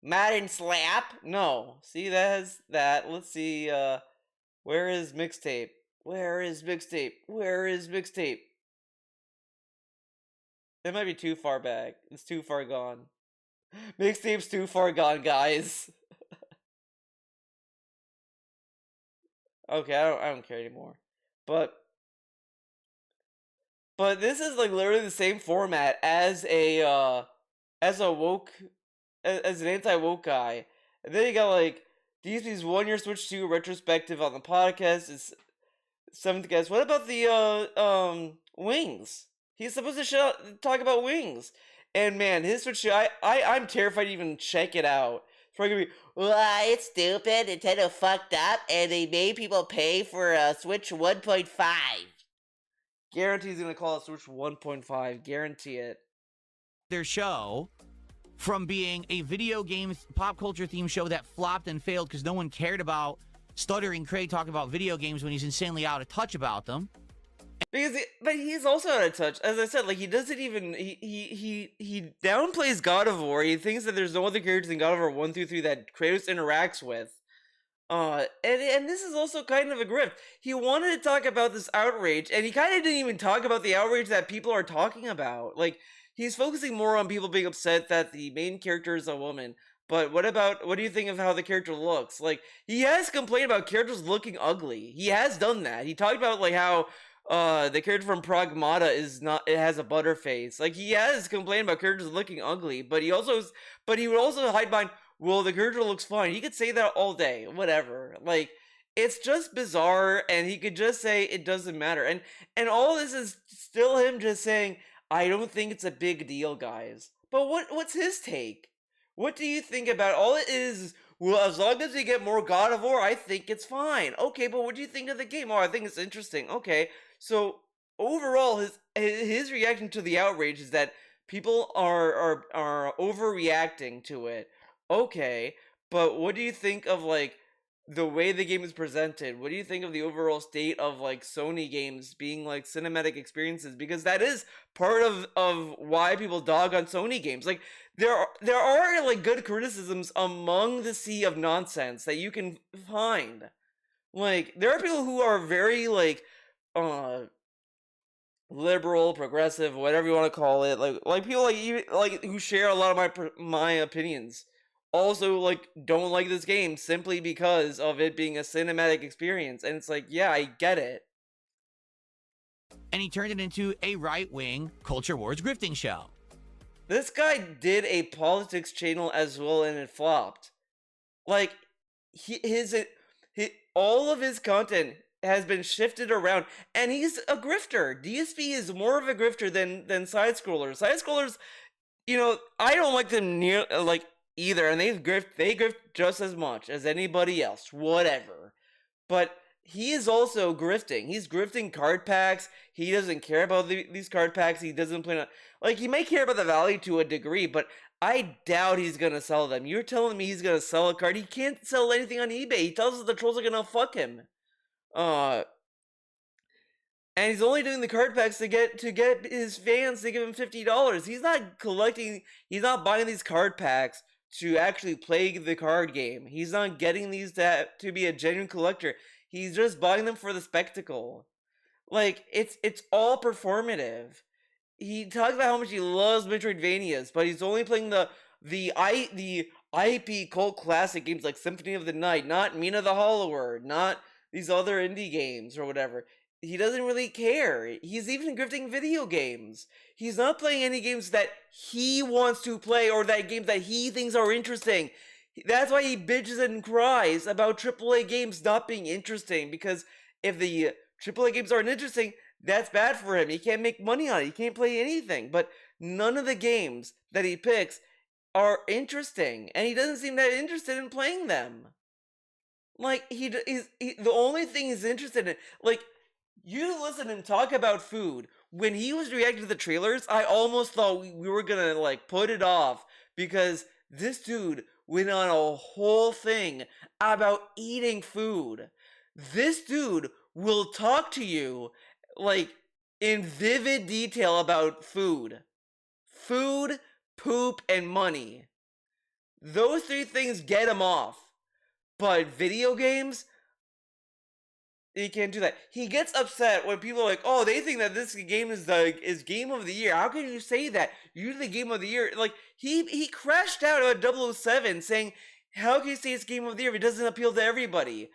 S1: Madden slap? No. See, that has that. Let's see. Where is mixtape? Where is mixtape? Where is mixtape? It might be too far back. It's too far gone. Mixtape's too far gone, guys. Okay, I don't care anymore. But this is like literally the same format as a woke as an anti-woke guy. And then you got like DSP's 1-year Switch 2 retrospective on the podcast. Is 7th guest. What about the wings? He's supposed to talk about wings. And man, his Switch 2, I'm terrified to even check it out. It's probably gonna be, well, it's stupid, Nintendo fucked up, and they made people pay for a Switch 1.5. Guarantee he's gonna call it Switch 1.5. Guarantee it.
S2: Their show from being a video game pop culture themed show that flopped and failed because no one cared about stuttering Craig talking about video games when he's insanely out of touch about them.
S1: But he's also out of touch. As I said, like he doesn't even he downplays God of War. He thinks that there's no other characters in God of War 1 through 3 that Kratos interacts with. And this is also kind of a grift. He wanted to talk about this outrage, and he kind of didn't even talk about the outrage that people are talking about. Like, he's focusing more on people being upset that the main character is a woman. But what do you think of how the character looks? Like, he has complained about characters looking ugly. He has done that. He talked about, like, how the character from Pragmata it has a butter face. Like, he has complained about characters looking ugly, but he would also hide behind, well, the character looks fine. He could say that all day, whatever. Like, it's just bizarre, and he could just say it doesn't matter. And all this is still him just saying, I don't think it's a big deal, guys. But what's his take? What do you think about all it is? Well, as long as we get more God of War, I think it's fine. Okay, but what do you think of the game? Oh, I think it's interesting. Okay, so overall, his reaction to the outrage is that people are overreacting to it. Okay, but what do you think of like the way the game is presented? What do you think of the overall state of like Sony games being like cinematic experiences? Because that is part of why people dog on Sony games. Like there are like good criticisms among the sea of nonsense that you can find. Like there are people who are very like liberal, progressive, whatever you want to call it. Like people like who share a lot of my opinions. Also, like, don't like this game simply because of it being a cinematic experience. And it's like, yeah, I get it.
S2: And he turned it into a right-wing Culture Wars grifting show.
S1: This guy did a politics channel as well, and it flopped. Like, all of his content has been shifted around, and he's a grifter. DSP is more of a grifter than side-scrollers. Side-scrollers, you know, I don't like them either, and they grift just as much as anybody else, whatever. But he is also grifting. He's grifting card packs. He doesn't care about these card packs. He doesn't plan on, like, he may care about the value to a degree, but I doubt he's gonna sell them. You're telling me he's gonna sell a card? He can't sell anything on eBay. He tells us the trolls are gonna fuck him. And he's only doing the card packs to get his fans to give him $50. He's not buying these card packs to actually play the card game. He's not getting these to be a genuine collector. He's just buying them for the spectacle. Like, it's all performative. He talks about how much he loves Metroidvanias, but he's only playing the IP cult classic games like Symphony of the Night, not Mina the Hollower, not these other indie games or whatever. He doesn't really care. He's even grifting video games. He's not playing any games that he wants to play or that games that he thinks are interesting. That's why he bitches and cries about AAA games not being interesting, because if the AAA games aren't interesting, that's bad for him. He can't make money on it. He can't play anything. But none of the games that he picks are interesting, and he doesn't seem that interested in playing them. Like, the only thing he's interested in, like, you listen to him talk about food. When he was reacting to the trailers, I almost thought we were gonna, like, put it off, because this dude went on a whole thing about eating food. This dude will talk to you, like, in vivid detail about food. Food, poop, and money. Those 3 things get him off. But video games, can't do that. He gets upset when people are like, oh, they think that this game is game of the year. How can you say that? You're the game of the year. Like, he crashed out at 007 saying, how can you say it's game of the year if it doesn't appeal to everybody?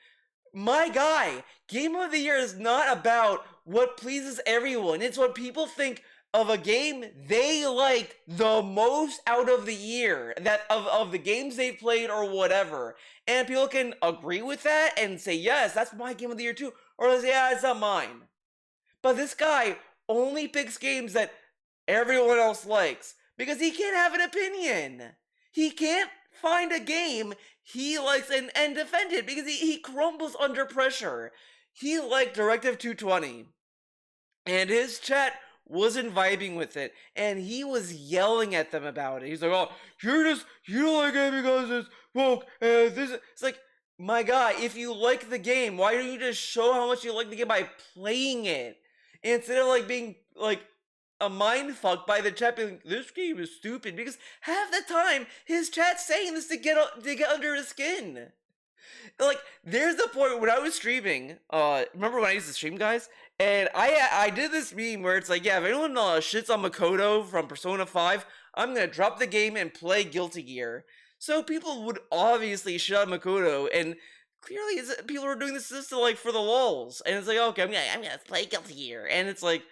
S1: My guy, game of the year is not about what pleases everyone. It's what people think of a game they liked the most out of the year, that of the games they played or whatever. And people can agree with that and say, yes, that's my game of the year too. Or they'll say, yeah, it's not mine. But this guy only picks games that everyone else likes because he can't have an opinion. He can't find a game he likes and defend it because he crumbles under pressure. He liked Directive 220. And his chat wasn't vibing with it, and he was yelling at them about it. He's like, oh, you don't like it because it's woke, and this. It's like, my guy, if you like the game, why don't you just show how much you like the game by playing it? Instead of like being like a mind fuck by the chat being, this game is stupid, because half the time his chat's saying this to get under his skin. Like, there's the point when I was streaming, remember when I used to stream, guys? And I did this meme where it's like, yeah, if anyone shits on Makoto from Persona 5, I'm gonna drop the game and play Guilty Gear. So people would obviously shit on Makoto, and clearly people were doing this just to, like, for the lulz. And it's like, okay, I'm gonna play Guilty Gear. And it's like,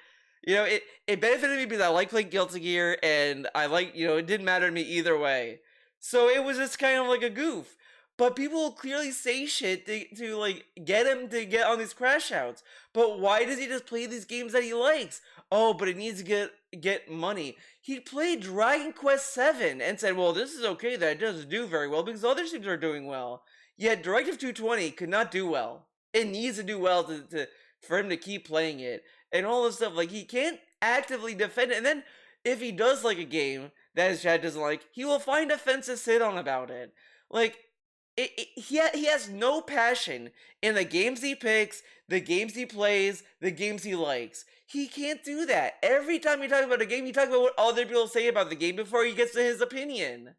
S1: you know, it benefited me because I like playing Guilty Gear, and I like, you know, it didn't matter to me either way. So it was just kind of like a goof. But people clearly say shit to like get him to get on these crash outs. But why does he just play these games that he likes? Oh, but it needs to get money. He played Dragon Quest VII and said, well, this is okay that it doesn't do very well because other things are doing well. Yet Directive 220 could not do well. It needs to do well for him to keep playing it. And all this stuff, like, he can't actively defend it. And then if he does like a game that his chat doesn't like, he will find a fence to sit on about it. Like, he has no passion in the games he picks, the games he plays, the games he likes. He can't do that. Every time he talks about a game, he talks about what other people say about the game before he gets to his opinion.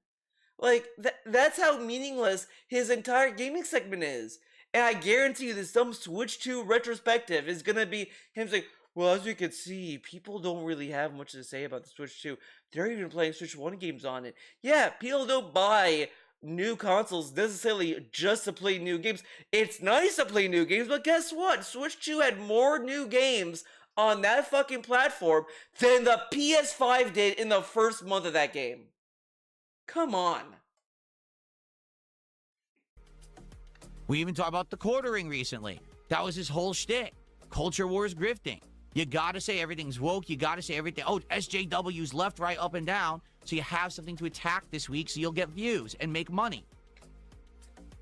S1: Like, that's how meaningless his entire gaming segment is. And I guarantee you that some Switch 2 retrospective is gonna be him saying, well, as you can see, people don't really have much to say about the Switch 2. They're even playing Switch 1 games on it. Yeah, people don't buy new consoles necessarily just to play new games. It's nice to play new games, but guess what? Switch 2 had more new games on that fucking platform than the PS5 did in the first month of that game. Come on.
S2: We even talked about the quartering recently. That was his whole shtick. Culture wars grifting. You gotta say everything's woke. You gotta say everything. Oh, SJW's left, right, up, and down. So you have something to attack this week so you'll get views and make money.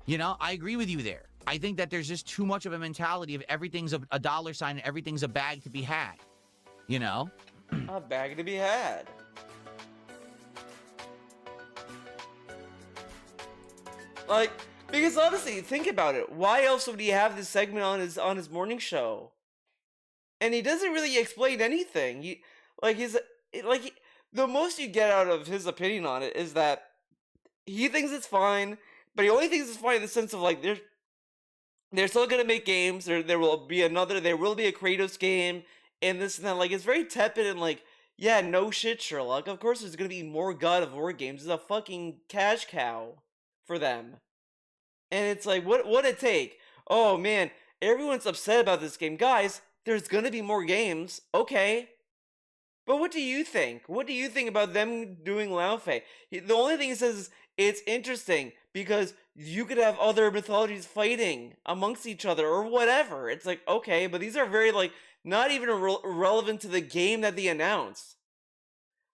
S2: You know, I agree with you there. I think that there's just too much of a mentality of everything's a dollar sign and everything's a bag to be had. You know?
S1: A bag to be had. Like, because honestly, think about it. Why else would he have this segment on his morning show? And he doesn't really explain anything. The most you get out of his opinion on it is that he thinks it's fine, but he only thinks it's fine in the sense of, like, they're still gonna make games. There will be a Kratos game, and this and that. Like, it's very tepid and like, yeah, no shit, Sherlock. Of course there's gonna be more God of War games. It's a fucking cash cow for them. And it's like, what'd it take? Oh man, everyone's upset about this game. Guys, there's gonna be more games, okay. But what do you think? What do you think about them doing laufy? The only thing he says is, it's interesting because you could have other mythologies fighting amongst each other or whatever. It's like, okay, but these are very, like, not even relevant to the game that they announced.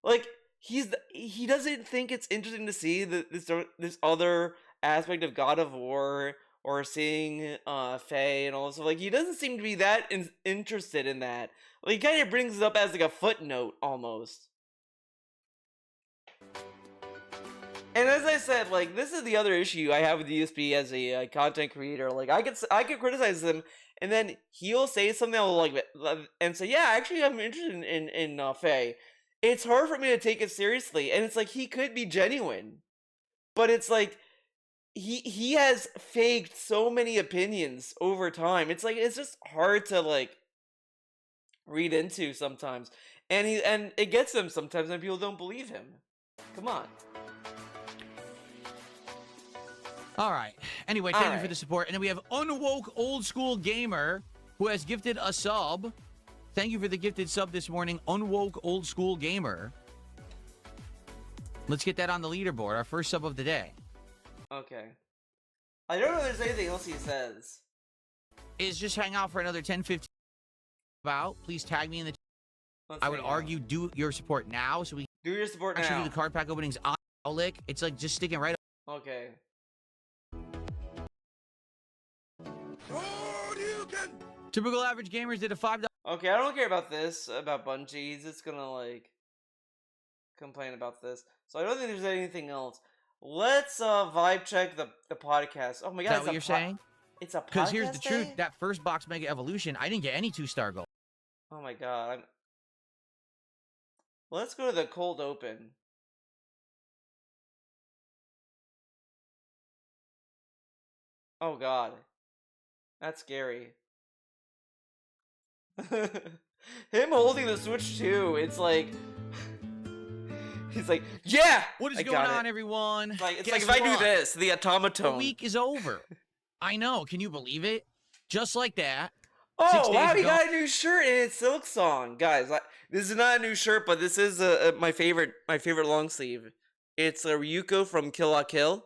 S1: Like, he doesn't think it's interesting to see this other aspect of God of War or seeing Faye and all this stuff. Like, he doesn't seem to be that interested in that. Like, he kind of brings it up as like a footnote almost. And as I said, like, this is the other issue I have with DSP as a content creator. Like, I could criticize him, and then he'll say something like, and say, yeah, actually, I'm interested in Faye. It's hard for me to take it seriously, and it's like, he could be genuine, but it's like, he has faked so many opinions over time. It's like it's just hard to like read into sometimes, and it gets him sometimes, and people don't believe him. Come on.
S2: All right. Anyway, thank you for the support. And then we have Unwoke Old School Gamer, who has gifted a sub. Thank you for the gifted sub this morning, Unwoke Old School Gamer. Let's get that on the leaderboard, our first sub of the day.
S1: Okay. I don't know if there's anything else he says.
S2: Is just hang out for another 10-15 about. Please tag me in the I would argue do your support now so we
S1: do your support now.
S2: Actually do the card pack openings on Lick. It's like just sticking right up.
S1: Okay.
S2: Typical Average Gamers did a $5.
S1: Okay, I don't care about this, about Bungie. He's just gonna, like, complain about this. So I don't think there's anything else. Let's, vibe check the podcast. Oh my god,
S2: is that what you're saying?
S1: It's a podcast.
S2: Because here's the truth. That first box Mega Evolution, I didn't get any 2-star gold.
S1: Oh my god. Let's go to the cold open. Oh god. That's scary. Him holding the Switch too, it's like he's like, yeah!
S2: What is going on, everyone?
S1: It's like if I do this, the automaton.
S2: The week is over. I know, can you believe it? Just like that.
S1: Oh, wow, he got a new shirt and it's Silk Song. Guys, this is not a new shirt, but this is my favorite long sleeve. It's a Ryuko from Kill la Kill.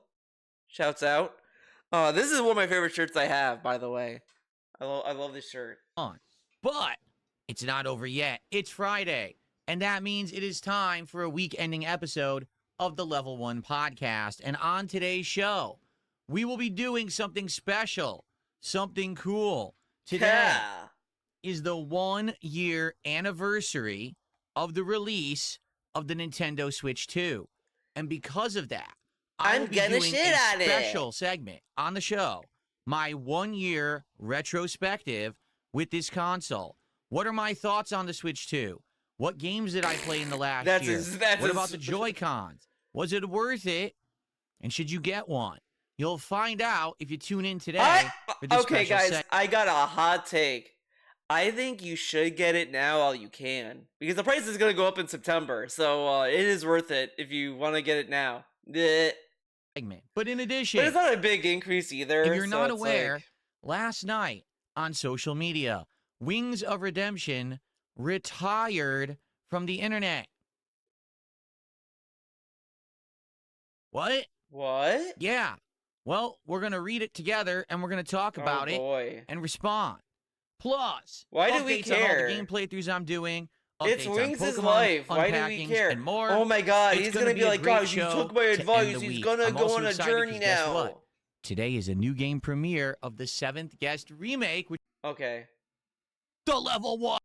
S1: Shouts out. This is one of my favorite shirts I have, by the way. I love this shirt.
S2: But it's not over yet. It's Friday, and that means it is time for a week-ending episode of the Level 1 podcast. And on today's show, we will be doing something special, something cool. Today is the 1-year anniversary of the release of the Nintendo Switch 2. And because of that, I'm gonna doing a special segment on the show, my 1-year retrospective with this console. What are my thoughts on the Switch 2? What games did I play in the last year? What about the Joy-Cons? Was it worth it? And should you get one? You'll find out if you tune in today for this
S1: okay, guys,
S2: segment.
S1: I got a hot take. I think you should get it now while you can. Because the price is going to go up in September. So it is worth it if you want to get it now.
S2: But in addition...
S1: But it's not a big increase either.
S2: If you're not aware, last night on social media, Wings of Redemption retired from the internet. What?
S1: What?
S2: Yeah. Well, we're going to read it together, and we're going to talk about it and respond. Plus,
S1: why do we care?
S2: On all the game playthroughs I'm doing.
S1: It's Wings' life. Why do we care?
S2: And more.
S1: Oh my god, he's going to be like, guys, you took my advice. He's going to go on a journey now.
S2: Today is a new game premiere of the 7th Guest remake.
S1: Okay.
S2: The Level 1.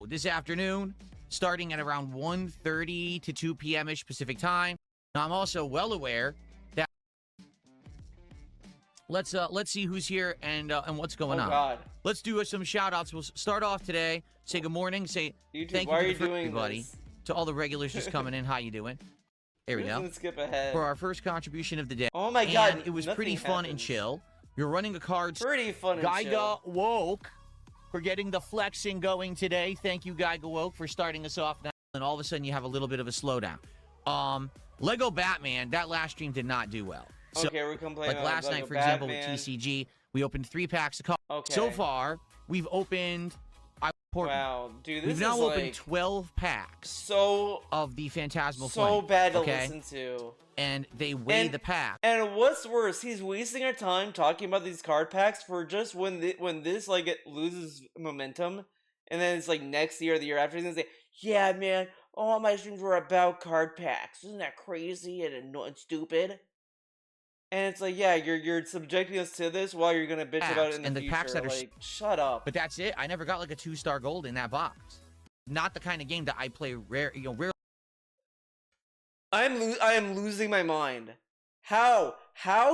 S2: This afternoon, starting at around 1:30 to 2 p.m.-ish Pacific time. Now, I'm also well aware that let's see who's here and what's going on.
S1: God.
S2: Let's do some shout-outs. We'll start off today. Say good morning. Say
S1: YouTube,
S2: thank
S1: why
S2: you
S1: are you doing
S2: everybody.
S1: This?
S2: To all the regulars just coming in. How you doing? There we go.
S1: Skip ahead.
S2: For our first contribution of the day.
S1: Oh my god,
S2: it was pretty fun and chill. You're running a card.
S1: Pretty fun and chill.
S2: Geiga Woke for getting the flexing going today. Thank you, Geiga Woke, for starting us off now. And all of a sudden, you have a little bit of a slowdown. Lego Batman, that last stream did not do well. So,
S1: okay, we're complaining
S2: like last night, for example, with TCG, we opened 3 packs of cards.
S1: Okay.
S2: So far, we've opened...
S1: Wow, dude, this
S2: We've now opened
S1: like
S2: 12 packs of the Phantasmal Flame.
S1: So bad to listen to.
S2: And they weigh the pack.
S1: And what's worse, he's wasting our time talking about these card packs for just when this like it loses momentum, and then it's like next year or the year after, he's gonna say, "Yeah, man, all my streams were about card packs. Isn't that crazy and stupid?" And it's like, yeah, you're subjecting us to this while you're gonna bitch about it in the future.
S2: The packs that are
S1: like, shut up.
S2: But that's it. I never got like a 2-star gold in that box. Not the kind of game that I play rare.
S1: I am losing my mind. How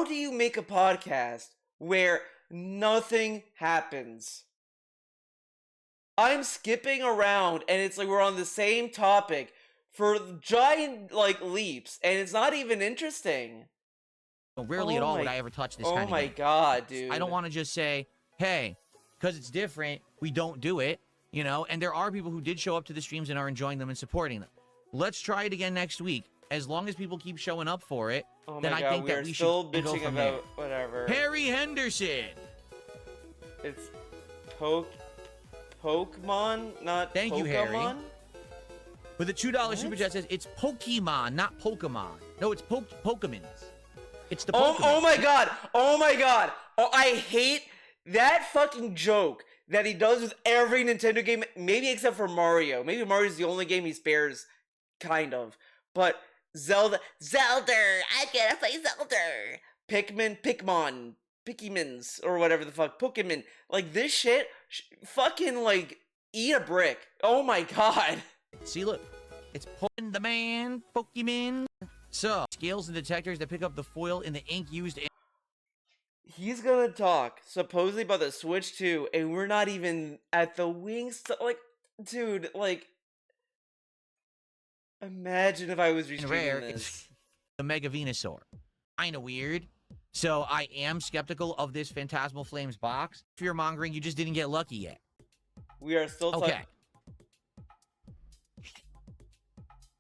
S1: do you make a podcast where nothing happens? I'm skipping around and it's like we're on the same topic for giant like leaps, and it's not even interesting.
S2: Rarely at all would I ever touch this kind of game.
S1: Oh my god, dude.
S2: I don't want to just say, hey, because it's different, we don't do it, you know? And there are people who did show up to the streams and are enjoying them and supporting them. Let's try it again next week. As long as people keep showing up for it, then I think that we should go from
S1: bitching
S2: there.
S1: about whatever.
S2: Harry Henderson!
S1: It's Pokemon, not
S2: Thank you, Harry.
S1: Pokemon?
S2: But the $2 super chat says it's Pokemon, not Pokemon. No, it's Pokemons. It's the Pokemon.
S1: Oh my god! Oh my god! Oh, I hate that fucking joke that he does with every Nintendo game, maybe except for Mario. Maybe Mario's the only game he spares, kind of. But Zelda, I gotta play Zelda. Pikmon, Pikimins, or whatever the fuck, Pokemon. Like, this shit, fucking, like, eat a brick. Oh my god.
S2: See, look. It's Pokemon. So, scales and detectors that pick up the foil in the ink used in...
S1: He's gonna talk, supposedly, about the Switch 2, and we're not even at the wings. Like, dude, like... Imagine if I was rare, this.
S2: It's the Mega Venusaur. Kinda weird. So, I am skeptical of this Phantasmal Flames box. Fear-mongering, you just didn't get lucky yet.
S1: We are still talking...
S2: Okay.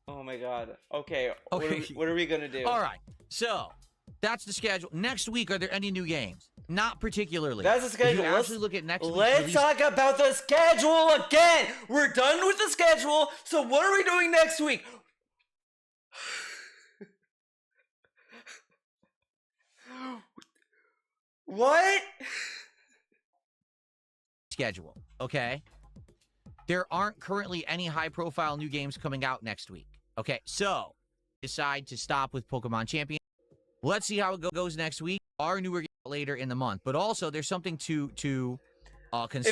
S1: Oh my god. Okay. What are we gonna do?
S2: All right. So that's the schedule. Next week, are there any new games? Not particularly.
S1: That's the schedule.
S2: If you actually look at next week.
S1: Let's talk about the schedule again. We're done with the schedule. So what are we doing next week? What?
S2: Schedule. Okay. There aren't currently any high-profile new games coming out next week. Okay, so decide to stop with Pokemon Champion. Let's see how it goes next week. Our newer games later in the month, but also there's something to consider.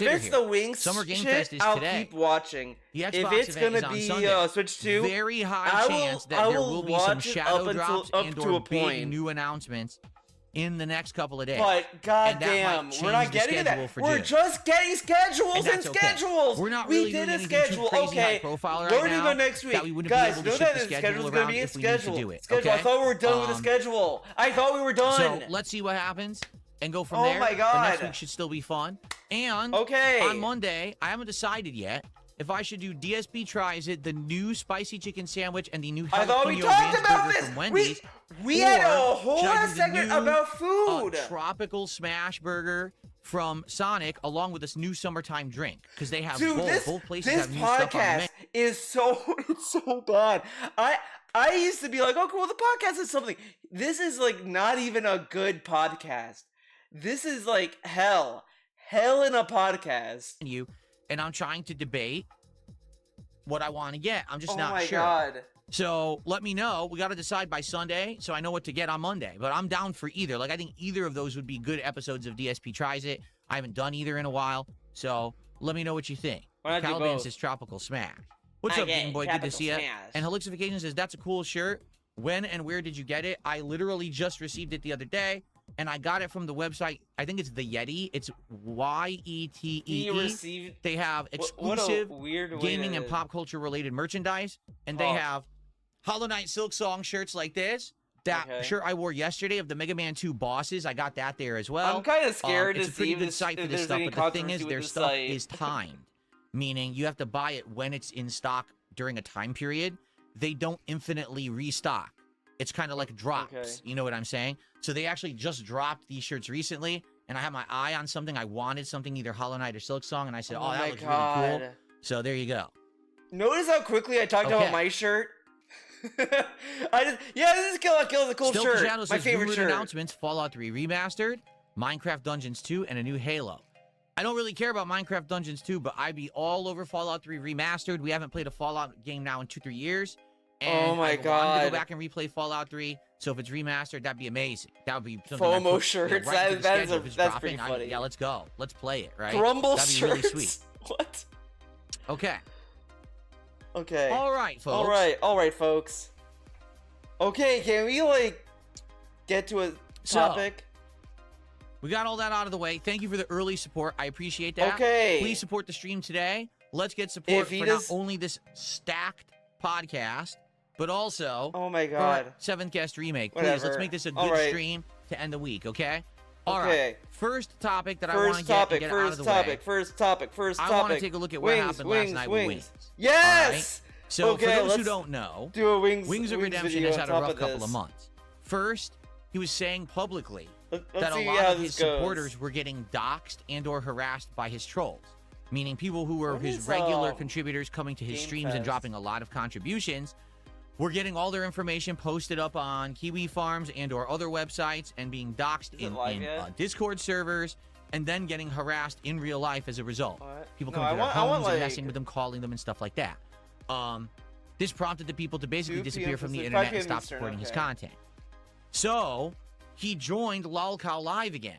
S1: If it's
S2: here.
S1: the Wings
S2: Summer Game
S1: shit,
S2: Fest is
S1: I'll
S2: today.
S1: keep watching.
S2: The Xbox
S1: if it's
S2: event
S1: gonna
S2: is
S1: be
S2: on Sunday.
S1: Switch 2,
S2: very high chance that there will be some shadow drops and or big new announcements in the next couple of days.
S1: But goddamn, we're not getting to that. We're just getting schedules and schedules.
S2: We're not really doing anything too crazy high profile right now.
S1: We're gonna go next week.
S2: That we wouldn't
S1: Guys,
S2: be able
S1: know
S2: to
S1: that
S2: shift
S1: the
S2: the
S1: schedule's
S2: schedule
S1: gonna
S2: around
S1: be a
S2: if we need to
S1: schedule.
S2: do it.
S1: I
S2: Okay?
S1: thought we were done with the schedule. I thought we were done.
S2: So let's see what happens and go from there.
S1: Oh my god.
S2: The next week should still be fun. And on Monday, I haven't decided yet if I should do DSP Tries It, the new spicy chicken sandwich, and the new jalapeno
S1: I thought we talked about this.
S2: From Wendy's.
S1: We had a whole segment about food.
S2: Tropical smash burger from Sonic, along with this new summertime drink, because they have both places have new stuff on the menu.
S1: Is so bad. I used to be like, oh cool, the podcast is something. This is like not even a good podcast. This is like hell in a podcast.
S2: And I'm trying to debate what I want to get. I'm just not sure.
S1: Oh my god.
S2: So let me know. We got to decide by Sunday, so I know what to get on Monday. But I'm down for either. Like, I think either of those would be good episodes of DSP Tries It. I haven't done either in a while, so let me know what you think. Caliban says Tropical Smash. What's up, Game Boy? Good to see you. And Helixification says, that's a cool shirt. When and where did you get it? I literally just received it the other day, and I got it from the website. I think it's the Yeti. It's YETEE. They have exclusive gaming and pop culture related merchandise, and they have Hollow Knight Silk Song shirts like this. That shirt I wore yesterday of the Mega Man 2 bosses, I got that there as well.
S1: I'm kind of scared to see
S2: it's a pretty good site for this stuff, but the thing is, their stuff is timed, meaning you have to buy it when it's in stock during a time period. They don't infinitely restock. It's kind of like drops. You know what I'm saying? So they actually just dropped these shirts recently, and I had my eye on something. I wanted something, either Hollow Knight or Silk Song, and I said, oh that looks really cool. So there you go.
S1: Notice how quickly I talked about my shirt? This is Kill is a cool shirt. My favorite shirt.
S2: Announcements: Fallout 3 Remastered, Minecraft Dungeons 2, and a new Halo. I don't really care about Minecraft Dungeons 2, but I'd be all over Fallout 3 Remastered. We haven't played a Fallout game now in 2-3 years. And
S1: oh my god!
S2: I wanted to go back and replay Fallout 3. So if it's remastered, that'd be amazing. That would be something.
S1: FOMO shirts. That's pretty funny.
S2: Yeah, let's go. Let's play it. Right?
S1: Grumble
S2: that'd be
S1: shirts.
S2: Really sweet.
S1: What?
S2: Okay.
S1: Okay.
S2: All right, folks.
S1: All right, folks. Okay, can we like get to a topic?
S2: We got all that out of the way. Thank you for the early support. I appreciate that.
S1: Okay.
S2: Please support the stream today. Let's get support for not only this stacked podcast, but also
S1: oh my
S2: for
S1: god,
S2: 7th Guest Remake. Please,
S1: whatever.
S2: let's make this a good
S1: Right.
S2: stream to end the week, okay? All
S1: okay.
S2: right. First topic that I want to get out of the way.
S1: First topic.
S2: I want to take a look at what happened last night with Wings.
S1: Yes!
S2: Right? So
S1: okay,
S2: for those who don't know,
S1: do a Wings
S2: of Redemption has had a rough couple of months. First, he was saying publicly that a lot of his supporters were getting doxxed and or harassed by his trolls, meaning people who were his regular contributors coming to his streams and dropping a lot of contributions were getting all their information posted up on Kiwi Farms and or other websites and being doxxed in Discord servers and then getting harassed in real life as a result. People coming to their homes and messing with them, calling them and stuff like that. This prompted the people to basically disappear from the internet and stop supporting his content. So he joined LolCow Live again.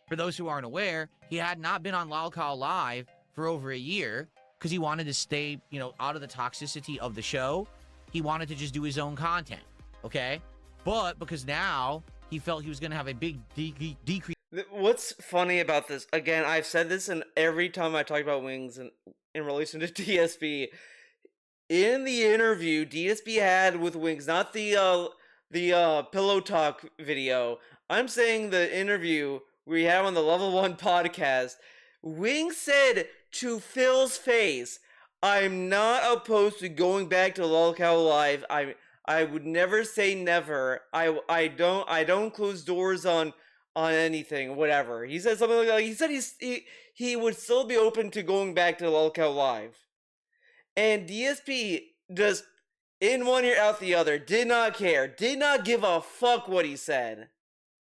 S2: For those who aren't aware, he had not been on LolCow Live for over a year because he wanted to stay, out of the toxicity of the show. He wanted to just do his own content, okay? But because now he felt he was going to have a big decrease.
S1: What's funny about this, again, I've said this in every time I talk about Wings in relation to DSP. In the interview DSP had with Wings, not the Pillow Talk video, I'm saying the interview we had on the Level 1 podcast, Wings said to Phil's face, I'm not opposed to going back to LolCow Live. I would never say never. I don't close doors on anything, whatever. He said something like that. He said he would still be open to going back to LolCow Live. And DSP just in one ear out the other, did not care, did not give a fuck what he said.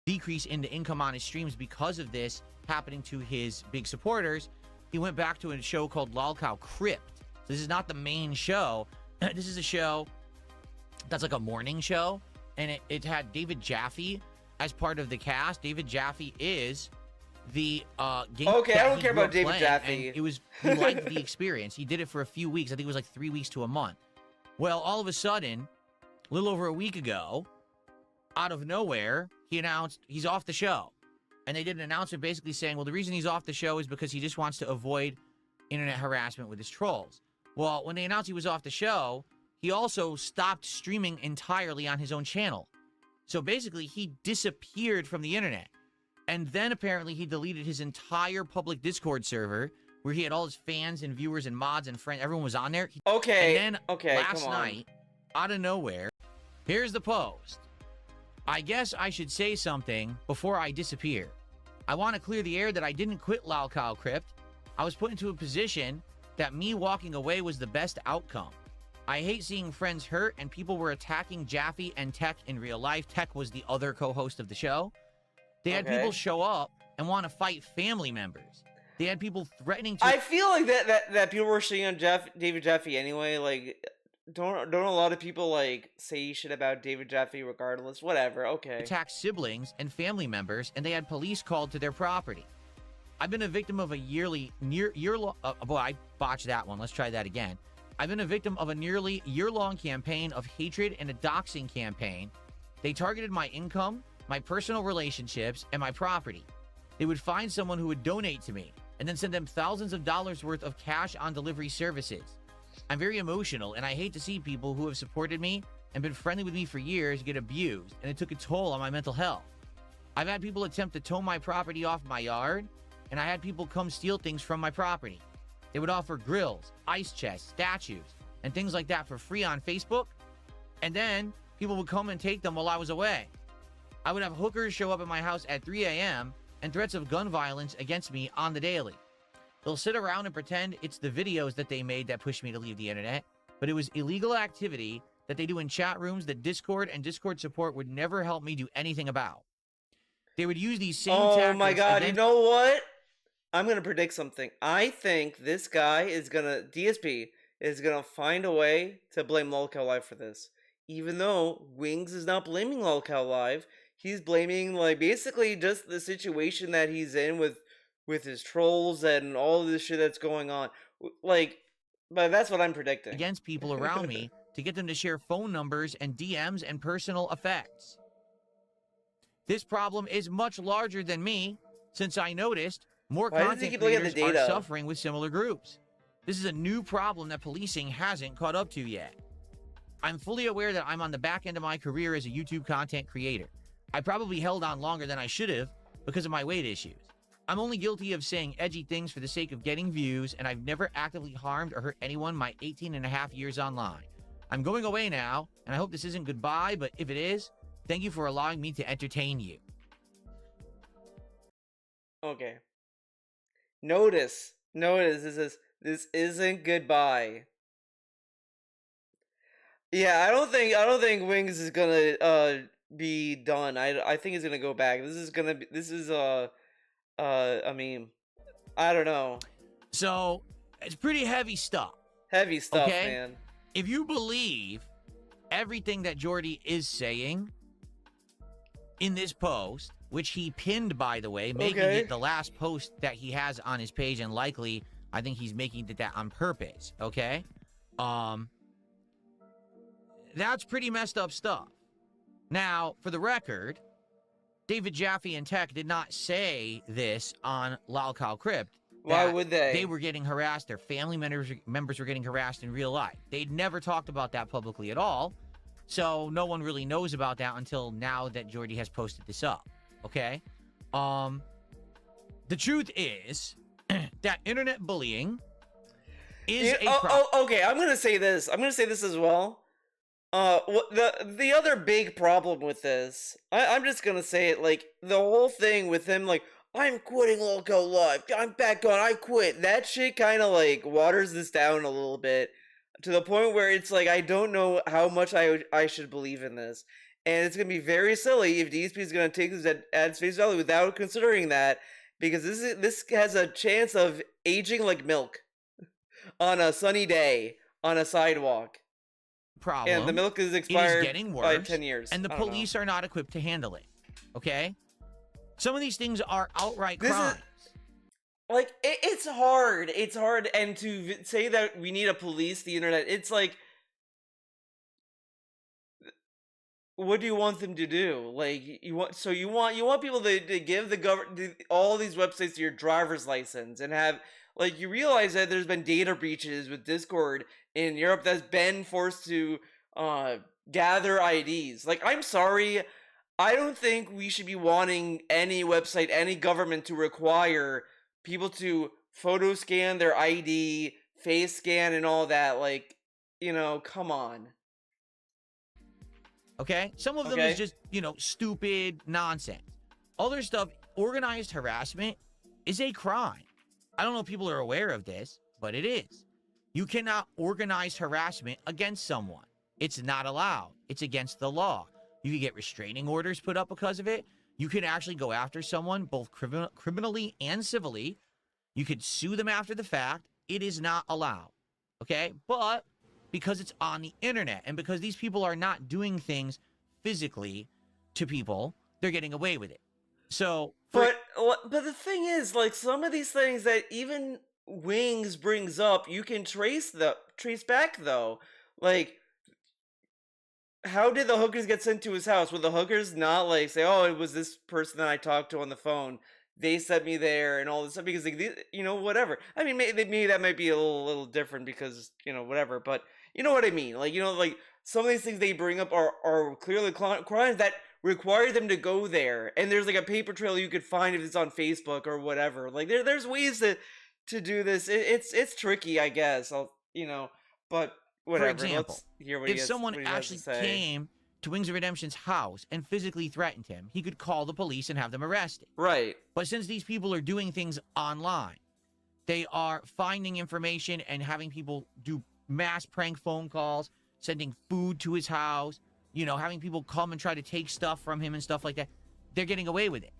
S2: Decrease in the income on his streams because of this happening to his big supporters. He went back to a show called LolCow Crypt. This is not the main show. This is a show that's like a morning show, and it had David Jaffe as part of the cast. David Jaffe is the game.
S1: Okay, I don't care about David Jaffe.
S2: He liked the experience. He did it for a few weeks. I think it was like 3 weeks to a month. Well, all of a sudden, a little over a week ago, out of nowhere, he announced he's off the show. And they did an announcement basically saying, well, the reason he's off the show is because he just wants to avoid internet harassment with his trolls. Well, when they announced he was off the show, he also stopped streaming entirely on his own channel. So basically, he disappeared from the internet. And then apparently he deleted his entire public Discord server where he had all his fans and viewers and mods and friends. Everyone was on there.
S1: Okay.
S2: And then last night, out of nowhere, here's the post. I guess I should say something before I disappear. I want to clear the air that I didn't quit LolCow Crypt. I was put into a position that me walking away was the best outcome. I hate seeing friends hurt, and people were attacking Jaffe and Tech in real life. Tech was the other co-host of the show. They had people show up and want to fight family members. They had people threatening to...
S1: I feel like that people were shitting on David Jaffe anyway. Like, don't a lot of people like say shit about David Jaffe regardless? Whatever. Okay.
S2: Attack siblings and family members, and they had police called to their property. I've been a victim of a boy, I botched that one. Let's try that again. I've been a victim of a nearly year-long campaign of hatred and a doxing campaign. They targeted my income, my personal relationships, and my property. They would find someone who would donate to me and then send them thousands of dollars worth of cash on delivery services. I'm very emotional, and I hate to see people who have supported me and been friendly with me for years get abused, and it took a toll on my mental health. I've had people attempt to tow my property off my yard, and I had people come steal things from my property. They would offer grills, ice chests, statues, and things like that for free on Facebook, and then people would come and take them while I was away. I would have hookers show up at my house at 3 a.m. and threats of gun violence against me on the daily. They'll sit around and pretend it's the videos that they made that pushed me to leave the internet, but it was illegal activity that they do in chat rooms that Discord and Discord support would never help me do anything about. They would use these same tactics.
S1: Oh my god, you know what? I'm gonna predict something. I think this guy DSP is gonna find a way to blame LolCow Live for this. Even though Wings is not blaming LolCow Live, he's blaming like basically just the situation that he's in with his trolls and all this shit that's going on. Like, but that's what I'm predicting.
S2: Against people around me to get them to share phone numbers and DMs and personal effects. This problem is much larger than me, since I noticed more content creators are suffering with similar groups. This is a new problem that policing hasn't caught up to yet. I'm fully aware that I'm on the back end of my career as a YouTube content creator. I probably held on longer than I should have because of my weight issues. I'm only guilty of saying edgy things for the sake of getting views, and I've never actively harmed or hurt anyone my 18 and a half years online. I'm going away now, and I hope this isn't goodbye, but if it is, thank you for allowing me to entertain you.
S1: Okay. Notice, this isn't goodbye. Yeah, I don't think Wings is gonna be done. I think he's gonna go back. I mean, I don't know.
S2: So, it's pretty heavy stuff.
S1: Heavy stuff,
S2: okay?
S1: Man.
S2: If you believe everything that Jordy is saying in this post, which he pinned, by the way, making it the last post that he has on his page, and likely, I think he's making that on purpose, okay? That's pretty messed up stuff. Now, for the record, David Jaffe and Tech did not say this on Lol Cow Crypt.
S1: Why would they?
S2: They were getting harassed. Their family members were getting harassed in real life. They'd never talked about that publicly at all. So no one really knows about that until now that Jordy has posted this up. Okay? The truth is that internet bullying is a problem.
S1: Okay, I'm going to say this. As well. The other big problem with this, I'm just gonna say it, like, the whole thing with him, like, I'm quitting Loco Live, I'm back on, I quit, that shit kind of, like, waters this down a little bit, to the point where it's like, I don't know how much I should believe in this, and it's gonna be very silly if DSP is gonna take this at face value without considering that, because this has a chance of aging like milk on a sunny day on a sidewalk.
S2: Problem.
S1: And the milk is expired
S2: getting worse,
S1: by 10 years.
S2: And the police are not equipped to handle it. Okay? Some of these things are outright crimes.
S1: Like, it's hard. It's hard. And to say that we need to police the internet, it's like, what do you want them to do? Like, you want people to give the government all these websites your driver's license and have, like, you realize that there's been data breaches with Discord in Europe that's been forced to gather IDs. Like, I'm sorry, I don't think we should be wanting any website, any government to require people to photo scan their ID, face scan, and all that. Like, come on.
S2: Okay? Some of them is just, stupid nonsense. Other stuff, organized harassment, is a crime. I don't know if people are aware of this, but it is. You cannot organize harassment against someone. It's not allowed. It's against the law. You can get restraining orders put up because of it. You can actually go after someone both criminally and civilly. You could sue them after the fact. It is not allowed. Okay? But because it's on the internet and because these people are not doing things physically to people, they're getting away with it. So,
S1: but the thing is, like, some of these things that even Wings brings up, you can trace back, though. Like, how did the hookers get sent to his house? Would the hookers not, like, say, oh, it was this person that I talked to on the phone, they sent me there and all this stuff? Because, like, whatever. I mean, maybe that might be a little different because, whatever. But you know what I mean? Like, like, some of these things they bring up are clearly crimes that require them to go there, and there's like a paper trail you could find if it's on Facebook or whatever. Like, there's ways to do this. It's tricky, I guess. But whatever.
S2: For example,
S1: let's hear what
S2: if someone actually came to Wings of Redemption's house and physically threatened him, he could call the police and have them arrested.
S1: Right.
S2: But since these people are doing things online, they are finding information and having people do mass prank phone calls, sending food to his house, having people come and try to take stuff from him and stuff like that. They're getting away with it.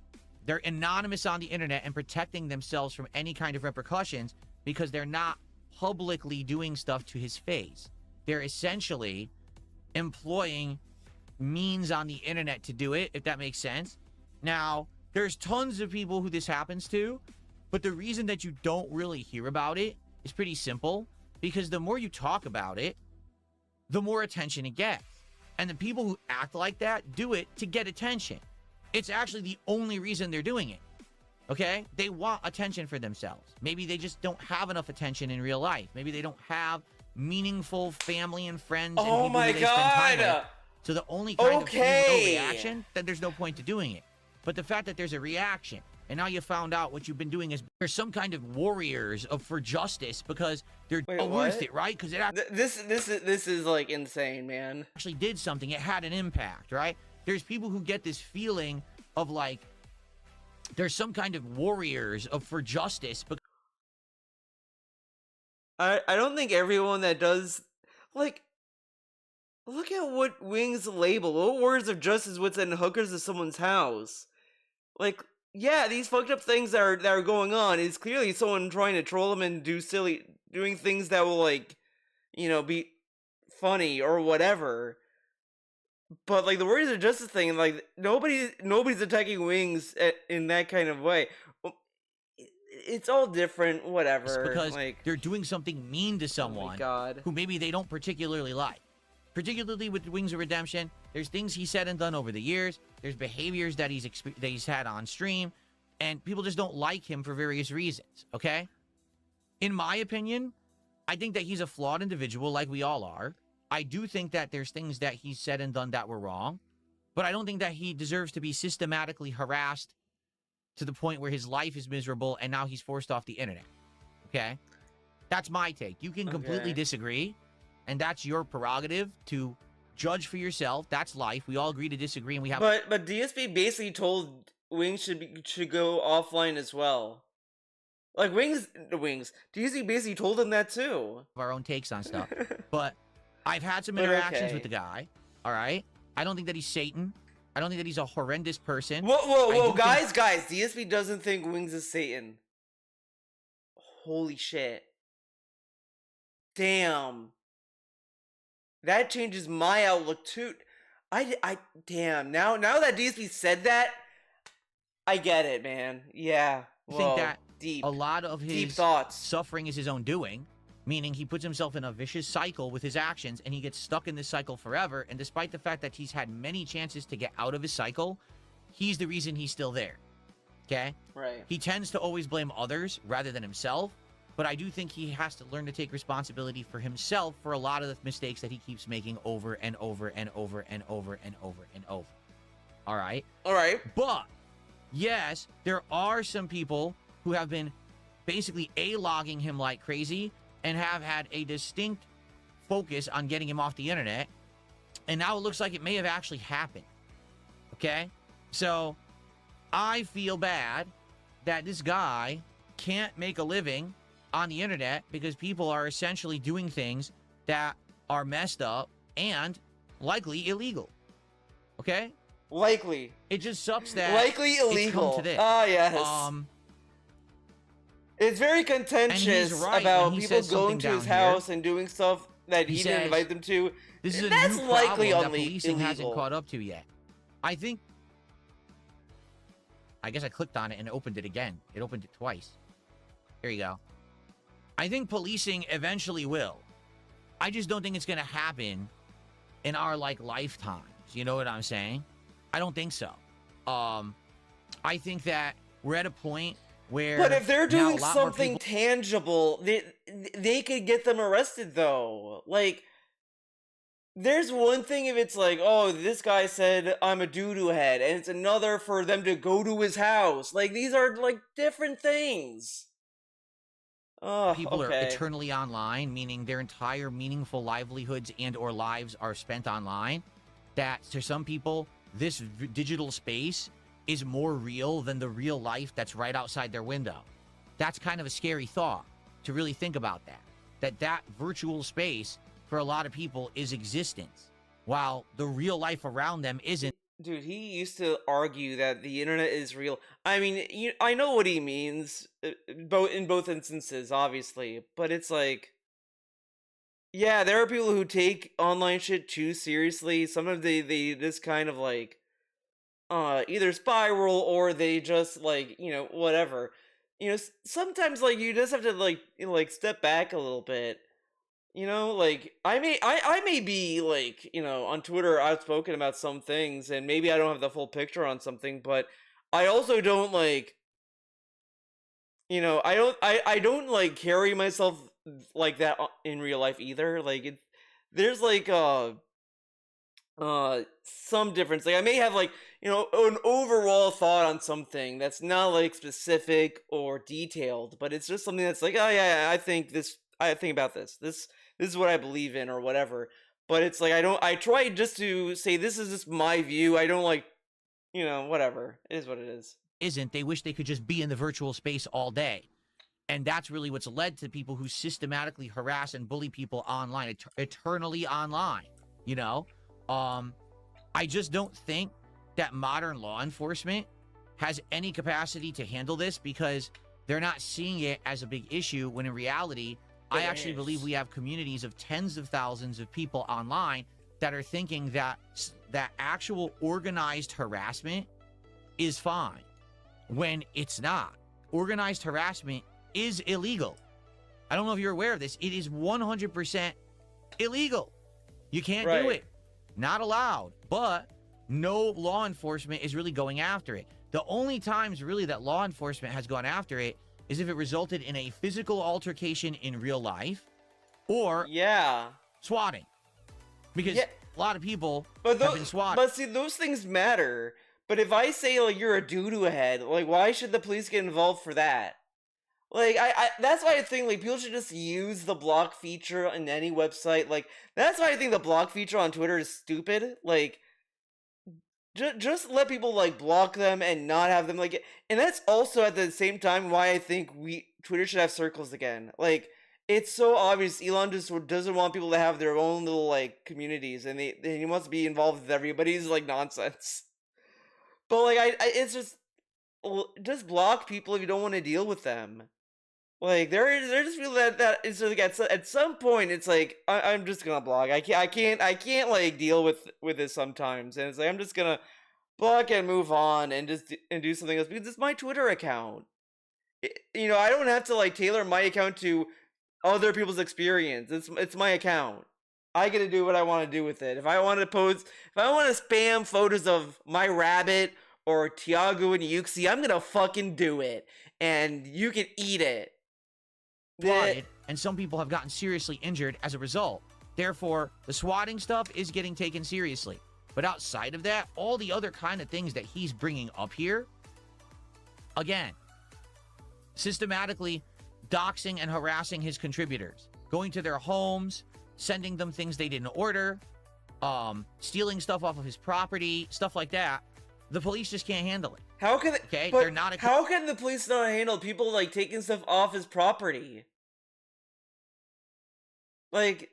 S2: They're anonymous on the internet and protecting themselves from any kind of repercussions because they're not publicly doing stuff to his face. They're essentially employing means on the internet to do it, if that makes sense. Now, there's tons of people who this happens to, but the reason that you don't really hear about it is pretty simple, because the more you talk about it, the more attention it gets. And the people who act like that do it to get attention. It's actually the only reason they're doing it. Okay? They want attention for themselves. Maybe they just don't have enough attention in real life. Maybe they don't have meaningful family and friends and
S1: Oh
S2: people
S1: my
S2: who they spend time with.
S1: god.
S2: So the only kind of
S1: Okay.
S2: no reaction, then there's no point to doing it. But the fact that there's a reaction, and now you found out what you've been doing is there's some kind of warriors for justice because they're
S1: Wait,
S2: worth
S1: what?
S2: it, right? Because it
S1: This is like insane, man.
S2: actually did something. It had an impact, right? There's people who get this feeling of like there's some kind of warriors for justice.
S1: I don't think everyone that does, like, look at what Wings label. What words of justice would send hookers to someone's house? Like, yeah, these fucked up things that are going on is clearly someone trying to troll them and doing things that will, like, you know, be funny or whatever. But like the words of justice thing, like nobody's attacking Wings in that kind of way. It's all different, whatever.
S2: Because
S1: like,
S2: they're doing something mean to
S1: oh my
S2: someone
S1: God.
S2: who maybe they don't particularly like. Particularly with Wings of Redemption, there's things he said and done over the years. There's behaviors that he's had on stream, and people just don't like him for various reasons. Okay, in my opinion, I think that he's a flawed individual, like we all are. I do think that there's things that he's said and done that were wrong, but I don't think that he deserves to be systematically harassed to the point where his life is miserable and now he's forced off the internet. Okay, that's my take. You can completely
S1: Okay.
S2: disagree. And that's your prerogative to judge for yourself. That's life. We all agree to disagree, and we have
S1: But DSP basically told Wings should go offline as well. Like Wings. DSP basically told him that too.
S2: our own takes on stuff. But I've had some
S1: But
S2: interactions
S1: okay.
S2: with the guy. All right. I don't think that he's Satan. I don't think that he's a horrendous person.
S1: Whoa, guys, DSP doesn't think Wings is Satan. Holy shit. Damn. That changes my outlook too. Damn. Now that DSP said that, I get it, man. Yeah.
S2: I think that
S1: deep.
S2: a lot of
S1: deep
S2: his
S1: thoughts.
S2: suffering is his own doing, meaning he puts himself in a vicious cycle with his actions, and he gets stuck in this cycle forever. And despite the fact that he's had many chances to get out of his cycle, he's the reason he's still there. Okay?
S1: Right.
S2: He tends to always blame others rather than himself, but I do think he has to learn to take responsibility for himself for a lot of the mistakes that he keeps making over and over and over and over and over and over. All right?
S1: All right.
S2: But, yes, there are some people who have been basically A-logging him like crazy and have had a distinct focus on getting him off the internet, and now it looks like it may have actually happened. Okay? So, I feel bad that this guy can't make a living on the internet because people are essentially doing things that are messed up and likely illegal. Okay?
S1: Likely.
S2: It just sucks that
S1: Likely illegal.
S2: it's come to this.
S1: Ah, yes. It's very contentious
S2: right
S1: about
S2: when he
S1: people
S2: says
S1: going
S2: something
S1: to his
S2: down here.
S1: house and doing stuff that he didn't
S2: says,
S1: invite them to.
S2: This is a
S1: That's
S2: new
S1: likely
S2: problem that policing hasn't
S1: illegal.
S2: caught up to yet. I think... I guess I clicked on it and opened it again. It opened it twice. Here you go. I think policing eventually will. I just don't think it's going to happen in our, like, lifetimes. You know what I'm saying? I don't think so. I think that we're at a point where...
S1: But if they're
S2: now a
S1: doing
S2: lot more
S1: something
S2: people-
S1: tangible, they could get them arrested, though. Like, there's one thing if it's like, oh, this guy said I'm a doo-doo head, and it's another for them to go to his house. Like, these are, like, different things. Oh,
S2: people are
S1: okay.
S2: eternally online, meaning their entire meaningful livelihoods and or lives are spent online, that to some people, this digital space is more real than the real life that's right outside their window. That's kind of a scary thought to really think about that virtual space for a lot of people is existence, while the real life around them isn't.
S1: Dude, he used to argue that the internet is real. I mean, I know what he means, in both instances, obviously, but it's like, yeah, there are people who take online shit too seriously. Sometimes they just kind of like, either spiral or they just like, whatever. Sometimes like you just have to like step back a little bit. Like I may be like, on Twitter outspoken about some things and maybe I don't have the full picture on something, but I also don't like, I don't like carry myself like that in real life either. Like there's like some difference. Like I may have like, you know, an overall thought on something that's not like specific or detailed, but it's just something that's like, oh yeah, I think about this is what I believe in or whatever. But it's like I try just to say this is just my view. I don't like, you know, whatever. It is what it is.
S2: They wish they could just be in the virtual space all day. And that's really what's led to people who systematically harass and bully people online, eternally online, you know? I just don't think that modern law enforcement has any capacity to handle this because they're not seeing it as a big issue when in reality, I actually believe we have communities of tens of thousands of people online that are thinking that actual organized harassment is fine when it's not. Organized harassment is illegal. I don't know if you're aware of this. It is 100% illegal. You can't do it. Not allowed. But no law enforcement is really going after it. The only times really that law enforcement has gone after it is if it resulted in a physical altercation in real life or swatting. Because a lot of people have been swatted.
S1: But see, those things matter. But if I say, like, you're a doo-doo head, like, why should the police get involved for that? Like, that's why I think, like, people should just use the block feature on any website. Like, that's why I think the block feature on Twitter is stupid. Like, just let people, like, block them and not have them, like... And that's also, at the same time, why I think Twitter should have circles again. Like, it's so obvious Elon just doesn't want people to have their own little, like, communities. And he wants to be involved with everybody's, like, nonsense. But, like, it's just block people if you don't want to deal with them. Like, there just feel that it's like at some point it's like I'm just gonna block. I can't like deal with this sometimes, and it's like I'm just gonna block and move on and do something else because it's my Twitter account. You know, I don't have to like tailor my account to other people's experience. It's my account. I get to do what I want to do with it. If I want to spam photos of my rabbit or Tiago and Yuxi, I'm gonna fucking do it, and you can eat it.
S2: And some people have gotten seriously injured as a result. Therefore, the swatting stuff is getting taken seriously. But outside of that, all the other kind of things that he's bringing up here, again, systematically doxing and harassing his contributors, going to their homes, sending them things they didn't order, stealing stuff off of his property, stuff like that. The police just can't handle it.
S1: How can they?
S2: Okay,
S1: but
S2: they're not.
S1: How can the police not handle people like taking stuff off his property? Like,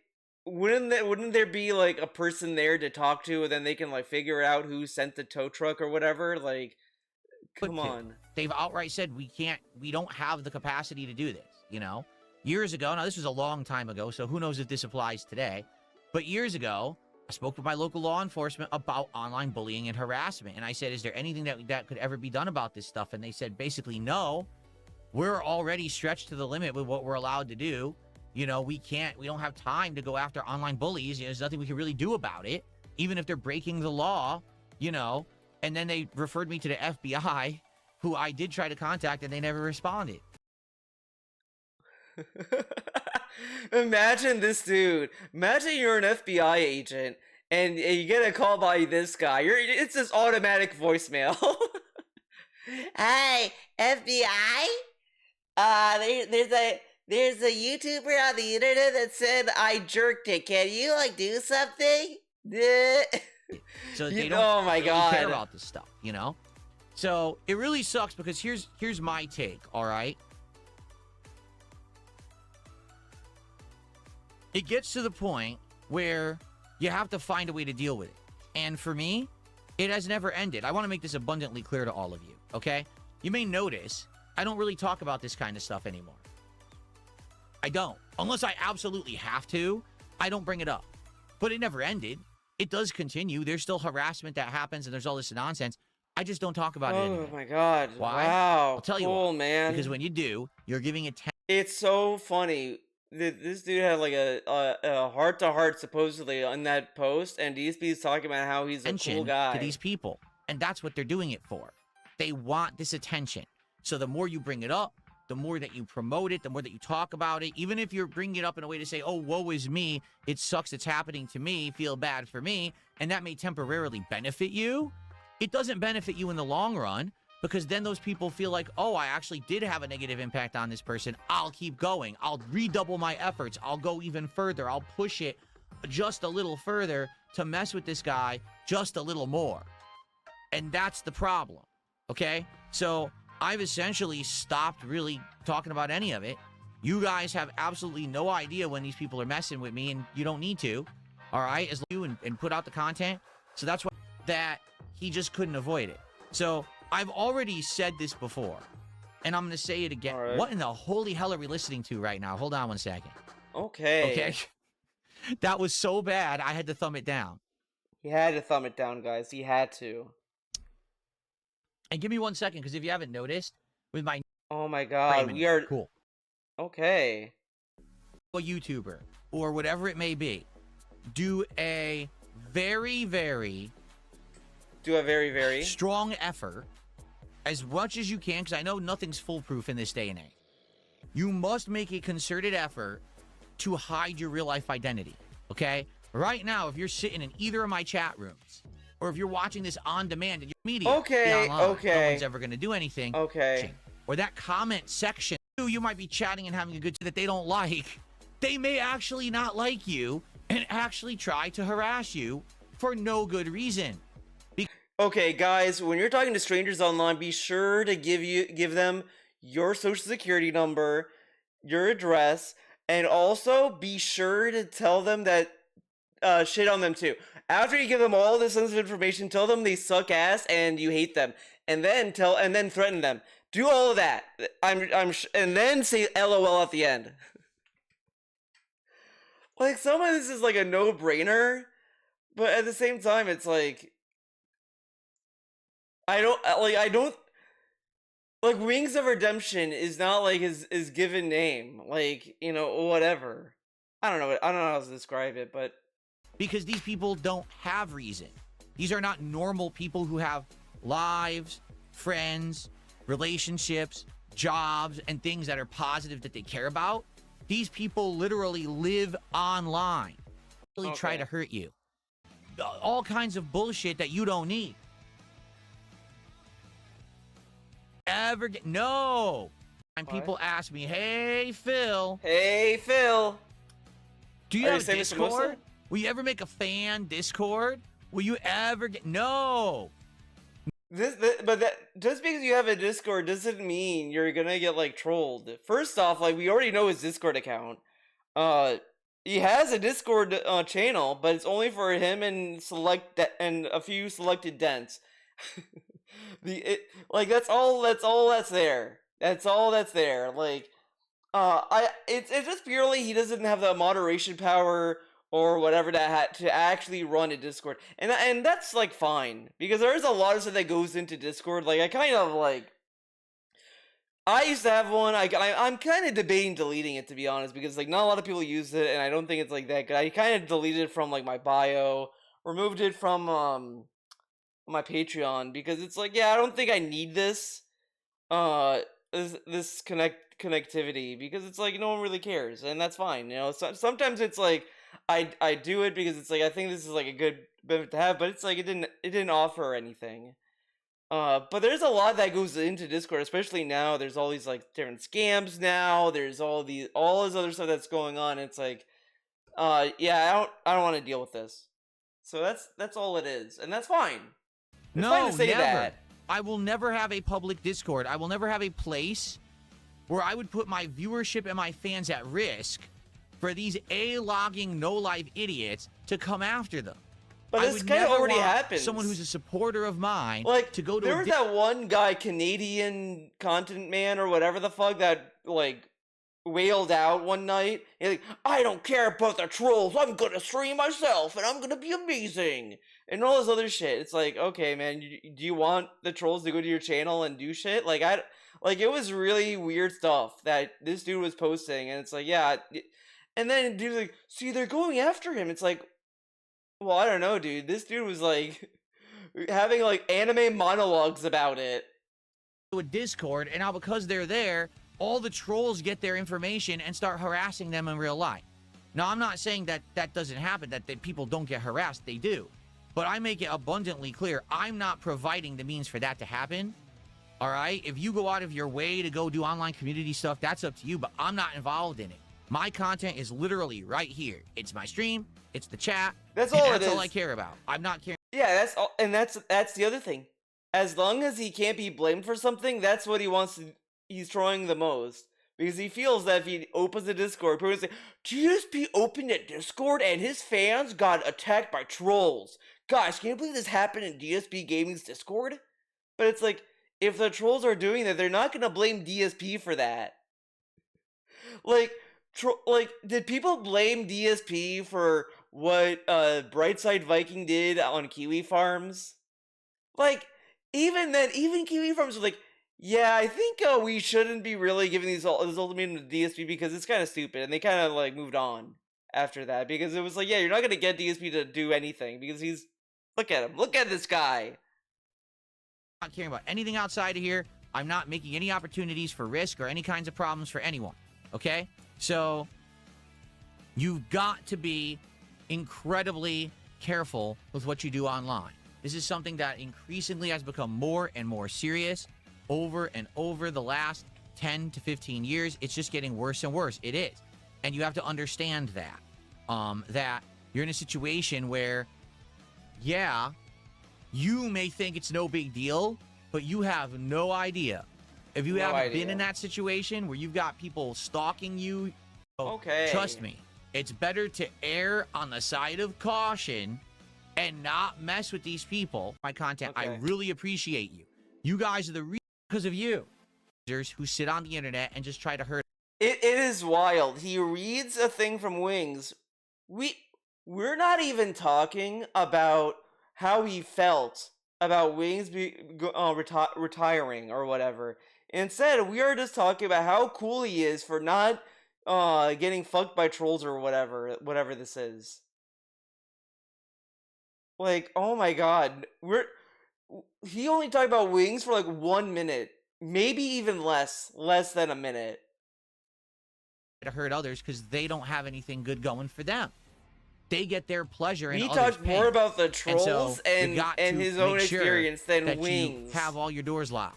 S1: wouldn't there be like a person there to talk to, and then they can like figure out who sent the tow truck or whatever? Like, come on.
S2: They've outright said we don't have the capacity to do this. You know, years ago. Now this was a long time ago, so who knows if this applies today? But years ago, I spoke with my local law enforcement about online bullying and harassment. And I said, is there anything that could ever be done about this stuff? And they said, basically, no. We're already stretched to the limit with what we're allowed to do. You know, we don't have time to go after online bullies. You know, there's nothing we can really do about it, even if they're breaking the law, you know. And then they referred me to the FBI, who I did try to contact, and they never responded.
S1: Imagine this dude. Imagine you're an FBI agent and you get a call by this guy. It's this automatic voicemail. Hi, FBI. There's a YouTuber on the internet that said I jerked it. Can you like do something?
S2: So they don't really care about this stuff, you know. So it really sucks because here's my take. All right. It gets to the point where you have to find a way to deal with it. And for me, it has never ended. I want to make this abundantly clear to all of you, okay? You may notice I don't really talk about this kind of stuff anymore. I don't. Unless I absolutely have to, I don't bring it up. But it never ended. It does continue. There's still harassment that happens and there's all this nonsense. I just don't talk about it anymore.
S1: Oh my god.
S2: Why?
S1: Wow.
S2: I'll tell you
S1: why.
S2: Man. Because when you do, you're giving it...
S1: It's so funny. This dude had like a heart-to-heart supposedly on that post, and DSP is talking about how he's a cool guy.
S2: To these people. And that's what they're doing it for. They want this attention. So the more you bring it up, the more that you promote it, the more that you talk about it, even if you're bringing it up in a way to say, oh, woe is me, it sucks, it's happening to me, feel bad for me, and that may temporarily benefit you, it doesn't benefit you in the long run, because then those people feel like, oh, I actually did have a negative impact on this person. I'll keep going. I'll redouble my efforts. I'll go even further. I'll push it just a little further to mess with this guy just a little more. And that's the problem, okay? So I've essentially stopped really talking about any of it. You guys have absolutely no idea when these people are messing with me, and you don't need to, all right? As you and put out the content. So that's why that he just couldn't avoid it. So I've already said this before, and I'm going to say it again.
S1: Right.
S2: What in the holy hell are we listening to right now? Hold on one second.
S1: Okay.
S2: Okay? That was so bad, I had to thumb it down.
S1: He had to thumb it down, guys. He had to.
S2: And give me 1 second, because if you haven't noticed, with my...
S1: Oh my god, we are...
S2: Cool.
S1: Okay.
S2: A YouTuber, or whatever it may be, do a very, very... strong effort, as much as you can, because I know nothing's foolproof in this day and age. You must make a concerted effort to hide your real-life identity, okay? Right now, if you're sitting in either of my chat rooms, or if you're watching this on demand in your media,
S1: okay,
S2: online,
S1: okay,
S2: no one's ever going to do anything.
S1: Okay.
S2: Or that comment section, you might be chatting and having a good time that they don't like. They may actually not like you and actually try to harass you for no good reason.
S1: Okay, guys, when you're talking to strangers online, be sure to give them your social security number, your address, and also be sure to tell them that shit on them too. After you give them all this sensitive information, tell them they suck ass and you hate them, and then threaten them. Do all of that. And then say LOL at the end. Like, some of this is like a no-brainer, but at the same time, it's like, I don't like Wings of Redemption is not like his given name, like, you know, whatever. I don't know how to describe it, but
S2: because these people don't have reason. These are not normal people who have lives, friends, relationships, jobs, and things that are positive that they care about. These people literally live online. Really try to hurt you. All kinds of bullshit that you don't need. No. And people ask me, hey, Phil.
S1: Hey, Phil.
S2: Do you have a Discord? Will you ever make a fan Discord? Will you ever get... No.
S1: But just because you have a Discord doesn't mean you're gonna get, like, trolled. First off, like, we already know his Discord account. He has a Discord channel, but it's only for him and a few selected dents. That's all that's there. That's all that's there. Like, it's just purely he doesn't have the moderation power or whatever to actually run a Discord, and that's like fine, because there's a lot of stuff that goes into Discord. Like, I used to have one. I'm kind of debating deleting it, to be honest, because like not a lot of people use it, and I don't think it's like that good. I kind of deleted it from like my bio, removed it from my Patreon, because it's like, yeah, I don't think I need this connectivity, because it's like no one really cares, and that's fine, you know. Sometimes it's like I do it because it's like I think this is like a good benefit to have, but it's like it didn't offer anything. But there's a lot that goes into Discord, especially now. There's all these like different scams now. There's all this other stuff that's going on. It's like, yeah, I don't want to deal with this. So that's all it is, and that's fine. It's fine to say
S2: never.
S1: that.
S2: I will never have a public Discord. I will never have a place where I would put my viewership and my fans at risk for these logging no-life idiots to come after them.
S1: But this kind of already happens.
S2: Someone who's a supporter of mine,
S1: like,
S2: to go to
S1: there was that one guy, Canadian content man or whatever the fuck, that like wailed out one night. He's like, I don't care about the trolls. I'm gonna stream myself, and I'm gonna be amazing, and all this other shit. It's like, okay, man, do you want the trolls to go to your channel and do shit? Like, it was really weird stuff that this dude was posting, and it's like, yeah. And then dude's like, see, they're going after him. It's like, well, I don't know, dude. This dude was like having like anime monologues about it.
S2: A Discord, and now because they're there, all the trolls get their information and start harassing them in real life. Now, I'm not saying that that doesn't happen, that people don't get harassed. They do. But I make it abundantly clear, I'm not providing the means for that to happen. All right? If you go out of your way to go do online community stuff, that's up to you, but I'm not involved in it. My content is literally right here. It's my stream. It's the chat.
S1: That's all it is.
S2: That's all I care about. I'm not caring.
S1: Yeah, that's all, and that's the other thing. As long as he can't be blamed for something, that's what he wants to. He's trying the most. Because he feels that if he opens the Discord, people are going to say, GSP opened a Discord and his fans got attacked by trolls. Guys, can you believe this happened in DSP Gaming's Discord? But it's like, if the trolls are doing that, they're not going to blame DSP for that. Like, did people blame DSP for what Brightside Viking did on Kiwi Farms? Like, even then, even Kiwi Farms was like, yeah, I think we shouldn't be really giving this ultimatum to DSP because it's kind of stupid. And they kind of, like, moved on after that. Because it was like, yeah, you're not going to get DSP to do anything. Because he's... Look at him. Look at this guy.
S2: I'm not caring about anything outside of here. I'm not making any opportunities for risk or any kinds of problems for anyone. Okay? So, you've got to be incredibly careful with what you do online. This is something that increasingly has become more and more serious over and over the last 10 to 15 years. It's just getting worse and worse. It is. And you have to understand that. That you're in a situation where, yeah, you may think it's no big deal, but you have no idea. If you haven't been in that situation where you've got people stalking you,
S1: okay,
S2: trust me, it's better to err on the side of caution and not mess with these people. My content, I really appreciate you. You guys are the reason because of you. Who sit on the internet and just try to hurt.
S1: It is wild. He reads a thing from Wings. We're not even talking about how he felt about Wings retiring or whatever. Instead, we are just talking about how cool he is for not getting fucked by trolls or whatever this is. Like, oh my god, he only talked about Wings for like 1 minute, maybe even less than a minute.
S2: To hurt others because they don't have anything good going for them. They get their pleasure in
S1: he
S2: others'
S1: talked
S2: pain.
S1: more about the trolls and his own experience than
S2: that
S1: Wings.
S2: You have all your doors locked.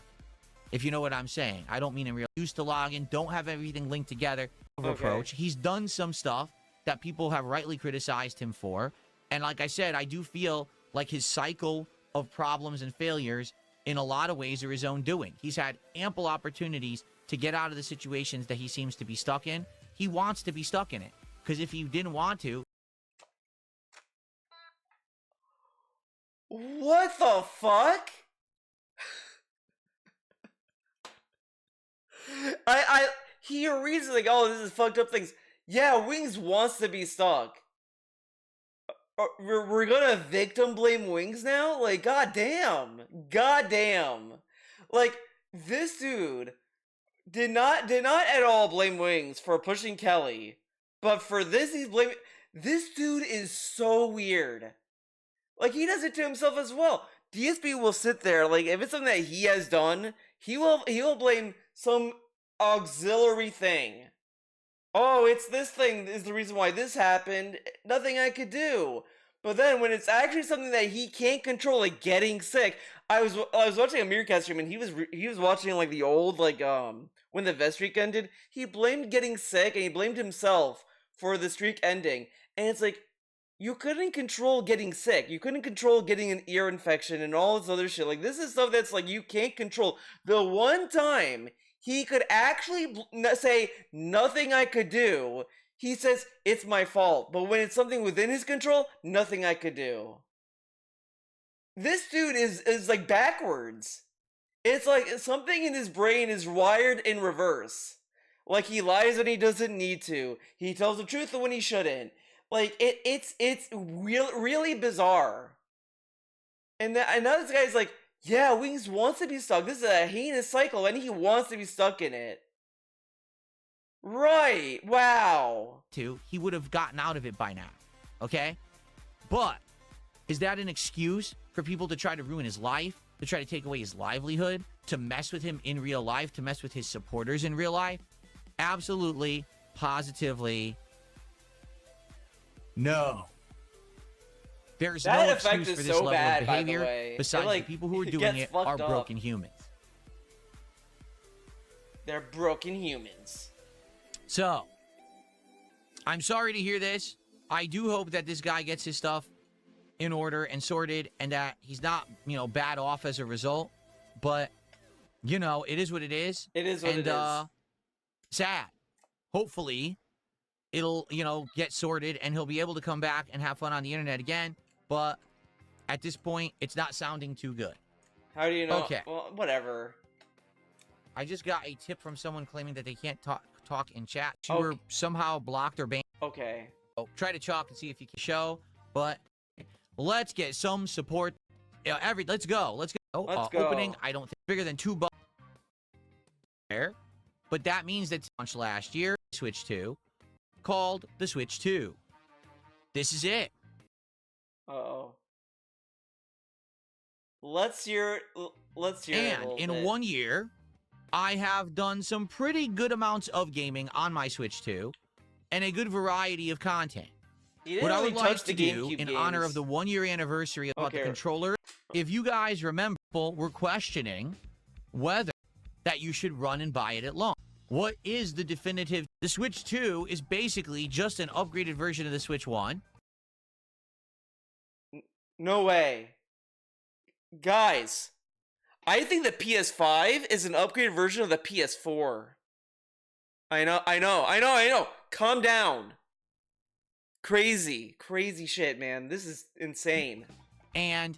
S2: If you know what I'm saying. I don't mean in real. Used to log in, don't have everything linked together. Approach. He's done some stuff that people have rightly criticized him for. And like I said, I do feel like his cycle of problems and failures in a lot of ways are his own doing. He's had ample opportunities to get out of the situations that he seems to be stuck in. He wants to be stuck in it. Because if he didn't want to...
S1: What the fuck? He reads like, oh, this is fucked up things. Yeah, Wings wants to be stuck. We're gonna victim blame Wings now? Like, goddamn. Like, this dude did not at all blame Wings for pushing Kelly. But for this, he's blaming... This dude is so weird. Like, he does it to himself as well. DSP will sit there, like, if it's something that he has done, he will blame some auxiliary thing. Oh, it's this thing is the reason why this happened. Nothing I could do. But then when it's actually something that he can't control, like getting sick, I was watching a Meerkat stream and he was watching like the old when the Vest streak ended. He blamed getting sick and he blamed himself for the streak ending. And it's like, you couldn't control getting sick. You couldn't control getting an ear infection and all this other shit. Like, this is stuff that's like you can't control. The one time he could actually say, nothing I could do, he says, it's my fault. But when it's something within his control, nothing I could do. This dude is like backwards. It's like something in his brain is wired in reverse. Like, he lies when he doesn't need to. He tells the truth when he shouldn't. Like, it's really bizarre. And now this guy's like, yeah, Wings wants to be stuck. This is a heinous cycle, and he wants to be stuck in it. Right. Wow.
S2: He would have gotten out of it by now. Okay? But, is that an excuse for people to try to ruin his life? to try to take away his livelihood, to mess with him in real life, to mess with his supporters in real life? Absolutely, positively, no. There's
S1: That
S2: no
S1: effect
S2: excuse
S1: is
S2: for this
S1: so
S2: level
S1: bad,
S2: of
S1: by the
S2: behavior.
S1: way.
S2: Besides,
S1: It,
S2: the people who are
S1: it
S2: doing
S1: gets
S2: it are
S1: fucked up.
S2: broken humans.
S1: They're broken humans.
S2: So, I'm sorry to hear this. I do hope that this guy gets his stuff in order and sorted and that he's not, bad off as a result. But, it is what it is.
S1: It is what it is.
S2: Sad. Hopefully, it'll, get sorted and he'll be able to come back and have fun on the internet again. But at this point, it's not sounding too good.
S1: How do you know?
S2: Okay.
S1: Well, whatever.
S2: I just got a tip from someone claiming that they can't talk in chat. You
S1: Okay.
S2: were somehow blocked or banned.
S1: Okay.
S2: So try to talk and see if you can show. But let's get some support. Let's go. Let's go.
S1: Let's go.
S2: Opening, I don't think bigger than $2 there. But that means that launched last year, Switch 2, called the Switch 2. This is it.
S1: Uh-oh. Let's hear it a
S2: And
S1: little
S2: in
S1: bit.
S2: 1 year, I have done some pretty good amounts of gaming on my Switch 2 and a good variety of content.
S1: You didn't
S2: What I
S1: really
S2: would like
S1: touch
S2: to
S1: the
S2: do
S1: GameCube
S2: in
S1: games.
S2: honor of the 1 year anniversary about the
S1: Okay.
S2: controller, if you guys remember, people were questioning whether that you should run and buy it at launch. What is the definitive? The Switch 2 is basically just an upgraded version of the Switch 1.
S1: No way. Guys, I think the PS5 is an upgraded version of the PS4. I know. Calm down. Crazy shit, man. This is insane.
S2: And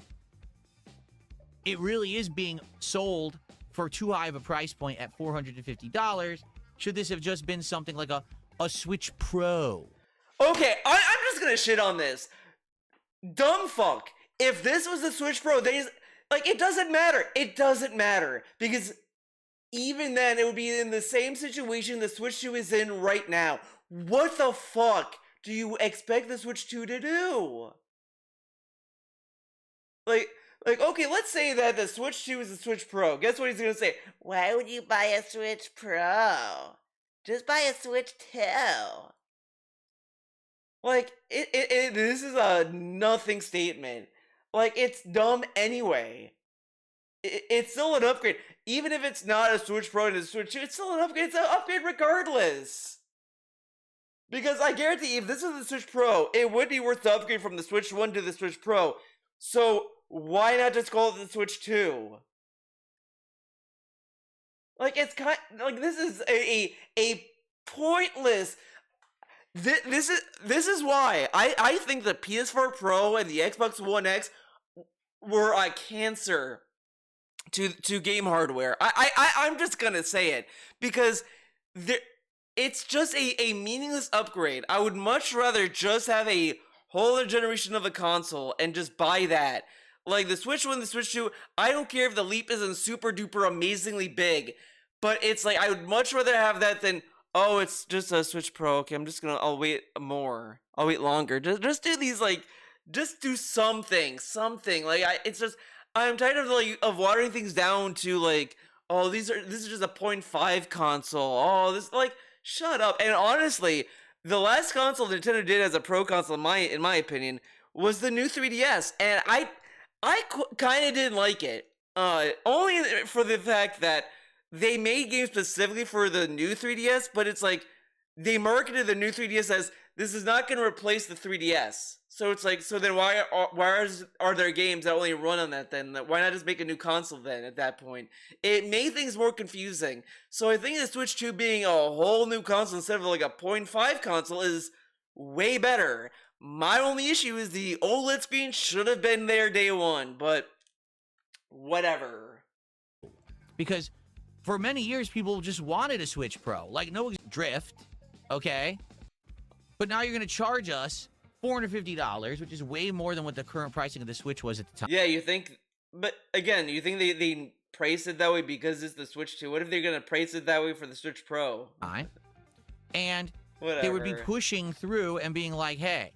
S2: it really is being sold for too high of a price point at $450. Should this have just been something like a Switch Pro?
S1: Okay, I'm just gonna shit on this. Dumb fuck. If this was the Switch Pro, it doesn't matter. It doesn't matter. Because even then, it would be in the same situation the Switch 2 is in right now. What the fuck do you expect the Switch 2 to do? Okay, let's say that the Switch 2 is the Switch Pro. Guess what he's gonna say? Why would you buy a Switch Pro? Just buy a Switch 2. This is a nothing statement. It's dumb anyway. It's still an upgrade. Even if it's not a Switch Pro and a Switch 2, it's still an upgrade. It's an upgrade regardless. Because I guarantee if this was the Switch Pro, it would be worth the upgrade from the Switch 1 to the Switch Pro. So why not just call it the Switch 2? This is a pointless. This is why I think the PS4 Pro and the Xbox One X were a cancer to game hardware. I'm just gonna say it because it's just a meaningless upgrade. I would much rather just have a whole other generation of a console and just buy that. Like the Switch 1, the Switch 2, I don't care if the leap isn't super duper amazingly big, but it's I would much rather have that than, oh, it's just a Switch Pro. Okay, I'll wait more. I'll wait longer. Just do these, just do something. I'm tired of watering things down to, oh, this is just a 0.5 console. Oh, this, shut up. And honestly, the last console Nintendo did as a pro console, in my opinion, was the new 3DS. And I kind of didn't like it. Only for the fact that they made games specifically for the new 3DS, but it's they marketed the new 3DS as this is not going to replace the 3DS. So it's so then why are there games that only run on that then? Why not just make a new console then at that point? It made things more confusing. So I think the Switch 2 being a whole new console instead of a 0.5 console is way better. My only issue is the OLED screen should have been there day one, but whatever.
S2: Because for many years, people just wanted a Switch Pro. No drift, okay? But now you're going to charge us $450, which is way more than what the current pricing of the Switch was at the time.
S1: Yeah, you think... But, again, you think they priced it that way because it's the Switch 2? What if they're going to price it that way for the Switch Pro?
S2: And
S1: whatever.
S2: They would be pushing through and being like, hey,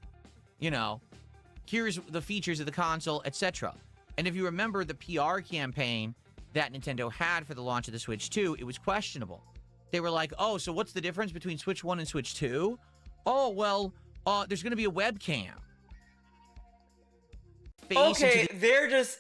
S2: here's the features of the console, etc. And if you remember the PR campaign that Nintendo had for the launch of the Switch 2, it was questionable. They were like, oh, so what's the difference between Switch 1 and Switch 2? Oh, well, there's going to be a webcam.
S1: Okay, they're just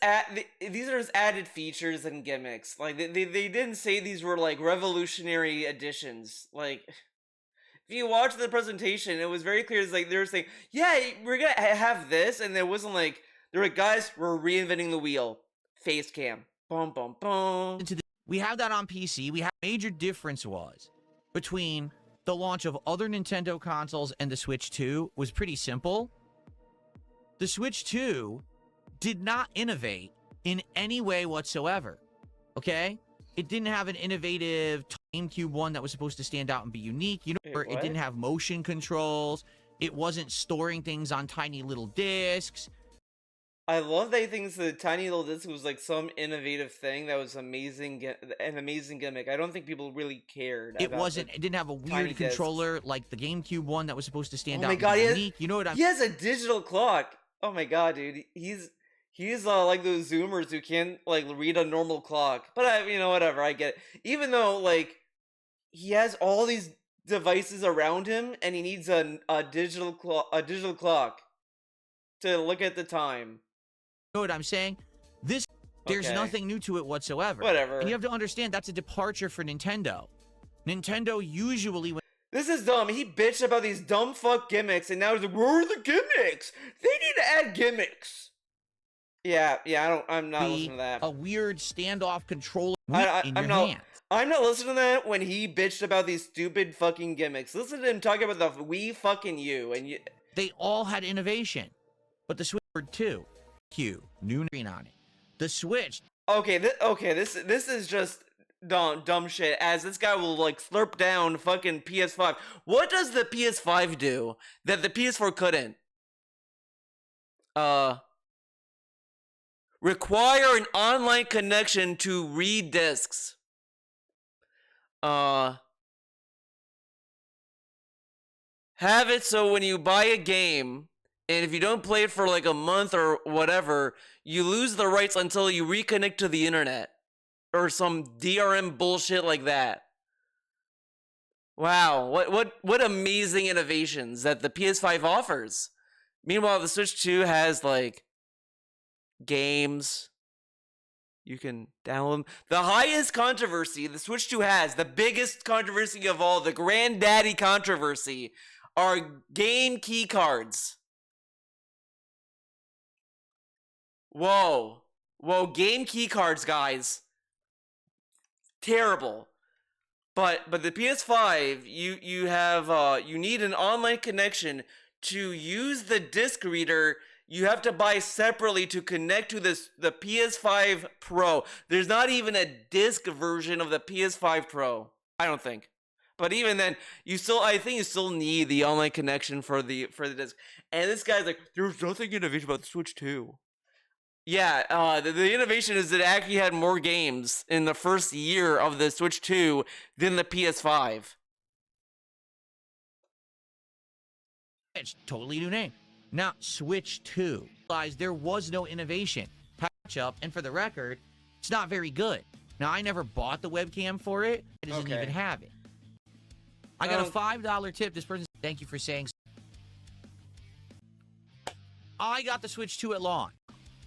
S1: these are just added features and gimmicks. Like they didn't say these were like revolutionary additions. Like if you watch the presentation, it was very clear. It's like they were saying, yeah, we're gonna have this, and it wasn't like they're like, guys, we're reinventing the wheel. Face cam, boom, boom, boom.
S2: We have that on PC. We have major difference was between the launch of other Nintendo consoles and the Switch 2 was pretty simple. The Switch 2 did not innovate in any way whatsoever, okay? It didn't have an innovative GameCube one that was supposed to stand out and be unique. You know, it didn't have motion controls. It wasn't storing things on tiny little discs.
S1: I love that he thinks the tiny little disc was like some innovative thing that was amazing, an amazing gimmick. I don't think people really cared.
S2: It wasn't. It didn't have a weird controller like the GameCube one that was supposed to stand out.
S1: Oh my god,
S2: unique. You know what I mean?
S1: He has a digital clock. Oh my god, dude, he's like those Zoomers who can't like read a normal clock. But you know, whatever, I get it. Even though like he has all these devices around him, and he needs a digital clock to look at the time.
S2: You know what I'm saying? There's nothing new to it whatsoever.
S1: Whatever.
S2: And you have to understand that's a departure for Nintendo. Nintendo usually
S1: This is dumb. He bitched about these dumb fuck gimmicks, and now he's like, where are the gimmicks? They need to add gimmicks. Yeah, I'm not listening to that.
S2: A weird standoff controller in your hand.
S1: I'm not listening to that when he bitched about these stupid fucking gimmicks. Listen to him talking about the Wii fucking U, and you...
S2: They all had innovation, but the Switch 2, new screen on it. The Switch.
S1: Okay, this is just dumb shit. As this guy will like slurp down fucking PS5. What does the PS5 do that the PS4 couldn't? Require an online connection to read discs. Have it so when you buy a game, and if you don't play it for like a month or whatever, you lose the rights until you reconnect to the internet. Or some DRM bullshit like that. Wow, what amazing innovations that the PS5 offers. Meanwhile, the Switch 2 has like games. You can download the highest controversy the Switch 2 has, the biggest controversy of all, the granddaddy controversy, are game key cards. Whoa, game key cards, guys. Terrible. But the PS5, you have you need an online connection to use the disc reader. You have to buy separately to connect to the PS5 Pro. There's not even a disc version of the PS5 Pro, I don't think. But even then, I think you still need the online connection for the disc. And this guy's like, there's nothing innovative about the Switch 2. Yeah, the innovation is that it actually had more games in the first year of the Switch 2 than the PS5.
S2: It's totally new name. Now, Switch 2. There was no innovation. Patch up, and for the record, it's not very good. Now, I never bought the webcam for it. It doesn't even have it. I got a $5 tip. This person, thank you for saying so. I got the Switch 2 at launch.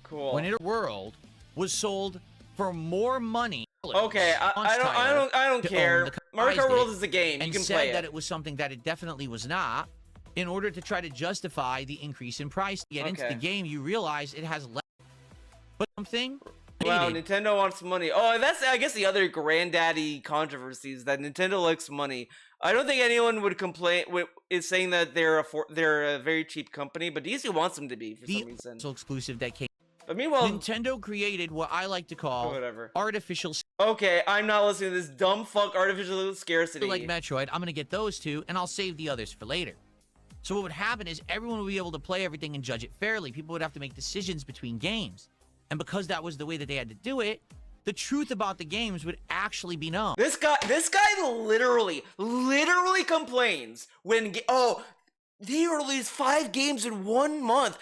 S1: Cool.
S2: When Inner World was sold for more money.
S1: Okay, I don't care. Mario Kart World is a game. You can play it.
S2: And said that it was something that it definitely was not, in order to try to justify the increase in price. To get into the game, you realize it has less. But something.
S1: Wow, Nintendo wants money. Oh, that's, I guess, the other granddaddy controversy is that Nintendo likes money. I don't think anyone would complain is saying that they're a very cheap company, but DC wants them to be for some reason.
S2: So exclusive that came.
S1: But meanwhile,
S2: Nintendo created what I like to call artificial.
S1: Okay, I'm not listening to this dumb fuck artificial scarcity.
S2: Like Metroid, I'm gonna get those two, and I'll save the others for later. So what would happen is everyone would be able to play everything and judge it fairly. People would have to make decisions between games. And because that was the way that they had to do it, the truth about the games would actually be known. This guy
S1: literally complains when they released 5 games in 1 month.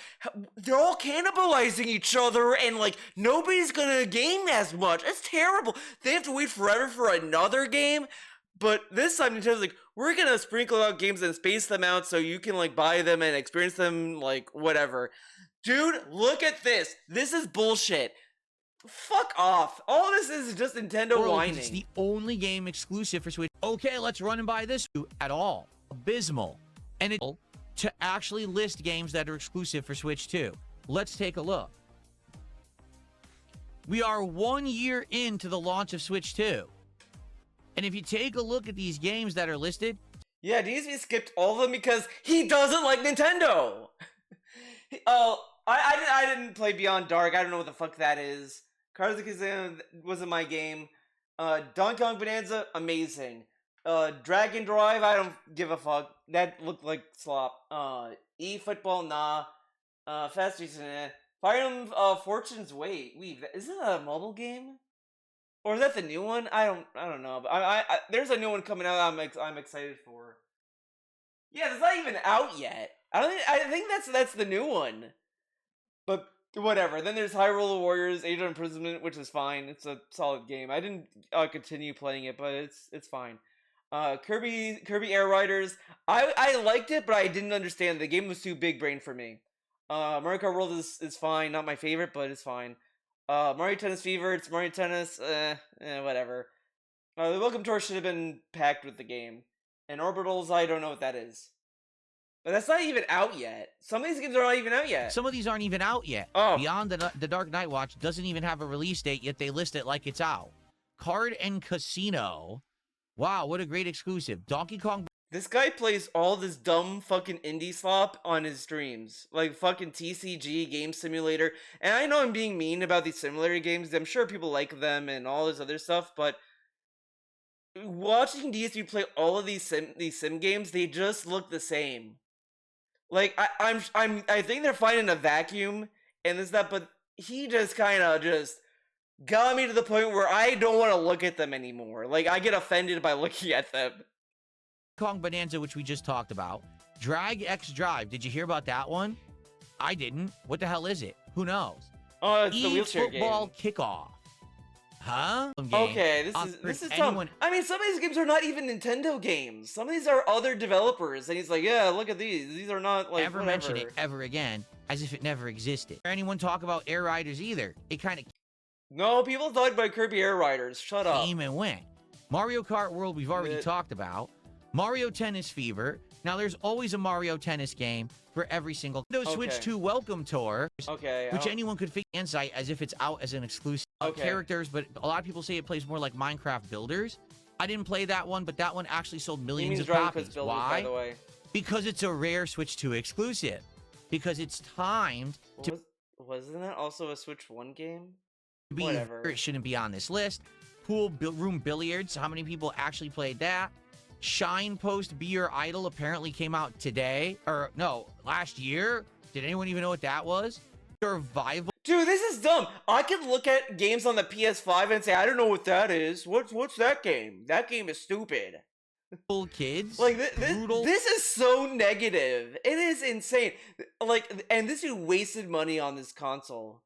S1: They're all cannibalizing each other, and like nobody's gonna game as much. It's terrible. They have to wait forever for another game. But this time Nintendo's like, we're gonna sprinkle out games and space them out so you can like buy them and experience them like whatever. Dude, look at this. This is bullshit. Fuck off. All this is just Nintendo whining.
S2: It's the only game exclusive for Switch. Okay, let's run and buy this at all. Abysmal. And it to actually list games that are exclusive for Switch 2. Let's take a look. We are 1 year into the launch of Switch 2. And if you take a look at these games that are listed...
S1: Yeah, DSP skipped all of them because he doesn't like Nintendo! I didn't play Beyond Dark. I don't know what the fuck that is. Cards of Kazan wasn't my game. Donkey Kong Bonanza, amazing. Dragon Drive, I don't give a fuck. That looked like slop. eFootball, nah. Fast Racing, eh. Fire Emblem Fortune's Wait, is it a mobile game? Or is that the new one? I don't know. But I there's a new one coming out I'm excited for. Yeah, it's not even out yet. I think that's the new one. But whatever. Then there's Hyrule Warriors: Age of Imprisonment, which is fine. It's a solid game. I didn't continue playing it, but it's fine. Kirby Air Riders. I liked it, but I didn't understand. The game was too big brain for me. Mario Kart World is fine. Not my favorite, but it's fine. Mario Tennis Fever. It's Mario Tennis. Whatever. The Welcome Tour should have been packed with the game. And Orbitals, I don't know what that is. But that's not even out yet. Some of these games are not even out yet.
S2: Some of these aren't even out yet.
S1: Oh.
S2: Beyond the Dark Knight Watch doesn't even have a release date, yet they list it like it's out. Card and Casino. Wow, what a great exclusive. Donkey Kong.
S1: This guy plays all this dumb fucking indie slop on his streams. Like fucking TCG, Game Simulator. And I know I'm being mean about these simulator games. I'm sure people like them and all this other stuff, but watching DSP play all of these sim games, they just look the same. Like I think they're finding a vacuum and this that, but he just kind of just got me to the point where I don't want to look at them anymore. Like I get offended by looking at them.
S2: Kong Bonanza, which we just talked about. Drag X Drive. Did you hear about that one? I didn't. What the hell is it? Who knows?
S1: Oh, it's the wheelchair game.
S2: Football Kickoff. Huh?
S1: Okay, this is tough. I mean, some of these games are not even Nintendo games. Some of these are other developers, and he's like, "Yeah, look at these. These are not like
S2: ever mention it ever again, as if it never existed." Or anyone talk about Air Riders either? It kind of
S1: no people talk about Kirby Air Riders. Shut up.
S2: Came and went. Mario Kart World we've already talked about. Mario Tennis Fever. Now there's always a Mario Tennis game for every single Switch 2 Welcome Tour. Which anyone could figure insight as if it's out as an exclusive characters, but a lot of people say it plays more like Minecraft Builders. I didn't play that one, but that one actually sold millions of copies.
S1: Builders,
S2: why?
S1: By the way.
S2: Because it's a rare Switch 2 exclusive. Because it's timed to...
S1: Wasn't that also a Switch 1 game?
S2: Whatever. It shouldn't be on this list. Pool Room Billiards. How many people actually played that? Shine Post Be Your Idol apparently came out today. Or, no, last year. Did anyone even know what that was? Survival.
S1: Dude, this is dumb. I could look at games on the PS5 and say, I don't know what that is. What's that game? That game is stupid.
S2: Kids.
S1: Like, this is so negative. It is insane. Like, and this dude wasted money on this console.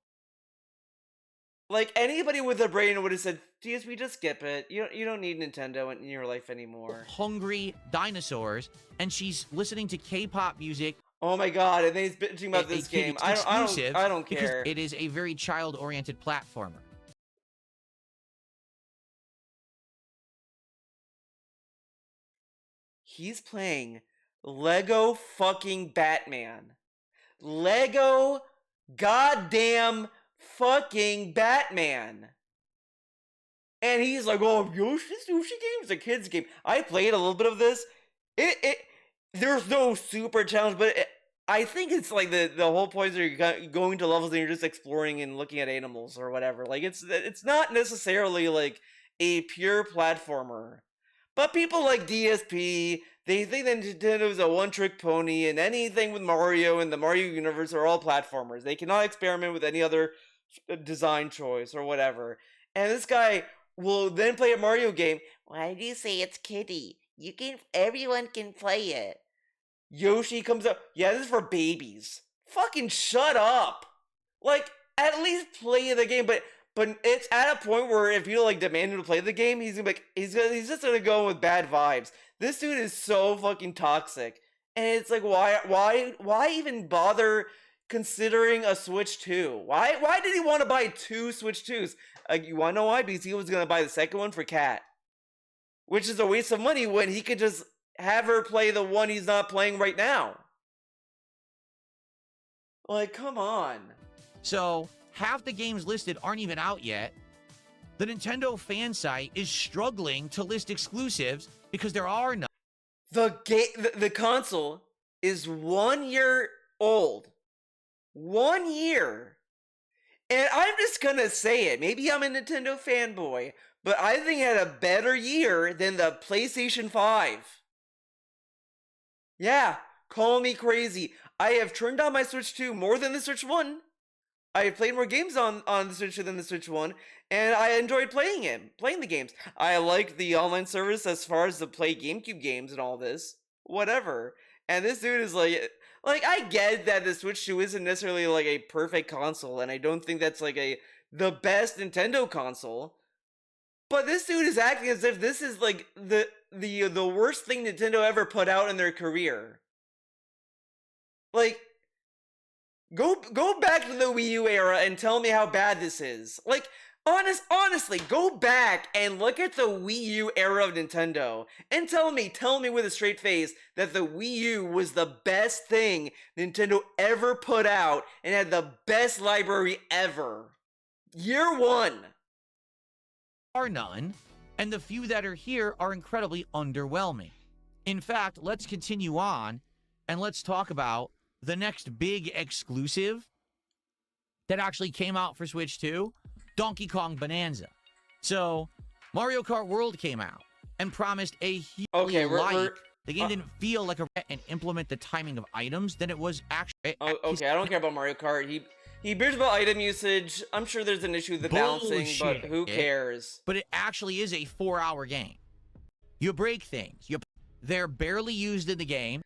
S1: Like, anybody with a brain would have said, DSP, just skip it. You don't need Nintendo in your life anymore.
S2: Hungry dinosaurs. And she's listening to K-pop music.
S1: Oh my god, and then he's bitching about this game. I don't care.
S2: It is a very child-oriented platformer.
S1: He's playing Lego fucking Batman. Lego goddamn fucking Batman. And he's like, oh, Yoshi game is a kid's game. I played a little bit of this. There's no super challenge, but I think it's like the whole point is you're going to levels and you're just exploring and looking at animals or whatever. Like it's not necessarily like a pure platformer. But people like DSP, they think that Nintendo is a one-trick pony, and anything with Mario and the Mario universe are all platformers. They cannot experiment with any other design choice or whatever. And this guy will then play a Mario game. Why do you say it's kiddie? Everyone can play it. Yoshi comes up. Yeah, this is for babies. Fucking shut up. Like, at least play the game, but it's at a point where if you like demand him to play the game, he's gonna be like, he's just gonna go with bad vibes. This dude is so fucking toxic, and it's like, why even bother considering a Switch 2? Why did he want to buy 2 Switch 2s? You wanna know why? Because he was gonna buy the second one for Kat, which is a waste of money when he could just have her play the one he's not playing right now. Like, come on.
S2: So, half the games listed aren't even out yet. The Nintendo fan site is struggling to list exclusives because there are none.
S1: The console is 1 year old. 1 year. And I'm just gonna say it. Maybe I'm a Nintendo fanboy, but I think it had a better year than the PlayStation 5. Yeah, call me crazy. I have turned on my Switch 2 more than the Switch 1. I have played more games on the Switch 2 than the Switch 1, and I enjoyed playing the games. I like the online service as far as to play GameCube games and all this. Whatever. And this dude is like, I get that the Switch 2 isn't necessarily like a perfect console, and I don't think that's like the best Nintendo console. But this dude is acting as if this is like the worst thing Nintendo ever put out in their career. Like, go back to the Wii U era and tell me how bad this is. Like, honestly, go back and look at the Wii U era of Nintendo and tell me with a straight face that the Wii U was the best thing Nintendo ever put out and had the best library ever. Year 1.
S2: Are none, and the few that are here are incredibly underwhelming. In fact, let's continue on and let's talk about the next big exclusive that actually came out for Switch 2, Donkey Kong Bonanza. So, Mario Kart World came out and promised a huge light. The game didn't feel like and implement the timing of items than it was actually.
S1: Okay, I don't care about Mario Kart. He bitches about item usage. I'm sure there's an issue with the balancing, but who cares?
S2: But it actually is a 4-hour game. You break things. They're barely used in the game.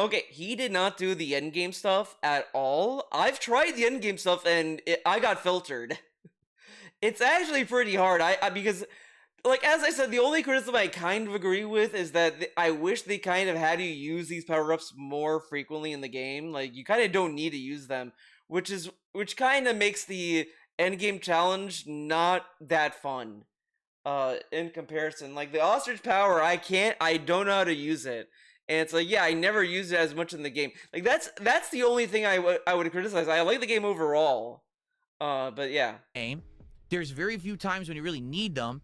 S1: Okay, he did not do the endgame stuff at all. I've tried the endgame stuff and I got filtered. It's actually pretty hard. Because, like, as I said, the only criticism I kind of agree with is that I wish they kind of had you use these power-ups more frequently in the game. Like, you kind of don't need to use them, which kind of makes the endgame challenge not that fun. In comparison, like the ostrich power, I don't know how to use it. And it's like, yeah, I never used it as much in the game. Like, that's the only thing I would criticize. I like the game overall. But yeah.
S2: There's very few times when you really need them.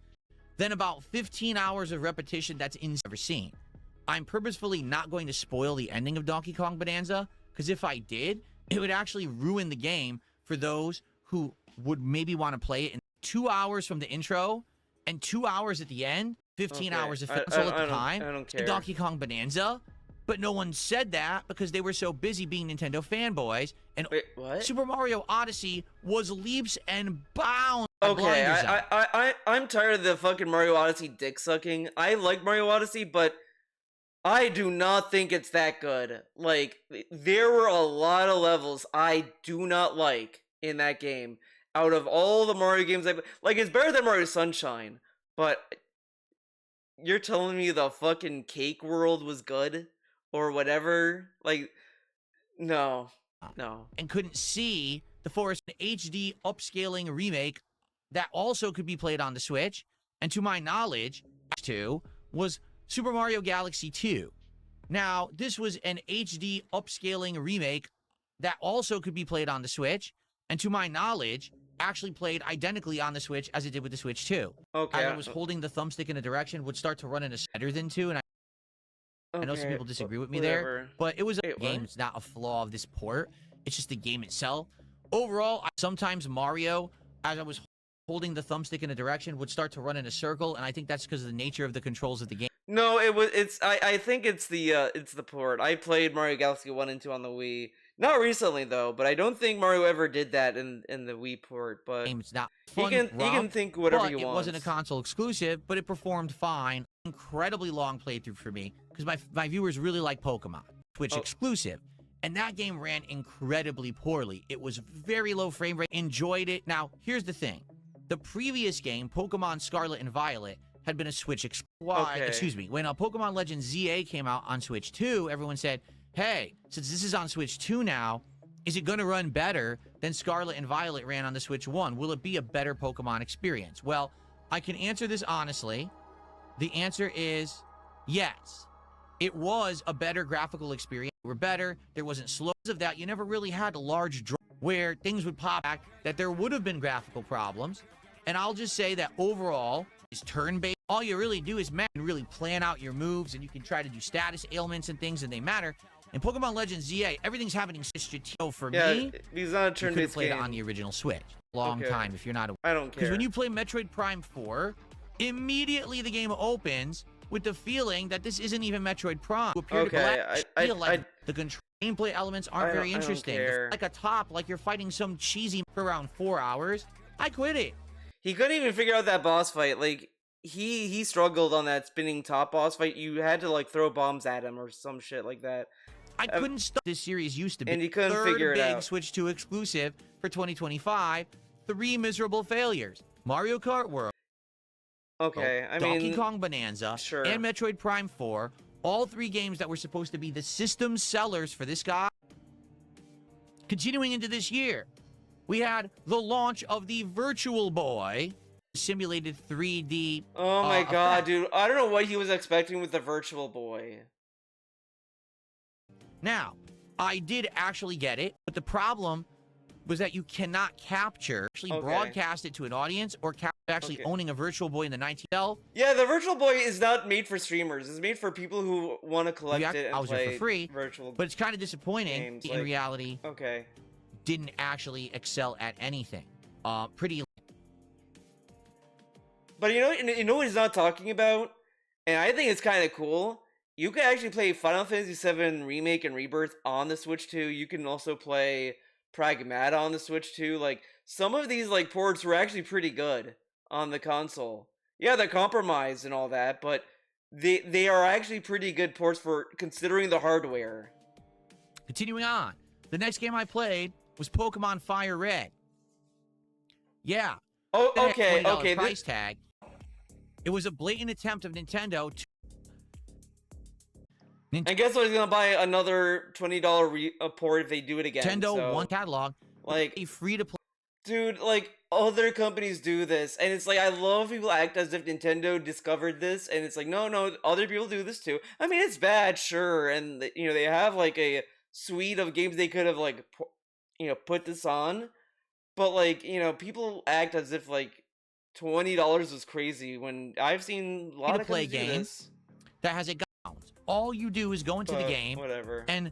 S2: Then about 15 hours of repetition that's never seen. I'm purposefully not going to spoil the ending of Donkey Kong Bonanza, because if I did, it would actually ruin the game for those who would maybe want to play it in 2 hours from the intro and 2 hours at the end. 15 hours of console at the time.
S1: I don't care.
S2: Donkey Kong Bonanza. But no one said that because they were so busy being Nintendo fanboys. And
S1: wait, what?
S2: Super Mario Odyssey was leaps and bounds.
S1: Okay, I'm tired of the fucking Mario Odyssey dick sucking. I like Mario Odyssey, but I do not think it's that good. Like, there were a lot of levels I do not like in that game. Out of all the Mario games like, it's better than Mario Sunshine, but you're telling me the fucking Cake World was good? Or whatever? Like, no.
S2: And couldn't see the Forest HD upscaling remake that also could be played on the Switch. And to my knowledge, 2 was Super Mario Galaxy 2. Now, this was an HD upscaling remake that also could be played on the Switch. And to my knowledge, actually played identically on the Switch as it did with the Switch 2.
S1: Okay.
S2: I was holding the thumbstick in a direction, would start to run in a better than 2, and I know some people disagree with me there, but it was a game. It's not a flaw of this port. It's just the game itself. Overall, sometimes Mario, as I was holding the thumbstick in a direction, would start to run in a circle, and I think that's because of the nature of the controls of the game.
S1: No, I think it's the port. I played Mario Galaxy 1 and 2 on the Wii. Not recently though, but I don't think Mario ever did that in the Wii port. But
S2: it's not
S1: fun, he can think whatever he wants.
S2: It wasn't a console exclusive, but it performed fine. Incredibly long playthrough for me because my viewers really like Pokemon. Switch exclusive. And that game ran incredibly poorly. It was very low frame rate. Enjoyed it. Now, here's the thing. The previous game, Pokemon Scarlet and Violet, had been a Switch exclusive. When Pokemon Legends ZA came out on Switch 2, everyone said, hey, since this is on Switch 2 now, is it going to run better than Scarlet and Violet ran on the Switch 1? Will it be a better Pokemon experience? Well, I can answer this honestly. The answer is yes. It was a better graphical experience. They were better. There wasn't slows of that. You never really had a large drop where things would pop back, that there would have been graphical problems. And I'll just say that overall, it's turn-based. All you really do is really plan out your moves, and you can try to do status ailments and things, and they matter. In Pokemon Legends ZA, everything's happening strategically. For me,
S1: he's not a turn-based game. You could have
S2: played it on the original Switch. Long time if you're not aware.
S1: I don't care.
S2: Because when you play Metroid Prime 4, immediately the game opens with the feeling that this isn't even Metroid Prime. You appear to feel like the gameplay elements aren't very interesting. It's like a top, like you're fighting some cheesy for around 4 hours. I quit it.
S1: He couldn't even figure out that boss fight. Like, he struggled on that spinning top boss fight. You had to, like, throw bombs at him or some shit like that.
S2: I couldn't stop. This series used to be
S1: and he couldn't figure it out.
S2: Big Switch 2 exclusive for 2025. 3 miserable failures. Mario Kart World.
S1: Okay, I mean...
S2: Donkey Kong Bonanza.
S1: Sure.
S2: And Metroid Prime 4. All 3 games that were supposed to be the system sellers for this guy. Continuing into this year, we had the launch of the Virtual Boy. Simulated 3D.
S1: Oh my god, dude. I don't know what he was expecting with the Virtual Boy.
S2: Now, I did actually get it, but the problem was that you cannot broadcast it to an audience or actually owning a Virtual Boy in the 19L.
S1: Yeah, the Virtual Boy is not made for streamers. It's made for people who want to collect it and play
S2: for free.
S1: Virtual
S2: But it's kind of disappointing
S1: games,
S2: in reality.
S1: Okay.
S2: Didn't actually excel at anything. Pretty.
S1: But you know what he's not talking about? And I think it's kind of cool. You can actually play Final Fantasy VII Remake and Rebirth on the Switch 2. You can also play Pragmata on the Switch 2. Like, some of these, like, ports were actually pretty good on the console. Yeah, they're compromised and all that, but they are actually pretty good ports for considering the hardware.
S2: Continuing on. The next game I played was Pokemon Fire Red. Yeah.
S1: Oh, okay, okay.
S2: Price tag. It was a blatant attempt of Nintendo to...
S1: And guess what? He's gonna buy another $20 port if they do it again.
S2: Nintendo one catalog,
S1: like
S2: a free to play.
S1: Dude, like other companies do this, and it's like I love people act as if Nintendo discovered this, and it's like no, other people do this too. I mean, it's bad, sure, and they have like a suite of games they could have like put this on, but like people act as if like $20 was crazy when I've seen a lot of
S2: play games that has a guide. All you do is go into the game and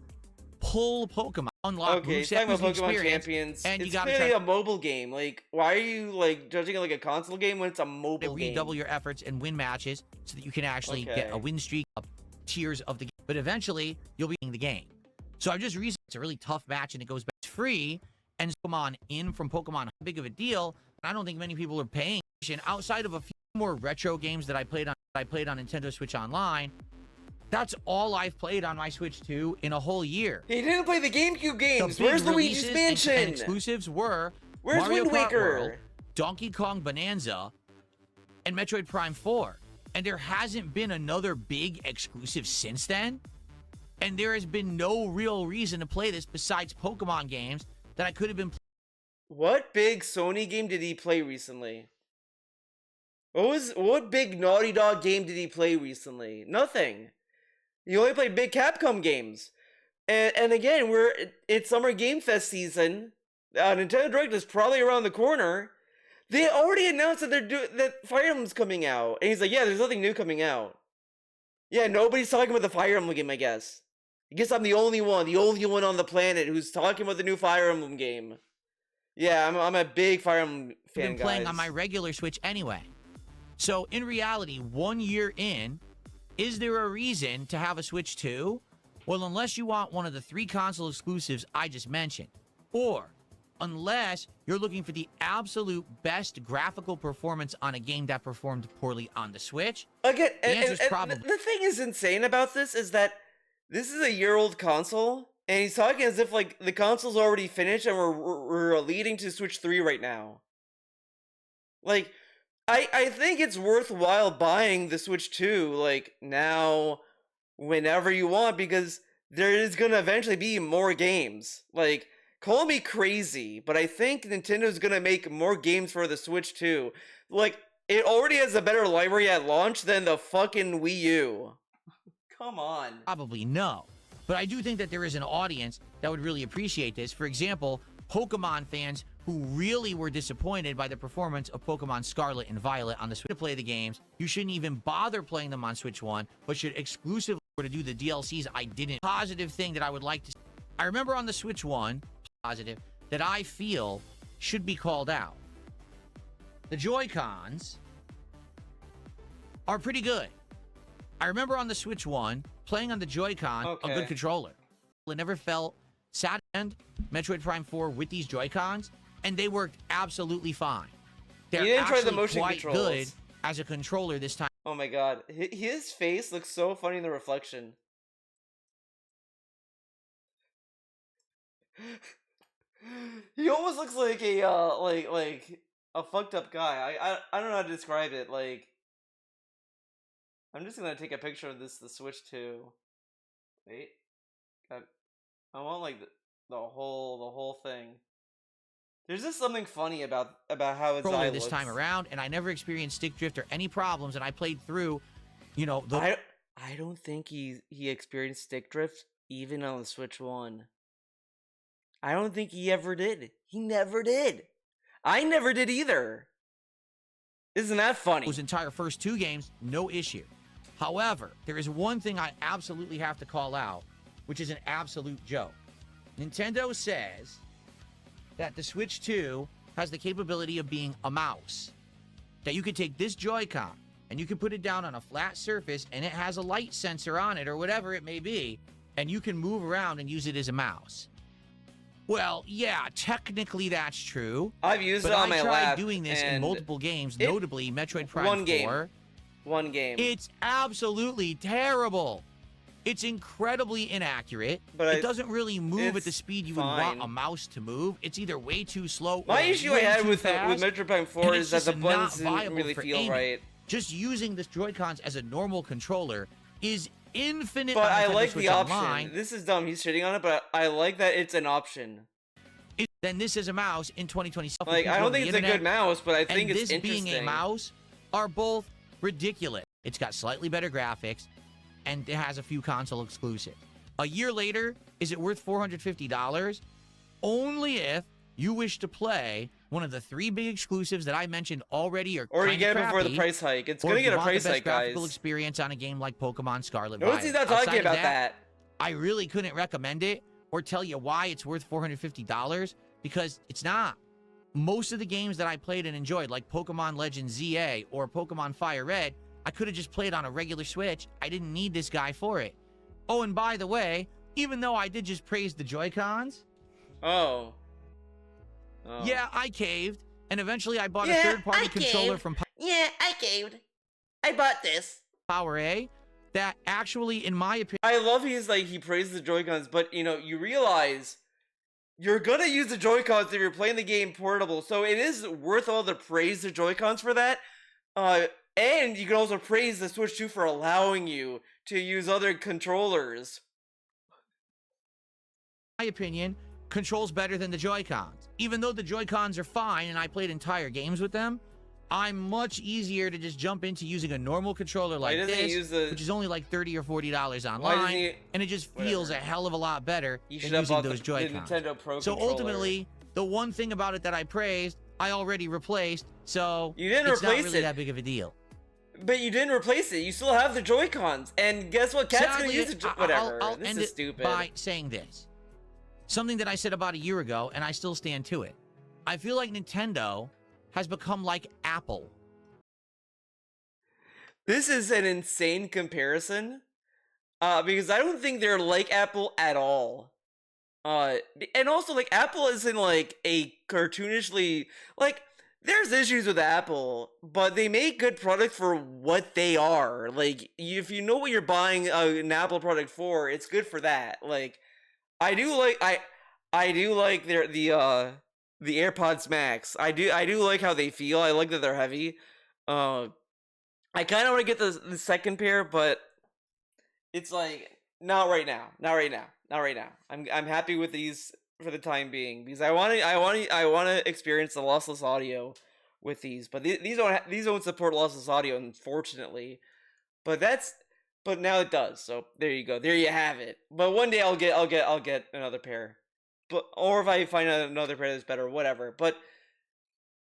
S2: pull Pokemon, unlock
S1: moveset, talking about Pokemon Champions, and it's clearly a mobile game. Like, why are you like judging it like a console game when it's a mobile game?
S2: Redouble your efforts and win matches so that you can actually get a win streak of tiers of the game. But eventually, you'll be in the game. So I've just reasoned it's a really tough match and it goes back. It's free, and Pokemon in from Pokemon, big of a deal. I don't think many people are paying attention outside of a few more retro games that I played on Nintendo Switch Online. That's all I've played on my Switch 2 in a whole year.
S1: He didn't play the GameCube games. Where's Luigi's Mansion?
S2: And exclusives were
S1: Mario
S2: Kart
S1: Waker?
S2: World, Donkey Kong Bonanza, and Metroid Prime 4. And there hasn't been another big exclusive since then. And there has been no real reason to play this besides Pokemon games that I could have been playing.
S1: What big Sony game did he play recently? What big Naughty Dog game did he play recently? Nothing. You only play big Capcom games. And again, it's Summer Game Fest season. Nintendo Direct is probably around the corner. They already announced that that Fire Emblem's coming out. And he's like, yeah, there's nothing new coming out. Yeah, nobody's talking about the Fire Emblem game, I guess. I guess I'm the only one on the planet who's talking about the new Fire Emblem game. Yeah, I'm a big Fire Emblem fan,
S2: I've been playing on my regular Switch anyway. So, in reality, 1 year in, is there a reason to have a Switch 2? Well, unless you want one of the 3 console exclusives I just mentioned. Or, unless you're looking for the absolute best graphical performance on a game that performed poorly on the Switch.
S1: Again,
S2: the answer's probably...
S1: the thing is insane about this is that this is a year-old console, and he's talking as if like the console's already finished and we're leading to Switch 3 right now. Like, I think it's worthwhile buying the Switch 2 like now, whenever you want, because there is gonna eventually be more games. Like, call me crazy, but I think Nintendo's gonna make more games for the Switch 2. Like, it already has a better library at launch than the fucking Wii U. Come on.
S2: Probably no. But I do think that there is an audience that would really appreciate this. For example, Pokemon fans who really were disappointed by the performance of Pokemon Scarlet and Violet on the Switch. To play the games, you shouldn't even bother playing them on Switch 1, but should exclusively to do the DLCs. I didn't. Positive thing that I would like to see. I remember on the Switch 1, positive, that I feel should be called out. The Joy-Cons are pretty good. I remember on the Switch 1, playing on the Joy-Con, a good controller. It never felt sad and Metroid Prime 4 with these Joy-Cons, and they worked absolutely fine. They're actually quite good as a controller this time.
S1: Oh my god, his face looks so funny in the reflection. He almost looks like a like a fucked up guy. I don't know how to describe it. Like, I'm just gonna take a picture of the Switch 2. Wait, I want like the whole thing. There's just something funny about how its eye looks
S2: this time around, and I never experienced stick drift or any problems, and I played through, you know,
S1: I don't think he experienced stick drift even on the Switch 1. I don't think he ever did. He never did. I never did either. Isn't that funny?
S2: Those entire first 2 games, no issue. However, there is one thing I absolutely have to call out, which is an absolute joke. Nintendo says that the Switch 2 has the capability of being a mouse. That you could take this Joy-Con and you can put it down on a flat surface and it has a light sensor on it or whatever it may be, and you can move around and use it as a mouse. Well, yeah, technically that's true.
S1: I've used it on my lap.
S2: But I tried doing this in multiple games, notably Metroid Prime 4.
S1: One game.
S2: It's absolutely terrible. It's incredibly inaccurate. But it doesn't really move at the speed you would want a mouse to move. It's either way too slow.
S1: My issue I had with Metroid Prime 4 is that the buttons didn't really feel right.
S2: Just using this Joy-Cons as a normal controller is infinite.
S1: But I like the option. This is dumb. He's shitting on it, but I like that it's an option.
S2: Then this is a mouse in 2020.
S1: Like, I don't think it's a good mouse, but I think it's interesting.
S2: This being a mouse are both ridiculous. It's got slightly better graphics, and it has a few console exclusives. A year later, is it worth $450? Only if you wish to play one of the 3 big exclusives that I mentioned already, or
S1: you get it before the price hike. It's gonna get a price hike, guys.
S2: Graphical experience on a game like Pokemon Scarlet.
S1: Notice he's not talking about that.
S2: I really couldn't recommend it or tell you why it's worth $450 because it's not. Most of the games that I played and enjoyed, like Pokemon Legends ZA or Pokemon Fire Red, I could have just played on a regular Switch. I didn't need this guy for it. Oh, and by the way, even though I did just praise the Joy-Cons.
S1: Oh.
S2: Yeah, I caved. And eventually I bought a third-party controller from...
S1: Yeah, I caved. I bought this.
S2: Power A. That actually, in my opinion...
S1: I love he praises the Joy-Cons, but, you know, you realize... You're gonna use the Joy-Cons if you're playing the game portable, so it is worthwhile to praise the Joy-Cons for that. And you can also praise the Switch 2 for allowing you to use other controllers.
S2: In my opinion, controls better than the Joy-Cons. Even though the Joy-Cons are fine and I played entire games with them, I'm much easier to just jump into using a normal controller like this, which is only like $30 or $40 online, and it just feels a hell of a lot better than using those Joy-Cons. So ultimately, the one thing about it that I praised, I already replaced, so it's not really that big of a deal.
S1: But you didn't replace it. You still have the Joy-Cons, and guess what? Cat's gonna use it. Whatever.
S2: I'll
S1: this
S2: end
S1: is
S2: it
S1: stupid.
S2: by saying this. Something that I said about a year ago, and I still stand to it. I feel like Nintendo has become like Apple.
S1: This is an insane comparison, because I don't think they're like Apple at all. And also, like, Apple isn't like a cartoonishly, like, there's issues with Apple, but they make good products for what they are. Like, if you know what you're buying an Apple product for, it's good for that. Like, I do like the AirPods Max. I do like how they feel. I like that they're heavy. I kind of want to get the second pair, but it's like not right now. I'm happy with these for the time being because I want to experience the lossless audio with these, but these don't support lossless audio, unfortunately. But now it does. So there you go. There you have it. But one day I'll get another pair. Or if I find another pair that's better, whatever. But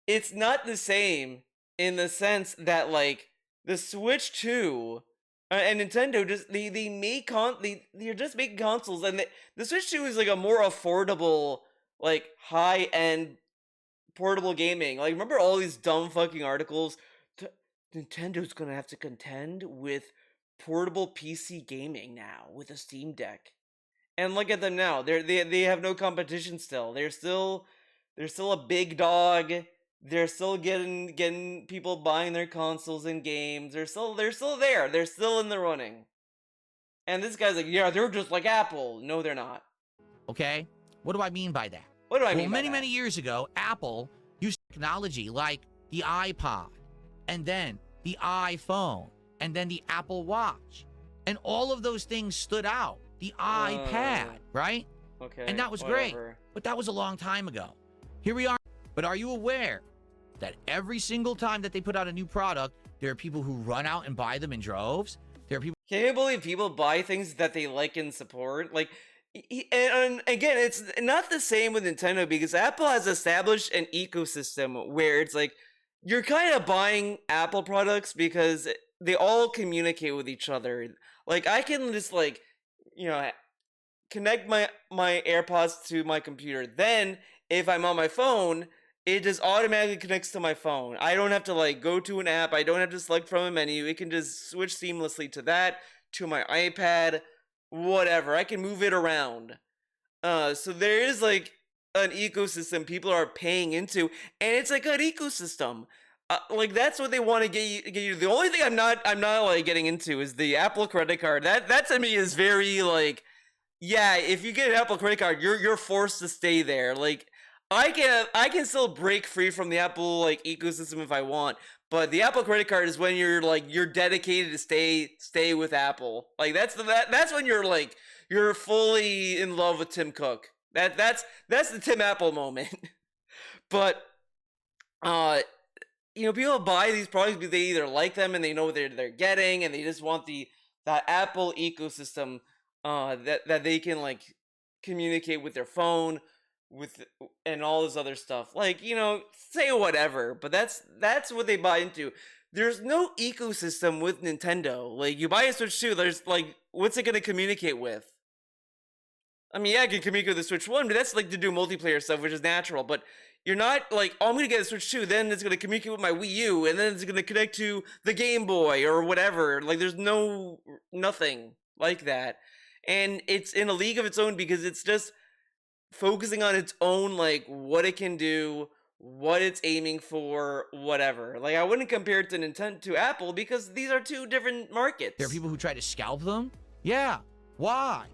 S1: it's not the same in the sense that like the Switch 2 and Nintendo they're just making consoles, and the Switch 2 is like a more affordable, like high end portable gaming. Like, remember all these dumb fucking articles? Nintendo's gonna have to contend with portable PC gaming now with a Steam Deck, and look at them now. They have no competition still. They're still a big dog. They're still getting people buying their consoles and games. They're still there. They're still in the running. And this guy's like, yeah, they're just like Apple. No, they're not.
S2: Okay, what do I mean by that?
S1: What do I mean?
S2: Many years ago, Apple used technology like the iPod, and then the iPhone, and then the Apple Watch, and all of those things stood out. The iPad, right?
S1: Okay.
S2: And that was great, but that was a long time ago. Here we are. But are you aware that every single time that they put out a new product, there are people who run out and buy them in droves? There are people.
S1: Can you believe people buy things that they like and support? Like, and again, it's not the same with Nintendo because Apple has established an ecosystem where it's like you're kind of buying Apple products because they all communicate with each other. Like, I can just like, connect my AirPods to my computer. Then if I'm on my phone, it just automatically connects to my phone. I don't have to like go to an app. I don't have to select from a menu. It can just switch seamlessly to that, to my iPad, whatever. I can move it around. So there is like an ecosystem people are paying into, and it's like an ecosystem. Like, that's what they want to get you. The only thing I'm not like getting into is the Apple credit card. That to me is very like, yeah, if you get an Apple credit card, you're forced to stay there. Like, I can still break free from the Apple like ecosystem if I want, but the Apple credit card is when you're dedicated to stay with Apple. Like, that's when you're fully in love with Tim Cook. That's the Tim Apple moment. But people buy these products because they either like them and they know what they're getting, and they just want that Apple ecosystem that they can like communicate with their phone and all this other stuff. Like, say whatever, but that's what they buy into. There's no ecosystem with Nintendo. Like, you buy a Switch 2, there's like, what's it going to communicate with? I mean, yeah, I can communicate with the Switch 1, but that's like to do multiplayer stuff, which is natural. But you're not like, oh, I'm going to get a Switch 2, then it's going to communicate with my Wii U, and then it's going to connect to the Game Boy or whatever. Like, there's nothing like that. And it's in a league of its own because it's just focusing on its own, like, what it can do, what it's aiming for, whatever. Like, I wouldn't compare it to Apple because these are two different markets.
S2: There are people who try to scalp them? Yeah. Why?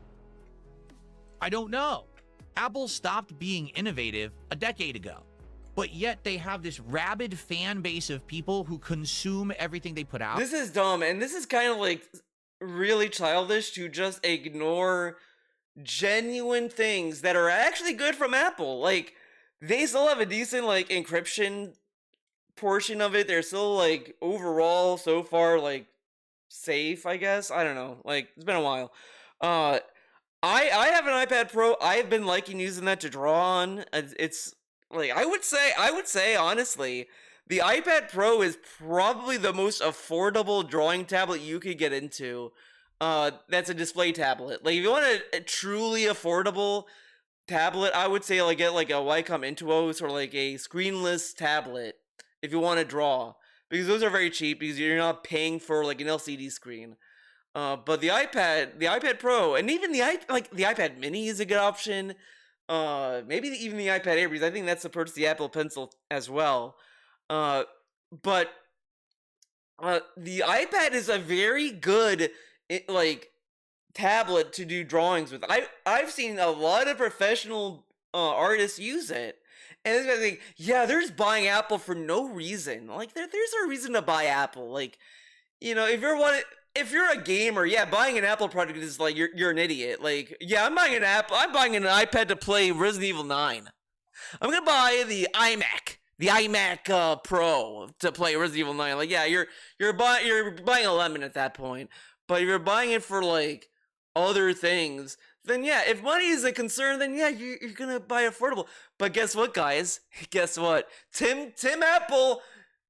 S2: I don't know. Apple stopped being innovative a decade ago, but yet they have this rabid fan base of people who consume everything they put out.
S1: This is dumb, and this is kind of like really childish to just ignore genuine things that are actually good from Apple. Like, they still have a decent like encryption portion of it. They're still like overall so far like safe, I guess. I don't know. Like, it's been a while. I have an iPad Pro. I've been liking using that to draw on. It's like, I would say honestly, the iPad Pro is probably the most affordable drawing tablet you could get into. That's a display tablet. Like, if you want a truly affordable tablet, I would say like get like a Wacom Intuos or like a screenless tablet if you want to draw, because those are very cheap because you're not paying for like an LCD screen. But the iPad Pro, and even the iPad Mini is a good option. Maybe even the iPad Air, because I think that supports the Apple Pencil as well. But the iPad is a very good like tablet to do drawings with. I've seen a lot of professional artists use it, and this guy's like, yeah, they're just buying Apple for no reason. Like there's a reason to buy Apple. Like, you know, if you're a gamer, yeah, buying an Apple product is like you're an idiot. Like, yeah, I'm buying an iPad to play Resident Evil 9. I'm gonna buy the iMac Pro to play Resident Evil 9. Like, yeah, you're buying a lemon at that point. But if you're buying it for like other things, then yeah, if money is a concern, then yeah, you're gonna buy affordable. But guess what, guys? Guess what? Tim Apple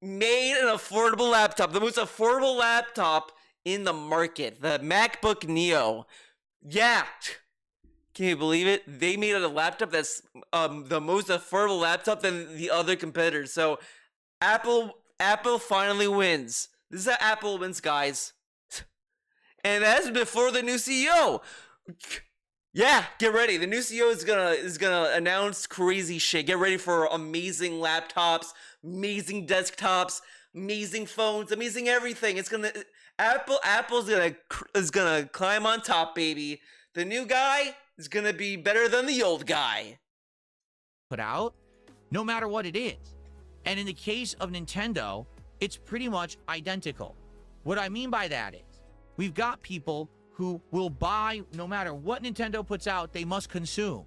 S1: made an affordable laptop, the most affordable laptop in the market, the MacBook Neo. Yeah. Can you believe it? They made a laptop that's the most affordable laptop than the other competitors. So Apple finally wins. This is how Apple wins, guys. And that's before the new CEO. Yeah, get ready. The new CEO is gonna announce crazy shit. Get ready for amazing laptops, amazing desktops, amazing phones, amazing everything. Apple's gonna climb on top, baby. The new guy is gonna be better than the old guy.
S2: Put out, no matter what it is. And in the case of Nintendo, it's pretty much identical. What I mean by that is, we've got people who will buy no matter what Nintendo puts out, they must consume.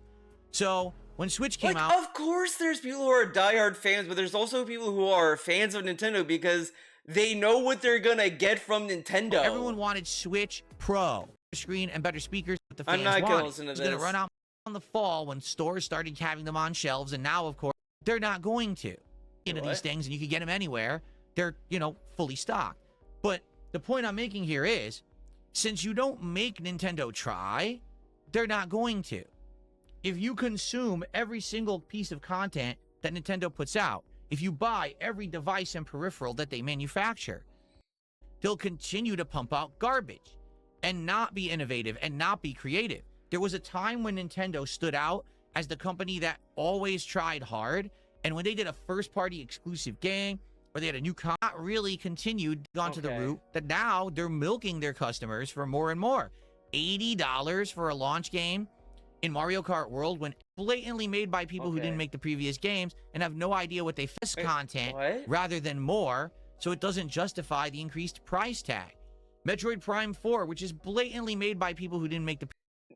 S2: So when Switch came out,
S1: of course there's people who are diehard fans, but there's also people who are fans of Nintendo because they know what they're gonna get from Nintendo.
S2: Everyone wanted Switch Pro, screen and better speakers. The fans
S1: I'm not gonna
S2: wanted.
S1: listen to
S2: It's
S1: this.
S2: gonna run out in the fall when stores started having them on shelves, and now of course they're not going to. Into these things, and you can get them anywhere. They're, you know, fully stocked. But the point I'm making here is, since you don't make Nintendo try, they're not going to. If you consume every single piece of content that Nintendo puts out, if you buy every device and peripheral that they manufacture, they'll continue to pump out garbage and not be innovative and not be creative. There was a time when Nintendo stood out as the company that always tried hard, and when they did a first-party exclusive game, or they had a new not really continued onto the route that now they're milking their customers for more and more. $80 for a launch game in Mario Kart World when blatantly made by people who didn't make the previous games and have no idea what they content rather than more, so it doesn't justify the increased price tag. Metroid Prime 4, which is blatantly made by people who didn't make the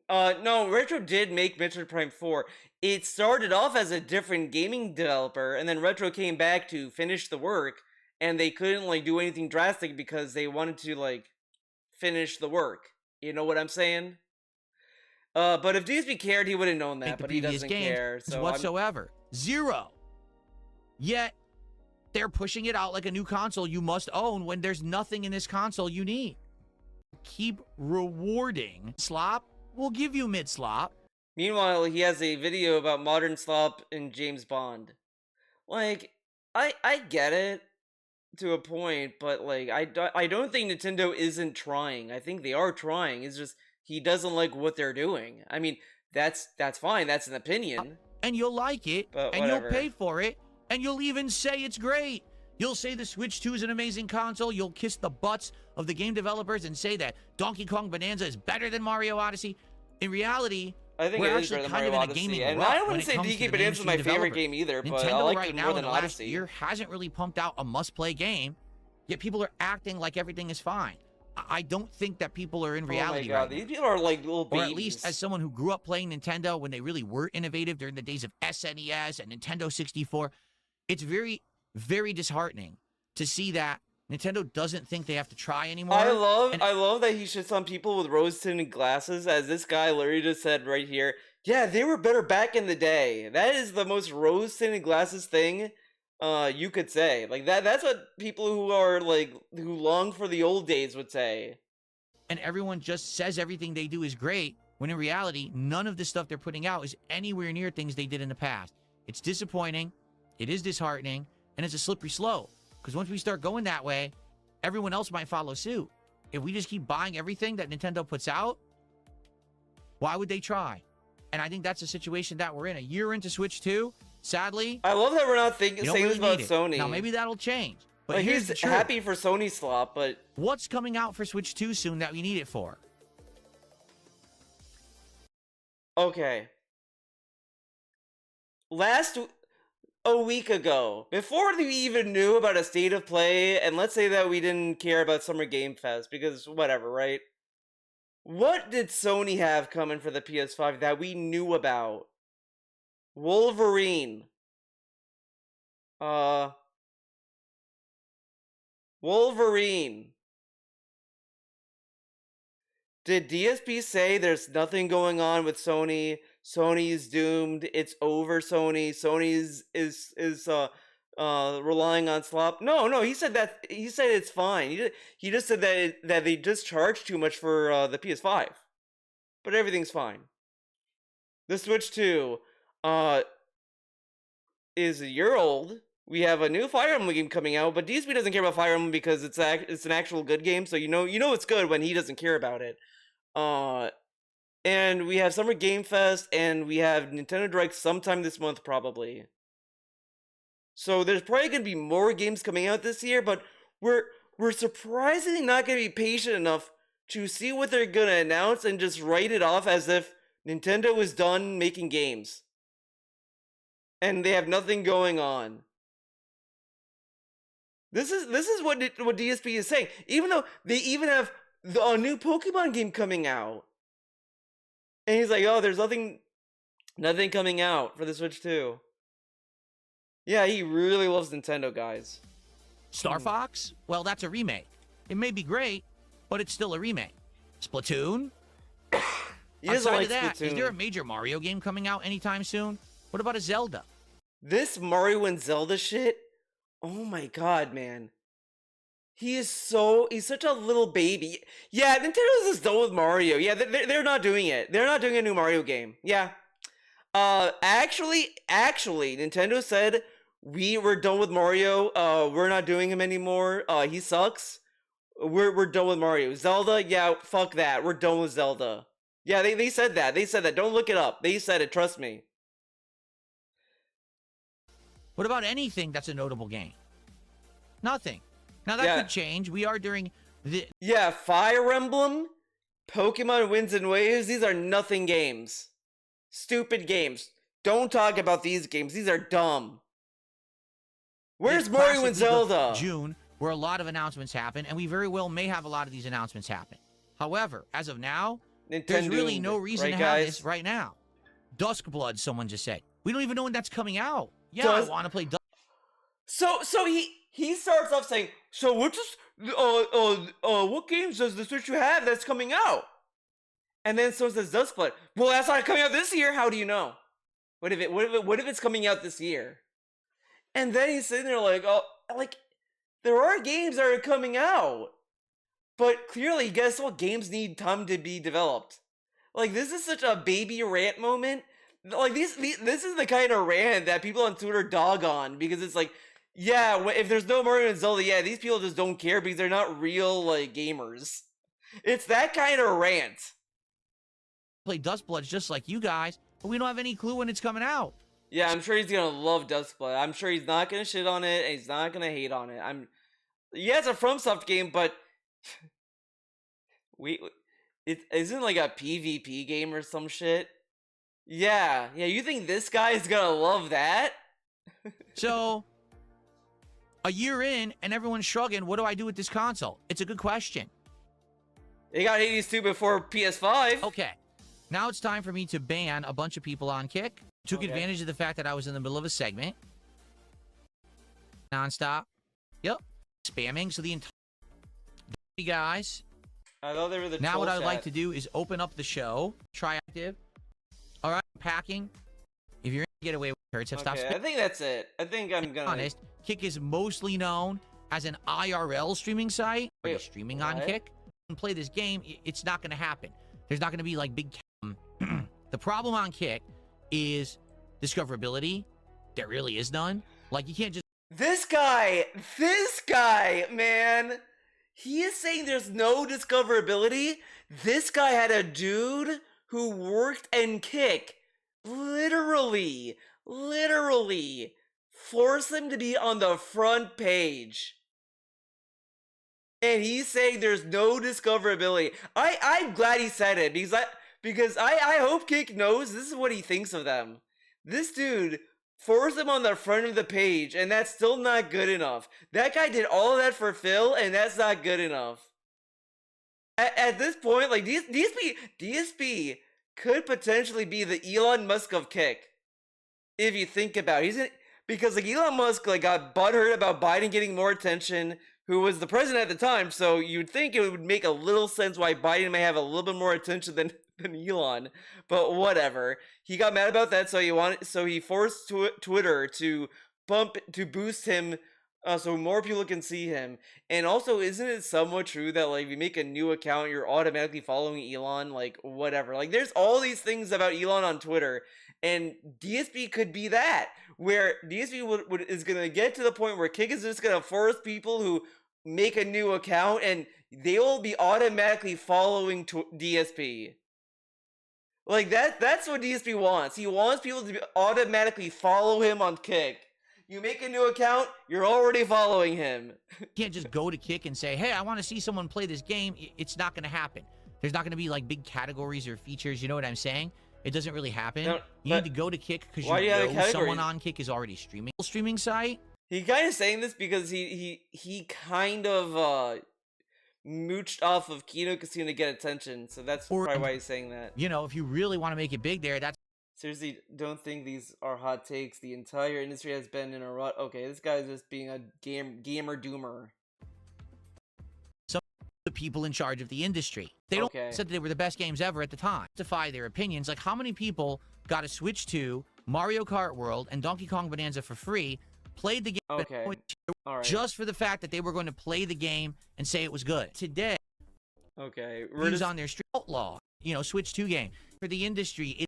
S1: no, Retro did make Metroid Prime 4. It started off as a different gaming developer, and then Retro came back to finish the work, and they couldn't, like, do anything drastic because they wanted to, like, finish the work. You know what I'm saying? But if DSP cared, he would have known that, but he doesn't care. So
S2: whatsoever. Zero. Yet, they're pushing it out like a new console you must own when there's nothing in this console you need. Keep rewarding slop. We'll give you mid-slop.
S1: Meanwhile, he has a video about modern slop and James Bond. Like, I get it to a point, but like, I don't think Nintendo isn't trying. I think they are trying. It's just he doesn't like what they're doing. I mean, that's fine. That's an opinion.
S2: And you'll like it,
S1: but
S2: and you'll pay for it, and you'll even say it's great. You'll say the Switch 2 is an amazing console. You'll kiss the butts of the game developers and say that Donkey Kong Bonanza is better than Mario Odyssey. In reality,
S1: I think
S2: we're
S1: it is
S2: actually
S1: kind of in a gaming rut. I wouldn't say DK Bonanza is my favorite game either, but
S2: Nintendo
S1: I like
S2: right
S1: it
S2: now
S1: more than
S2: in the last
S1: Odyssey.
S2: year hasn't really pumped out a must-play game, yet people are acting like everything is fine. I don't think that people are in reality right now.
S1: These people are like little babies.
S2: Or at least as someone who grew up playing Nintendo when they really were innovative during the days of SNES and Nintendo 64, it's very, very disheartening to see that Nintendo doesn't think they have to try anymore.
S1: I love that he shits on people with rose-tinted glasses, as this guy literally just said right here. Yeah, they were better back in the day. That is the most rose-tinted glasses thing you could say. Like that's what people who are like who long for the old days would say.
S2: And everyone just says everything they do is great, when in reality, none of the stuff they're putting out is anywhere near things they did in the past. It's disappointing, it is disheartening, and it's a slippery slope. Because once we start going that way, everyone else might follow suit. If we just keep buying everything that Nintendo puts out, why would they try? And I think that's the situation that we're in. A year into Switch 2, Sadly,
S1: I love that we're not
S2: you don't
S1: saying
S2: really
S1: this about
S2: need it.
S1: Sony.
S2: Now, maybe that'll change. But
S1: like,
S2: here's the
S1: he's
S2: truth.
S1: happy for Sony slop, but
S2: What's coming out for Switch 2 soon that we need it for?
S1: okay. A week ago, before we even knew about a state of play, and let's say that we didn't care about Summer Game Fest, because whatever, right? What did Sony have coming for the PS5 that we knew about? Wolverine. Wolverine. Did DSP say there's nothing going on with Sony? Sony's doomed. It's over. Sony's is relying on slop. No. He said that. He said it's fine. He just said that they just charged too much for the PS5, but everything's fine. The Switch 2 is a year old. We have a new Fire Emblem game coming out, but DSP doesn't care about Fire Emblem because it's an actual good game. So you know it's good when he doesn't care about it. And we have Summer Game Fest, and we have Nintendo Direct sometime this month, probably. So there's probably gonna be more games coming out this year, but we're surprisingly not gonna be patient enough to see what they're gonna announce and just write it off as if Nintendo is done making games, and they have nothing going on. This is what DSP is saying. Even though they even have a new Pokemon game coming out, and he's like, "Oh, there's nothing coming out for the Switch 2." Yeah, he really loves Nintendo, guys.
S2: Star Fox? Well, that's a remake. It may be great, but it's still a remake. Splatoon?
S1: He doesn't like
S2: that,
S1: Splatoon.
S2: Is there a major Mario game coming out anytime soon? What about a Zelda?
S1: This Mario and Zelda shit, oh my god, man. He's such a little baby. Yeah, Nintendo's just done with Mario. Yeah, they're not doing it. They're not doing a new Mario game. Yeah. Actually, Nintendo said we're done with Mario. We're not doing him anymore. He sucks. We're done with Mario. Zelda, yeah, fuck that. We're done with Zelda. Yeah, they said that. They said that. Don't look it up. They said it. Trust me.
S2: What about anything that's a notable game? Nothing. Now that could change. We are during the...
S1: Yeah, Fire Emblem, Pokemon Winds and Waves, these are nothing games. Stupid games. Don't talk about these games. These are dumb. Where's Mario and Zelda?
S2: June, where a lot of announcements happen, and we very well may have a lot of these announcements happen. However, as of now, there's really no reason to have this right now. Duskblood, someone just said. We don't even know when that's coming out. Yeah, I want to play Dusk.
S1: So he starts off saying, so what games does the Switch have that's coming out? And then someone says Duskblood. Well, that's not coming out this year. How do you know? What if it's coming out this year? And then he's sitting there like, oh, like there are games that are coming out, but clearly, guess what? Games need time to be developed. Like, this is such a baby rant moment. Like, this is the kind of rant that people on Twitter dog on, because it's like, yeah, if there's no Mario and Zelda, yeah, these people just don't care because they're not real, like, gamers. It's that kind of rant.
S2: Play Duskblood just like you guys, but we don't have any clue when it's coming out.
S1: Yeah, I'm sure he's gonna love Duskblood. I'm sure he's not gonna shit on it, and he's not gonna hate on it. Yeah, it's a FromSoft game, but it isn't like a PvP game or some shit. Yeah, you think this guy is gonna love that?
S2: So, a year in, and everyone's shrugging, what do I do with this console? It's a good question.
S1: They got Hades 2 before PS5.
S2: Okay, now it's time for me to ban a bunch of people on Kick. Took advantage of the fact that I was in the middle of a segment. Non-stop. Yep. Spamming, so the entire... Guys.
S1: I thought they were the
S2: Now what I'd like to do is open up the show. Try active. All right, packing. If you're going to get away with it, stop
S1: I think that's it. I think I'm going to...
S2: honest, Kick is mostly known as an IRL streaming site. Wait, streaming on Kick. And play this game, it's not going to happen. There's not going to be like big... The problem on Kick is discoverability. There really is none. Like, you can't just...
S1: This guy, man. He is saying there's no discoverability. This guy had a dude who worked in Kick literally literally force him to be on the front page. And he's saying there's no discoverability. I'm glad he said it because I hope Kick knows this is what he thinks of them. This dude forced them on the front of the page, and that's still not good enough. That guy did all of that for Phil, and that's not good enough. At this point, like DSP could potentially be the Elon Musk of Kick, if you think about it. Because like Elon Musk like got butthurt about Biden getting more attention, who was the president at the time, so you'd think it would make a little sense why Biden may have a little bit more attention than Elon, but whatever. He got mad about that, so he forced Twitter to boost him, so more people can see him. And also, isn't it somewhat true that like if you make a new account, you're automatically following Elon? Like whatever. Like there's all these things about Elon on Twitter, and DSP could be that, where DSP is gonna get to the point where Kick is just gonna force people who make a new account, and they will be automatically following DSP. Like that's what DSP wants. He wants people to automatically follow him on Kick. You make a new account, you're already following him.
S2: You can't just go to Kick and say, hey, I want to see someone play this game. It's not going to happen. There's not going to be like big categories or features. You know what I'm saying? It doesn't really happen. No, you need to go to Kick because you know someone on Kick is already streaming. Streaming site.
S1: He kind of saying this because he kind of mooched off of Kino Casino to get attention, so that's probably why he's saying that.
S2: You know, if you really want to make it big there, that's...
S1: Seriously, don't think these are hot takes. The entire industry has been in a rut. Okay, this guy's just being a gamer doomer.
S2: Some of the people in charge of the industry. They don't said that they were the best games ever at the time. Defy their opinions. Like, how many people got a Switch 2, Mario Kart World, and Donkey Kong Bonanza for free, played the game just for the fact that they were going to play the game and say it was good. Today, who's on their street outlaw, you know, Switch 2 game. For the industry,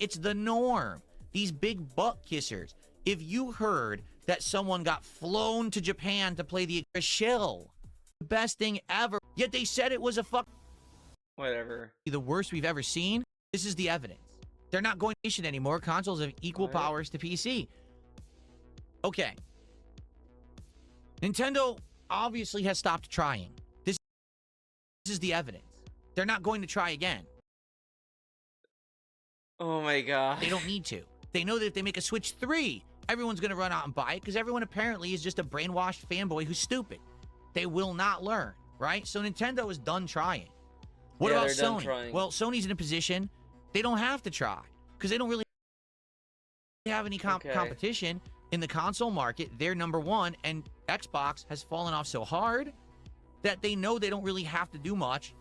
S2: it's the norm. These big butt kissers. If you heard that someone got flown to Japan to play the shill, the best thing ever, yet they said it was a
S1: whatever.
S2: The worst we've ever seen, this is the evidence. They're not going to anymore. Consoles have equal powers to PC. Okay. Nintendo obviously has stopped trying. This is the evidence. They're not going to try again.
S1: Oh my god.
S2: They don't need to. They know that if they make a Switch 3, everyone's going to run out and buy it because everyone apparently is just a brainwashed fanboy who's stupid. They will not learn, right? So Nintendo is done trying. What about Sony? Well, Sony's in a position they don't have to try because they don't really have any competition in the console market. They're number one, and Xbox has fallen off so hard that they know they don't really have to do much.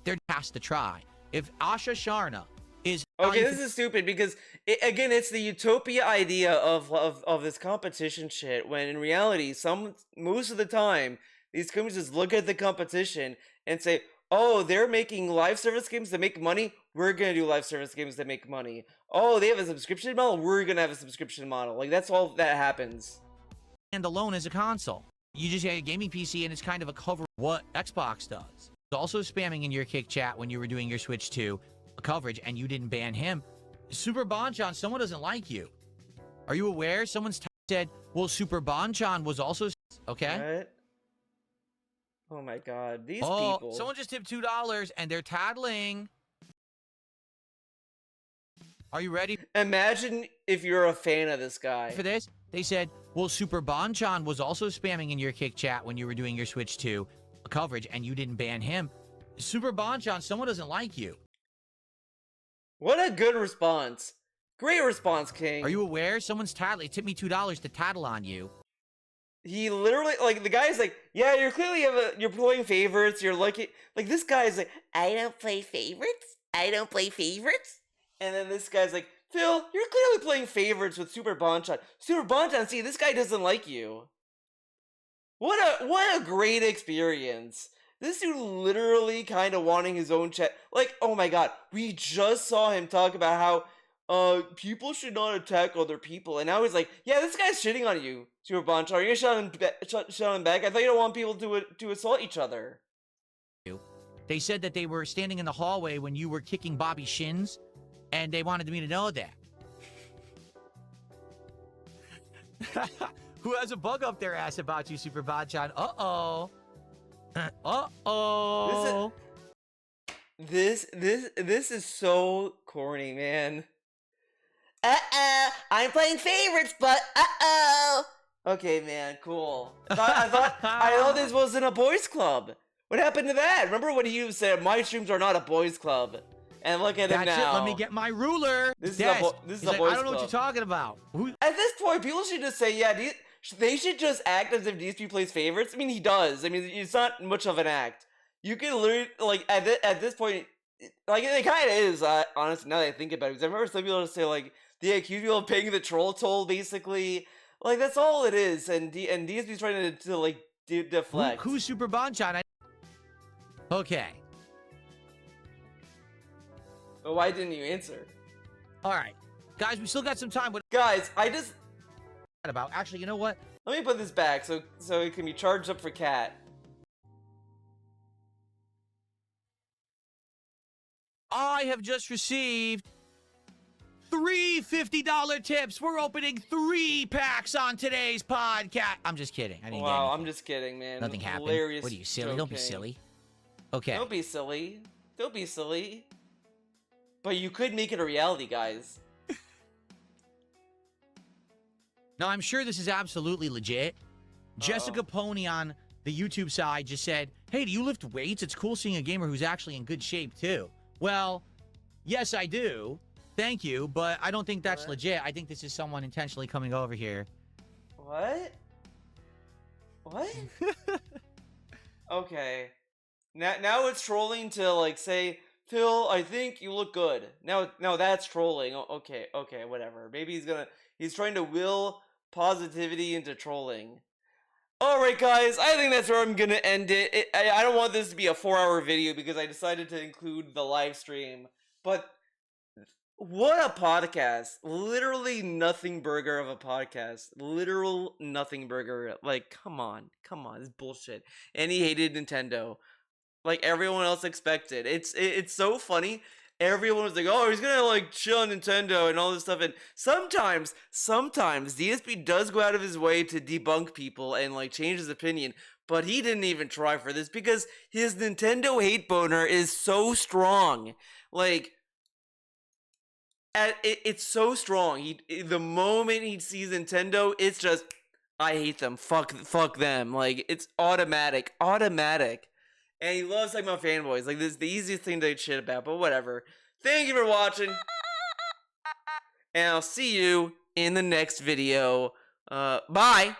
S2: They're asked to try. If Asha Sharna is
S1: this is stupid because again, it's the utopia idea of this competition shit. When in reality, most of the time, these companies just look at the competition and say, "Oh, they're making live service games that make money. We're gonna do live service games that make money. Oh, they have a subscription model. We're gonna have a subscription model." Like that's all that happens.
S2: And alone as a console, you just have a gaming PC, and it's kind of a cover of what Xbox does. Also spamming in your Kick chat when you were doing your Switch 2 coverage, and you didn't ban him. Super Bonchan, someone doesn't like you. Are you aware? Someone's said, well, Super Bonchan was also... Okay?
S1: What? Oh my god, these people.
S2: Someone just tipped $2, and they're tattling. Are you ready?
S1: Imagine if you're a fan of this guy.
S2: For this, they said, well, Super Bonchan was also spamming in your Kick chat when you were doing your Switch 2 coverage, and you didn't ban him. Super Bonchan, someone doesn't like you.
S1: What a good response. Great response, King.
S2: Are you aware? Someone's tattling. Tipped me $2 to tattle on you.
S1: He literally, like, the guy's like, yeah, you're clearly you're playing favorites. You're lucky. Like, this guy's like, I don't play favorites. I don't play favorites. And then this guy's like, Phil, you're clearly playing favorites with Super Bonchan. Super Bonchan, see, this guy doesn't like you. What a great experience. This dude literally kind of wanting his own chat. Like, oh my god, we just saw him talk about how people should not attack other people. And now he's like, yeah, this guy's shitting on you, Super Bonchan. Are you gonna shut him back? I thought you don't want people to assault each other.
S2: They said that they were standing in the hallway when you were kicking Bobby's shins, and they wanted me to know that. Who has a bug up their ass about you, Super Bachan? Uh-oh. Uh-oh.
S1: This is so corny, man. I'm playing favorites, but okay, man, cool. I thought this wasn't a boys' club. What happened to that? Remember when you said my streams are not a boys' club? And look at it now.
S2: That's it. Let me get my ruler.
S1: This is a boys'
S2: I don't know
S1: club.
S2: what you're talking about.
S1: At this point, people should just say, yeah, they should just act as if DSP plays favorites. I mean, he does. I mean, it's not much of an act. You can literally, like, at this point, like, it kind of is, honestly, now that I think about it. Because I remember some people say, like, they accuse people of paying the troll toll, basically. Like, that's all it is. And DSP's trying to like, deflect.
S2: Who's Super Bonchan? Okay.
S1: But why didn't you answer?
S2: All right. Guys, we still got some time.
S1: Guys,
S2: Actually, you know what?
S1: Let me put this back so it can be charged up for Cat.
S2: I have just received 3 $50 tips. We're opening 3 packs on today's podcast. I'm just kidding. I didn't get anything.
S1: I'm just kidding, man.
S2: Nothing happened.
S1: Hilarious.
S2: What are you, silly?
S1: Joking.
S2: Don't be silly. Okay.
S1: Don't be silly. Don't be silly. But you could make it a reality, guys.
S2: Now, I'm sure this is absolutely legit. Jessica Pony on the YouTube side just said, hey, do you lift weights? It's cool seeing a gamer who's actually in good shape, too. Well, yes, I do. Thank you, but I don't think that's legit. I think this is someone intentionally coming over here.
S1: What? What? Okay. Now it's trolling to, like, say, Phil, I think you look good. Now that's trolling. Okay, whatever. Maybe he's trying to will positivity into trolling. Alright, guys, I think that's where I'm gonna end it. I don't want this to be a 4-hour video because I decided to include the live stream. But what a podcast. Literally nothing burger of a podcast. Literal nothing burger. Like, come on. It's bullshit. And he hated Nintendo. Like everyone else expected. It's so funny. Everyone was like, oh, he's gonna like chill on Nintendo and all this stuff. And sometimes DSP does go out of his way to debunk people and like change his opinion. But he didn't even try for this because his Nintendo hate boner is so strong. Like, it's so strong. The moment he sees Nintendo, it's just, I hate them. Fuck them. Like, it's automatic. And he loves talking about fanboys. Like, this is the easiest thing to eat shit about, but whatever. Thank you for watching. And I'll see you in the next video. Bye.